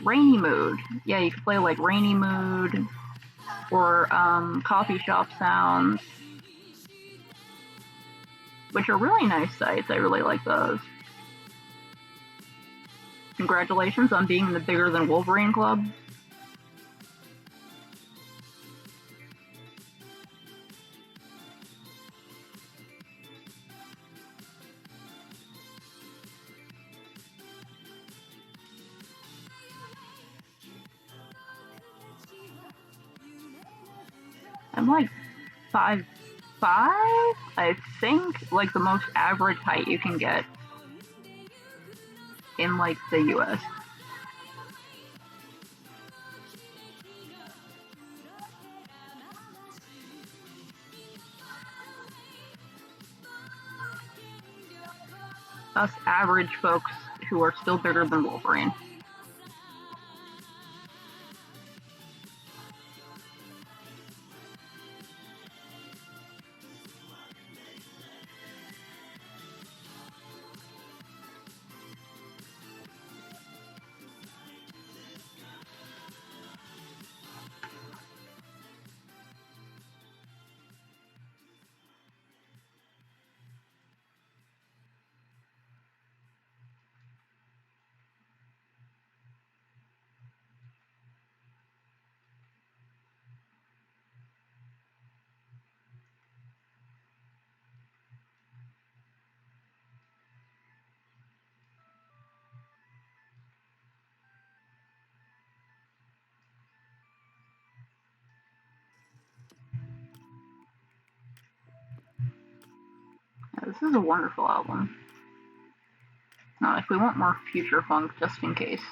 rainy mood. Yeah, you could play like rainy mood or coffee shop sounds, which are really nice sites. I really like those. Congratulations on being in the Bigger Than Wolverine Club. I'm like 5 I think, like the most average height you can get in like the US. Us average folks who are still bigger than Wolverine. Yeah, this is a wonderful album. Now, if we want more future funk, just in case.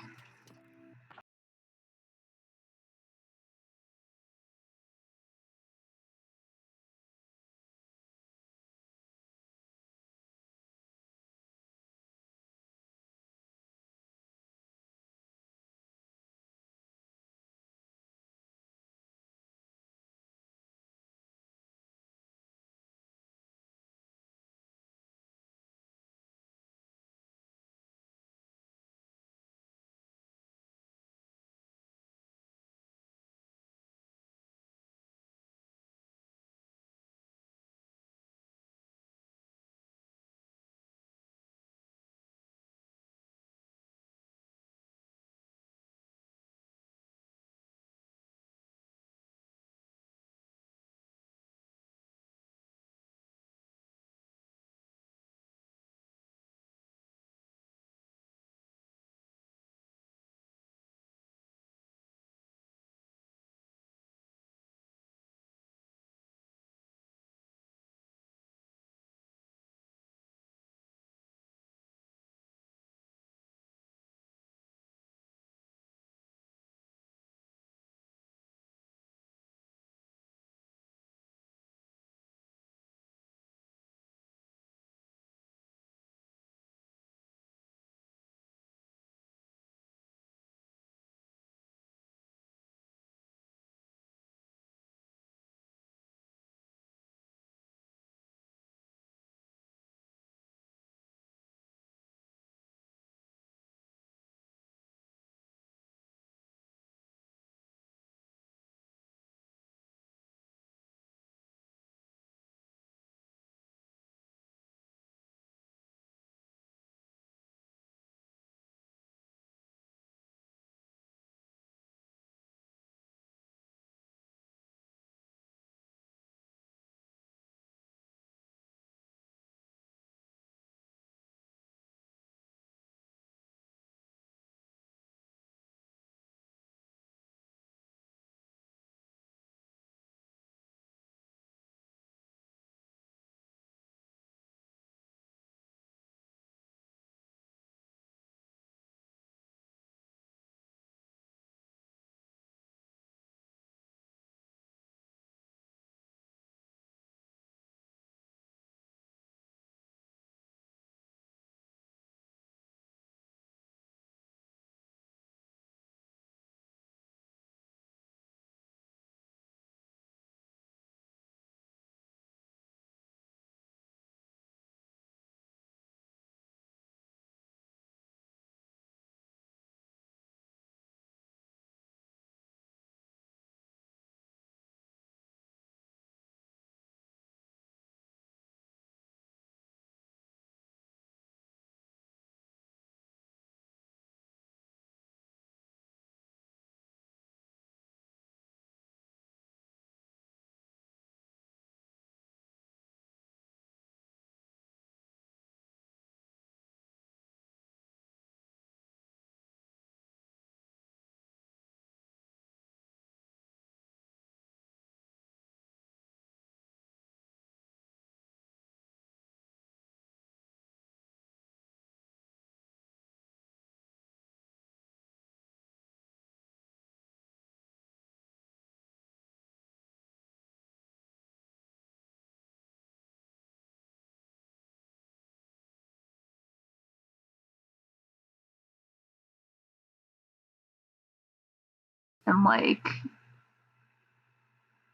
And like,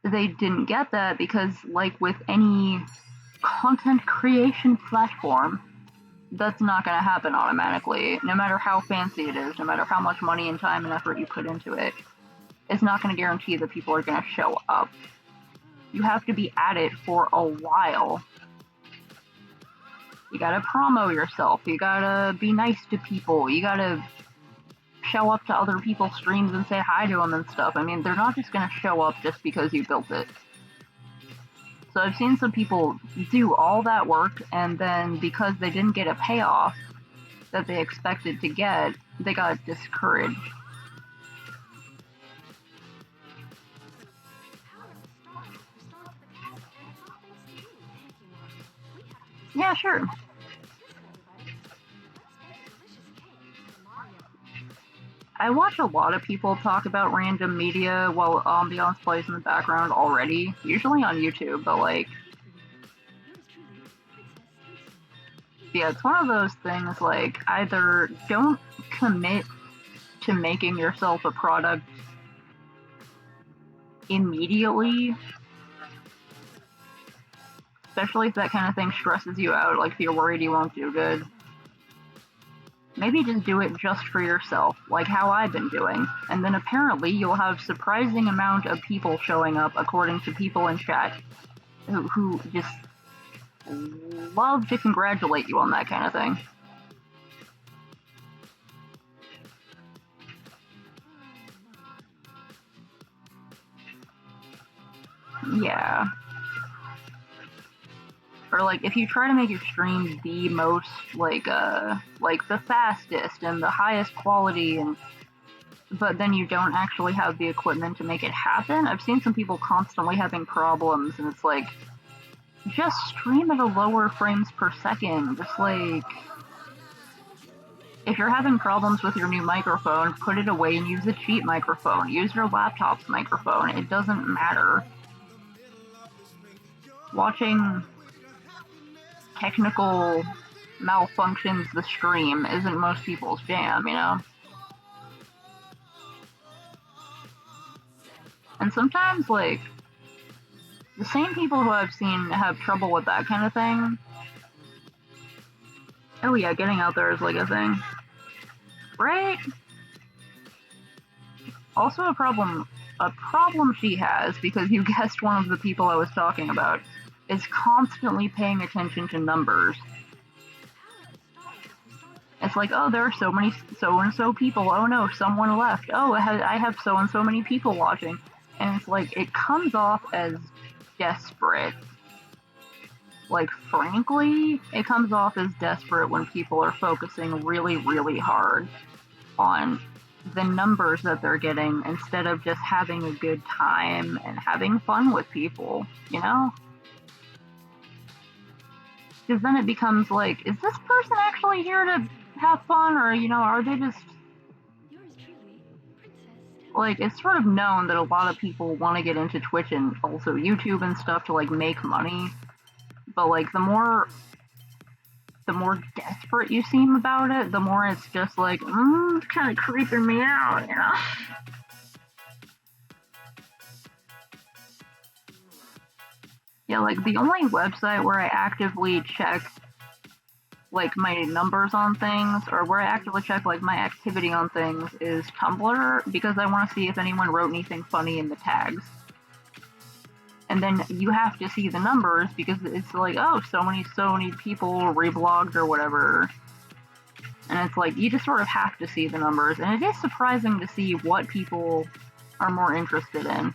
they didn't get that because, like with any content creation platform, that's not going to happen automatically. No matter how fancy it is, no matter how much money and time and effort you put into it, it's not going to guarantee that people are going to show up. You have to be at it for a while. You gotta promo yourself. You gotta be nice to people. You gotta show up to other people's streams and say hi to them and stuff. I mean, they're not just gonna show up just because you built it. So I've seen some people do all that work, and then because they didn't get a payoff that they expected to get, they got discouraged. Yeah, sure. I watch a lot of people talk about random media while ambiance plays in the background already, usually on YouTube, but like, yeah, it's one of those things like either don't commit to making yourself a product immediately, especially if that kind of thing stresses you out, like if you're worried you won't do good. Maybe just do it just for yourself, like how I've been doing, and then apparently you'll have surprising amount of people showing up according to people in chat who just love to congratulate you on that kind of thing. Yeah. Or like if you try to make your stream the most like the fastest and the highest quality, and but then you don't actually have the equipment to make it happen. I've seen some people constantly having problems, and it's like, just stream at a lower frames per second. Just like, if you're having problems with your new microphone, put it away and use a cheap microphone. Use your laptop's microphone. It doesn't matter. Watching technical malfunctions the stream isn't most people's jam, you know? And sometimes, like, the same people who I've seen have trouble with that kind of thing. Oh yeah, getting out there is like a thing. Right? Also a problem she has, because you guessed one of the people I was talking about, is constantly paying attention to numbers. It's like, oh, there are so many so-and-so people. Oh no, someone left. Oh, I have so-and-so many people watching. And it's like, it comes off as desperate. Like, frankly, it comes off as desperate when people are focusing really, really hard on the numbers that they're getting instead of just having a good time and having fun with people, you know? Because then it becomes like, is this person actually here to have fun, or, you know, are they just... Like, it's sort of known that a lot of people want to get into Twitch and also YouTube and stuff to, like, make money. But, like, the more desperate you seem about it, the more it's just like, it's kind of creeping me out, you know? Yeah, like, the only website where I actively check, like, my numbers on things, or where I actively check, like, my activity on things is Tumblr, because I want to see if anyone wrote anything funny in the tags. And then you have to see the numbers, because it's like, oh, so many people reblogged or whatever. And it's like, you just sort of have to see the numbers. And it is surprising to see what people are more interested in.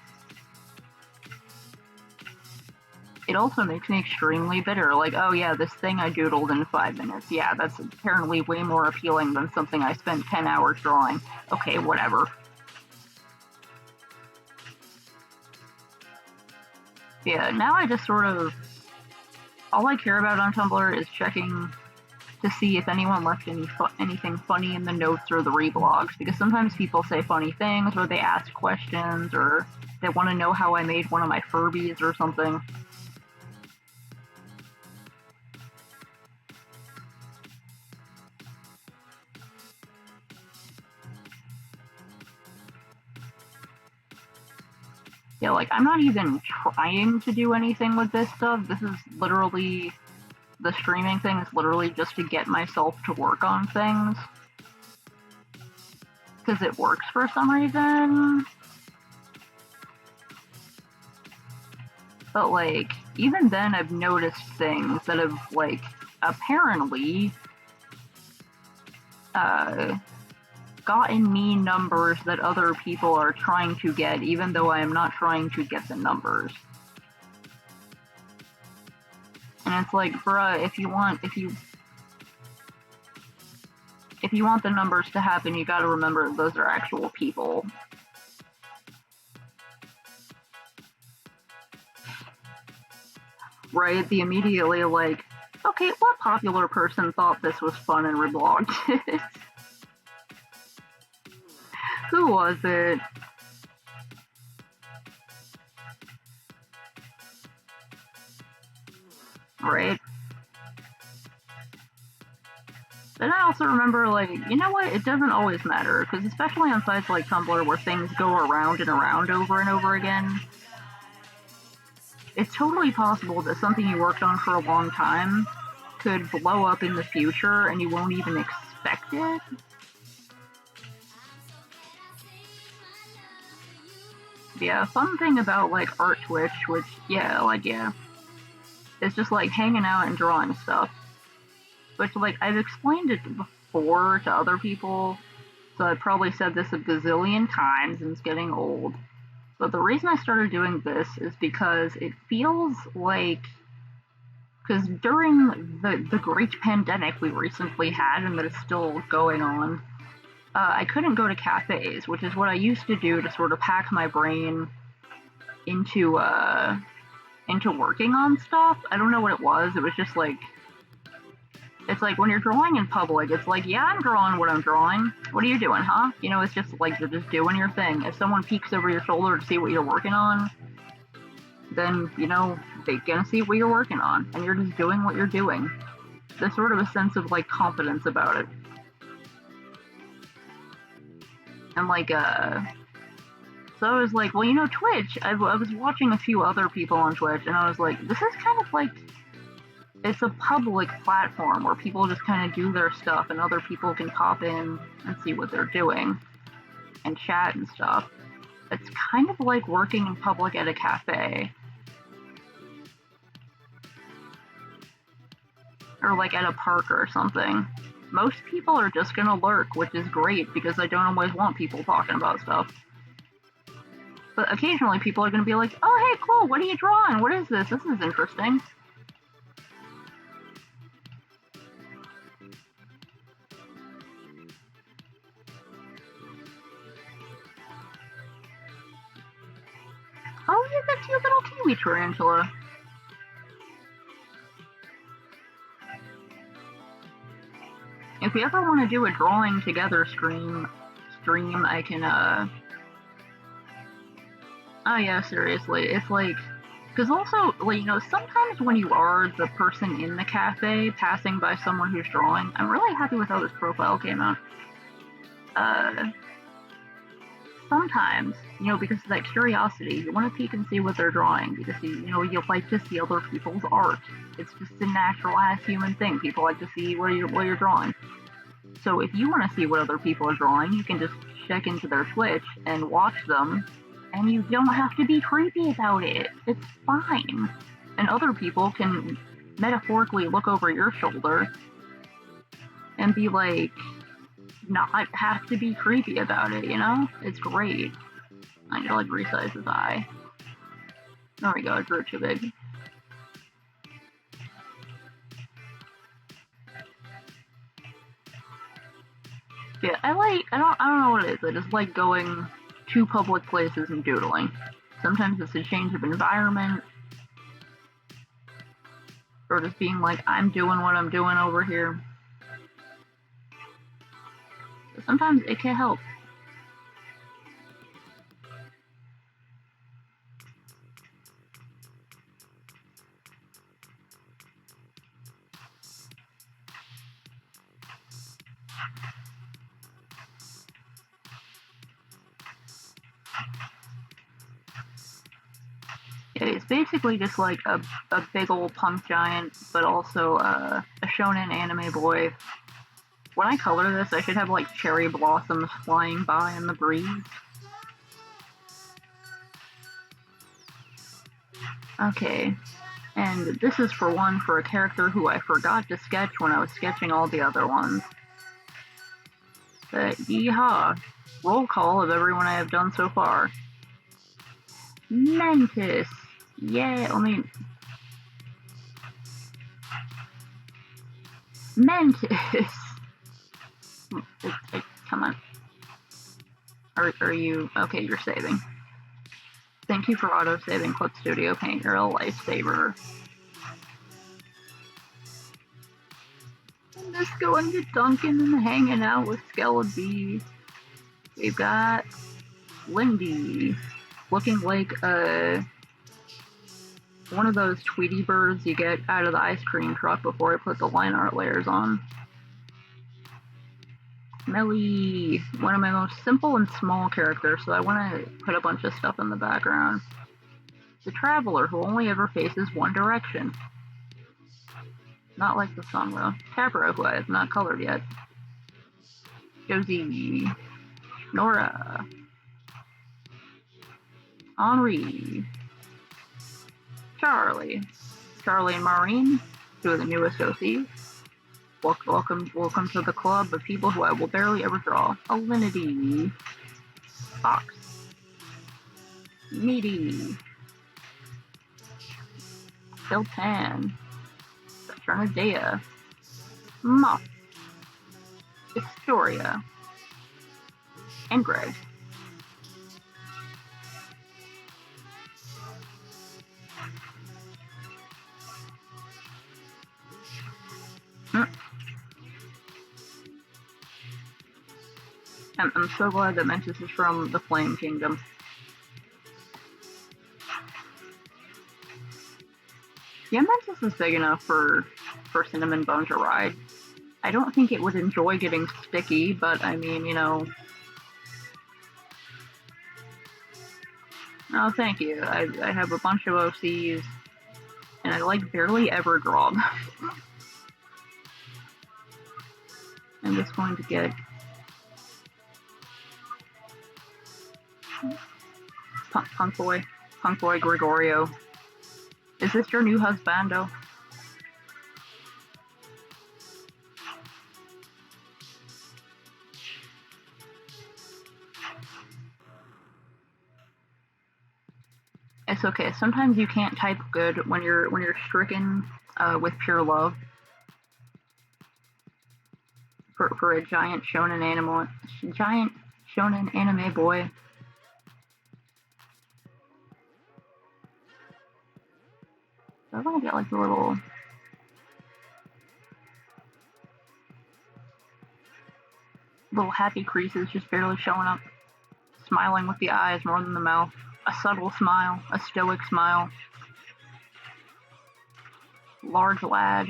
It also makes me extremely bitter. Like, oh yeah, this thing I doodled in 5 minutes. Yeah, that's apparently way more appealing than something I spent 10 hours drawing. Okay, whatever. Yeah, now I just sort of... all I care about on Tumblr is checking to see if anyone left anything funny in the notes or the reblogs, because sometimes people say funny things, or they ask questions, or they want to know how I made one of my Furbies or something. Yeah, like, I'm not even trying to do anything with this stuff. This is literally, the streaming thing is literally just to get myself to work on things. Because it works for some reason. But, like, even then I've noticed things that have, like, apparently gotten me numbers that other people are trying to get, even though I am not trying to get the numbers. And it's like, bruh, if you want the numbers to happen, you gotta remember those are actual people. Right? The immediately like, okay, what popular person thought this was fun and reblogged it? Who was it? Right? But I also remember, like, you know what? It doesn't always matter, because especially on sites like Tumblr where things go around and around over and over again, it's totally possible that something you worked on for a long time could blow up in the future and you won't even expect it. Yeah, fun thing about, like, Art Twitch, which, yeah, it's just, like, hanging out and drawing stuff. Which, like, I've explained it before to other people, so I've probably said this a gazillion times and it's getting old. But the reason I started doing this is because it feels like, because during the great pandemic we recently had and that is still going on, I couldn't go to cafes, which is what I used to do to sort of pack my brain into working on stuff. I don't know what it was. It was just like, it's like when you're drawing in public, it's like, yeah, I'm drawing what I'm drawing. What are you doing, huh? You know, it's just like you're just doing your thing. If someone peeks over your shoulder to see what you're working on, then, you know, they're gonna see what you're working on, and you're just doing what you're doing. There's sort of a sense of, like, confidence about it. And, like, so I was like, well, you know, Twitch, I was watching a few other people on Twitch, and I was like, this is kind of like, it's a public platform where people just kind of do their stuff and other people can pop in and see what they're doing and chat and stuff. It's kind of like working in public at a cafe. Or like at a park or something. Most people are just gonna lurk, which is great because I don't always want people talking about stuff. But occasionally people are gonna be like, oh hey, cool, what are you drawing? What is this? This is interesting. Oh, you're the cute little kiwi tarantula. If you ever want to do a drawing together stream, I can, oh yeah, seriously, it's like, because also, like, you know, sometimes when you are the person in the cafe passing by someone who's drawing, I'm really happy with how this profile came out. Sometimes, you know, because of that curiosity, you want to peek and see what they're drawing because you know you like to see other people's art. It's just a natural ass human thing. People like to see what you're drawing. So if you want to see what other people are drawing, you can just check into their Twitch and watch them, and you don't have to be creepy about it. It's fine. And other people can metaphorically look over your shoulder and be like, not have to be creepy about it, you know? It's great. I need to like resize his eye. There we go, I drew it too big. Yeah, I don't know what it is. I just like going to public places and doodling. Sometimes it's a change of environment. Or just being like, I'm doing what I'm doing over here. Sometimes it can help. It's basically just like a big old punk giant, but also a shonen anime boy. When I color this, I should have like cherry blossoms flying by in the breeze. Okay, and this is for a character who I forgot to sketch when I was sketching all the other ones. But yeehaw! Roll call of everyone I have done so far. Mantis! Yeah, Mantis! Come on. Are you... Okay, you're saving. Thank you for auto-saving Clip Studio Paint. You're a lifesaver. I'm just going to Duncan and hanging out with Skelebees. We've got Lindy, looking like one of those Tweety birds you get out of the ice cream truck before I put the line art layers on. Melly, one of my most simple and small characters, so I want to put a bunch of stuff in the background. The Traveler, who only ever faces one direction. Not like the song though. Capra, who I have not colored yet. Josie, Nora, Henri, Charlie and Maureen, two of the newest OCs. Welcome to the club of people who I will barely ever draw. Alinity, Fox, Meaty, Sultan, Saturnadea, Moth, Historia, and Greg. I'm so glad that Mantis is from the Flame Kingdom. Yeah, Mantis is big enough for Cinnamon Bone to ride. I don't think it would enjoy getting sticky, but I mean, you know. Oh, thank you. I have a bunch of OCs, and I like barely ever draw them. I'm just going to get Punk Boy Gregorio. Is this your new husbando? It's okay. Sometimes you can't type good when you're stricken with pure love. For a giant shonen anime boy. So I want to get like a little happy creases just barely showing up, smiling with the eyes more than the mouth. A subtle smile, a stoic smile. Large lad.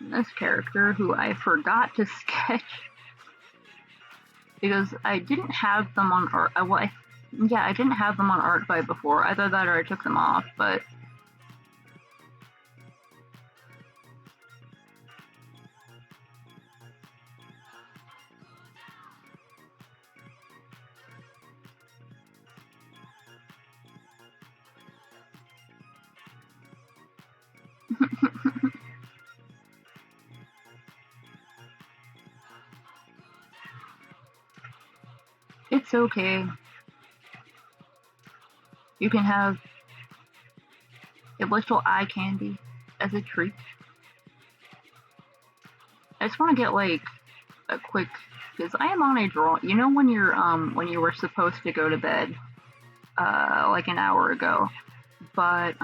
And this character who I forgot to sketch because I didn't have them on art. I didn't have them on Artbyte before. Either that or I took them off, but it's okay. You can have a little eye candy as a treat. I just want to get like a quick, because I am on a draw. You know when you were supposed to go to bed, like an hour ago, but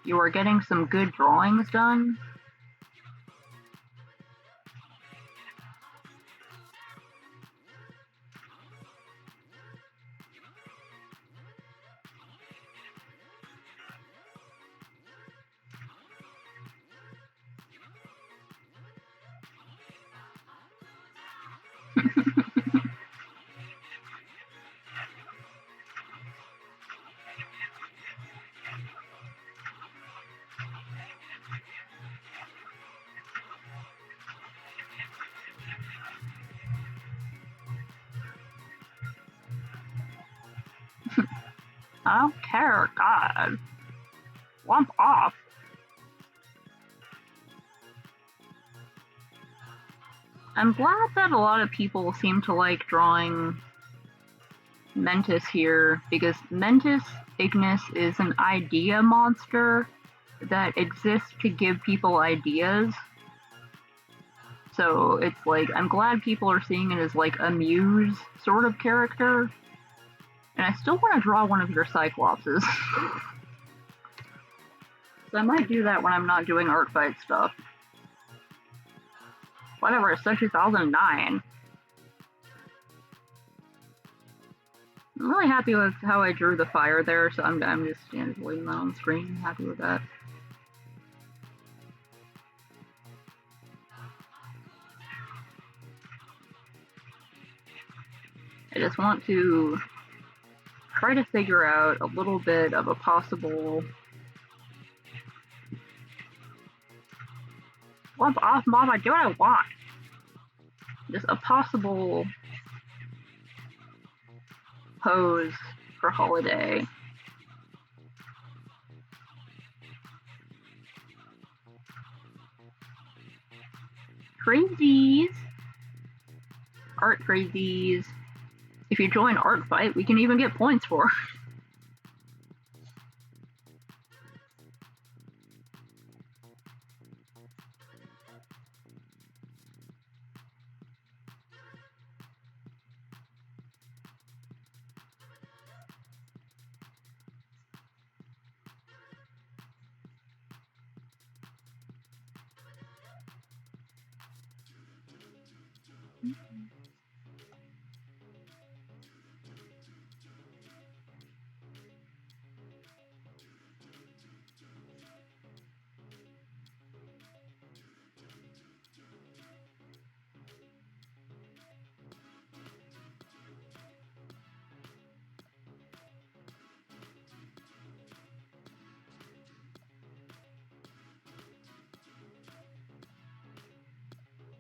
you were getting some good drawings done. I don't care, God. Lump off. I'm glad that a lot of people seem to like drawing Mentis here, because Mentis Ignis is an idea monster that exists to give people ideas. So it's like, I'm glad people are seeing it as like a muse sort of character. And I still want to draw one of your Cyclopses. So I might do that when I'm not doing art fight stuff. Whatever, it's still 2009. I'm really happy with how I drew the fire there, so I'm just leaving that on the screen. Happy with that. I just want to try to figure out a little bit of a possible... Lump off, Mom, I do what I want! Just a possible pose for Holiday. Crazies! Art crazies. If you join Art Fight, we can even get points for.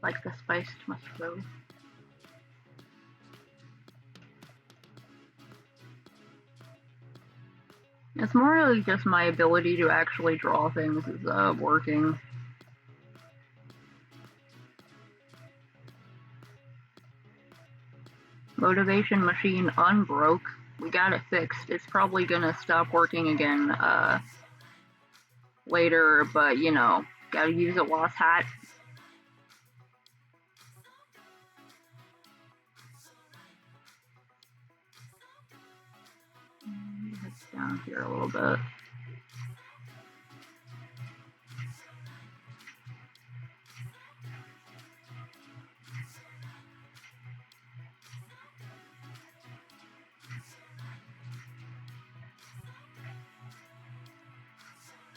Like the spice must flow. It's more really just my ability to actually draw things is working. Motivation machine unbroke. We got it fixed. It's probably gonna stop working again later, but you know, gotta use it while it's hot. It's down here a little bit.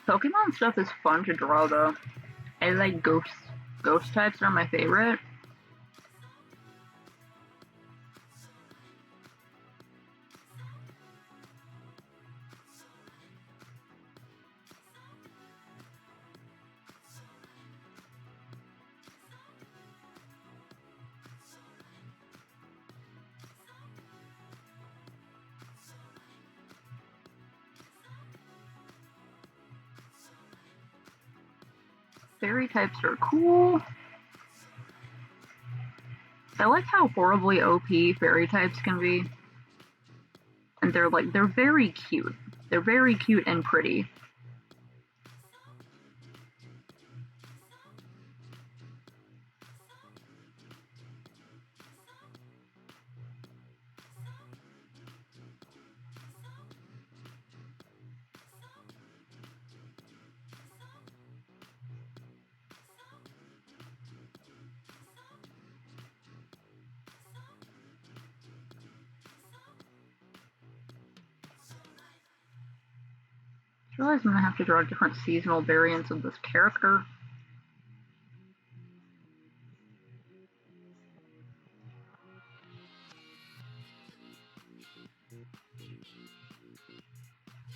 Pokemon stuff is fun to draw though. I like ghosts. Ghost types are my favorite. Fairy types are cool. I like how horribly OP fairy types can be. And they're very cute. They're very cute and pretty. I realize I'm gonna have to draw different seasonal variants of this character.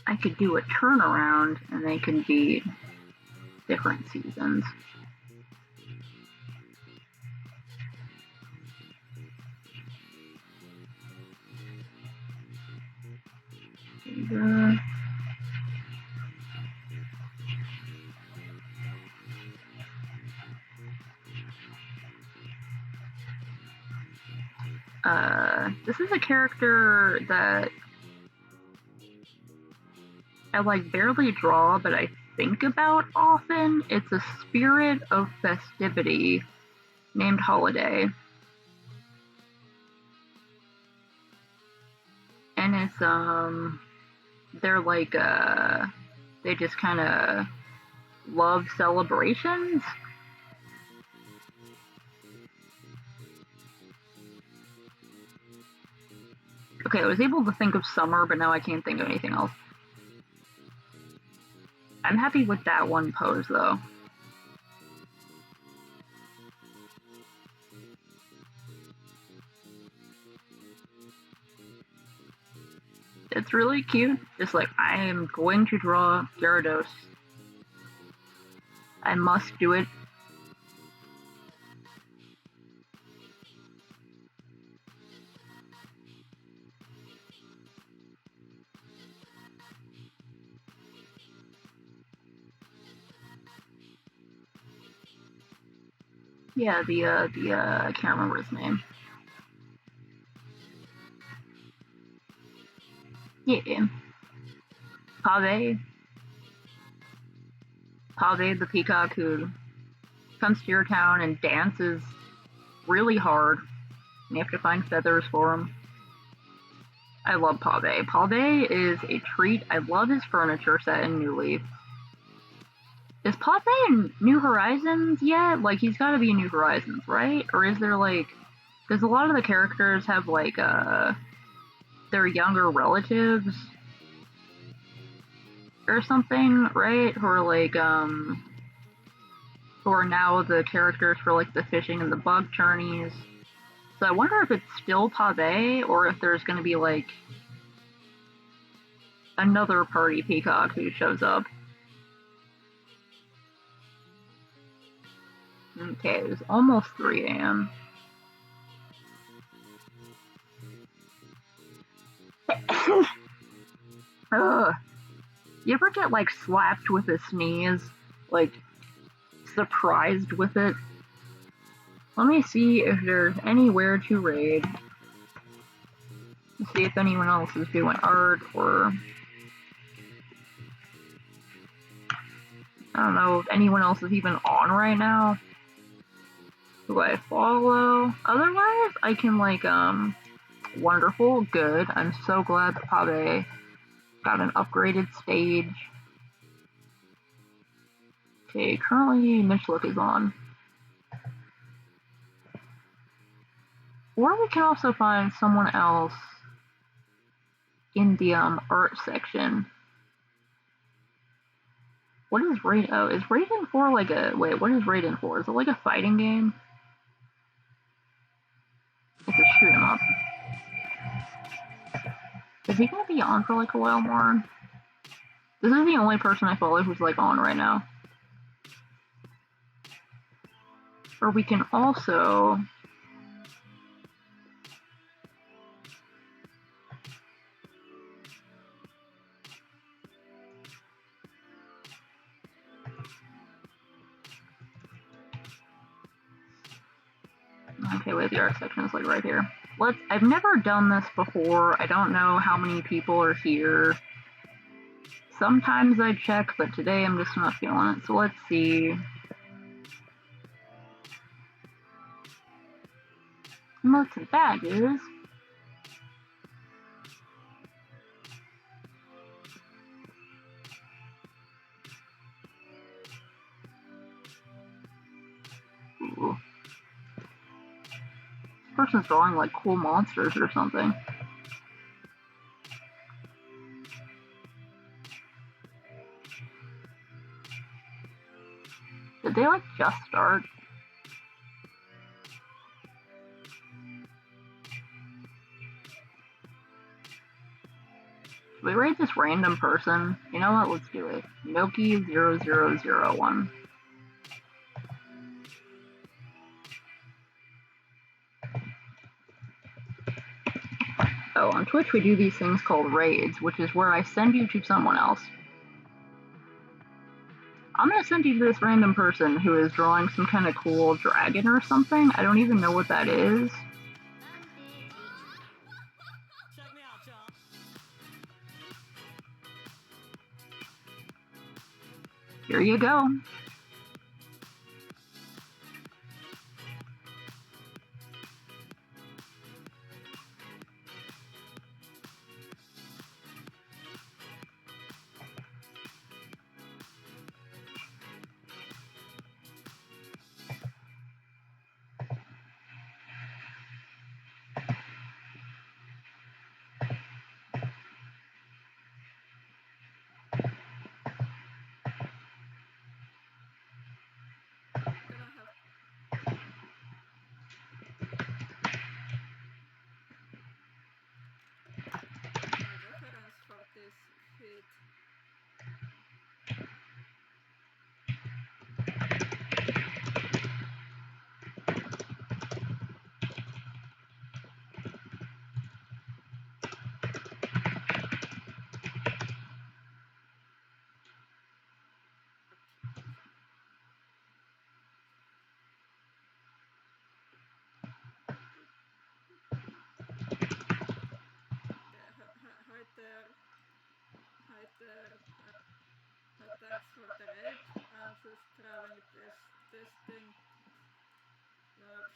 I could do a turnaround and they could be different seasons. This is a character that I like barely draw, but I think about often. It's a spirit of festivity named Holiday. And it's, they're like, they just kind of love celebrations. Okay, I was able to think of summer, but now I can't think of anything else. I'm happy with that one pose, though. It's really cute. Just like, I am going to draw Gyarados. I must do it. Yeah, I can't remember his name. Yeah. Pave. Pave the peacock who comes to your town and dances really hard. And you have to find feathers for him. I love Pave. Pave is a treat. I love his furniture set in New Leaf. Is Pave in New Horizons yet? Like, he's gotta be in New Horizons, right? Or is there, like... Because a lot of the characters have, like, their younger relatives or something, right? Who are, like, who are now the characters for, like, the fishing and the bug journeys. So I wonder if it's still Pave, or if there's gonna be, like, another party peacock who shows up. Okay, it was almost 3 a.m. Ugh. You ever get, like, slapped with a sneeze? Like, surprised with it? Let me see if there's anywhere to raid. See if anyone else is doing art, or... I don't know if anyone else is even on right now. Who I follow? Otherwise, I can, like, wonderful, good. I'm so glad that Pave got an upgraded stage. Okay, currently Mitchlook is on. Or we can also find someone else in the art section. What is Raiden? Oh, is Raiden 4 like a... Wait, what is Raiden 4? Is it like a fighting game? It's a shoot 'em up. Is he gonna be on for like a while more? This is the only person I follow who's like on right now. Or we can also... Okay, wait, the art section is like right here. I've never done this before. I don't know how many people are here. Sometimes I check, but today I'm just not feeling it. So let's see. What's that is? Ooh. This person's drawing like cool monsters or something. Did they like just start? Should we rate this random person? You know what? Let's do it. Milky0001. Oh, on Twitch we do these things called raids, which is where I send you to someone else. I'm gonna send you to this random person who is drawing some kind of cool dragon or something. I don't even know what that is.
Check me out, y'all.
Here you go.
Gonna have. My reference for this feed. Hi there. Hi there. Thanks for the raid. I'm just trying this thing. But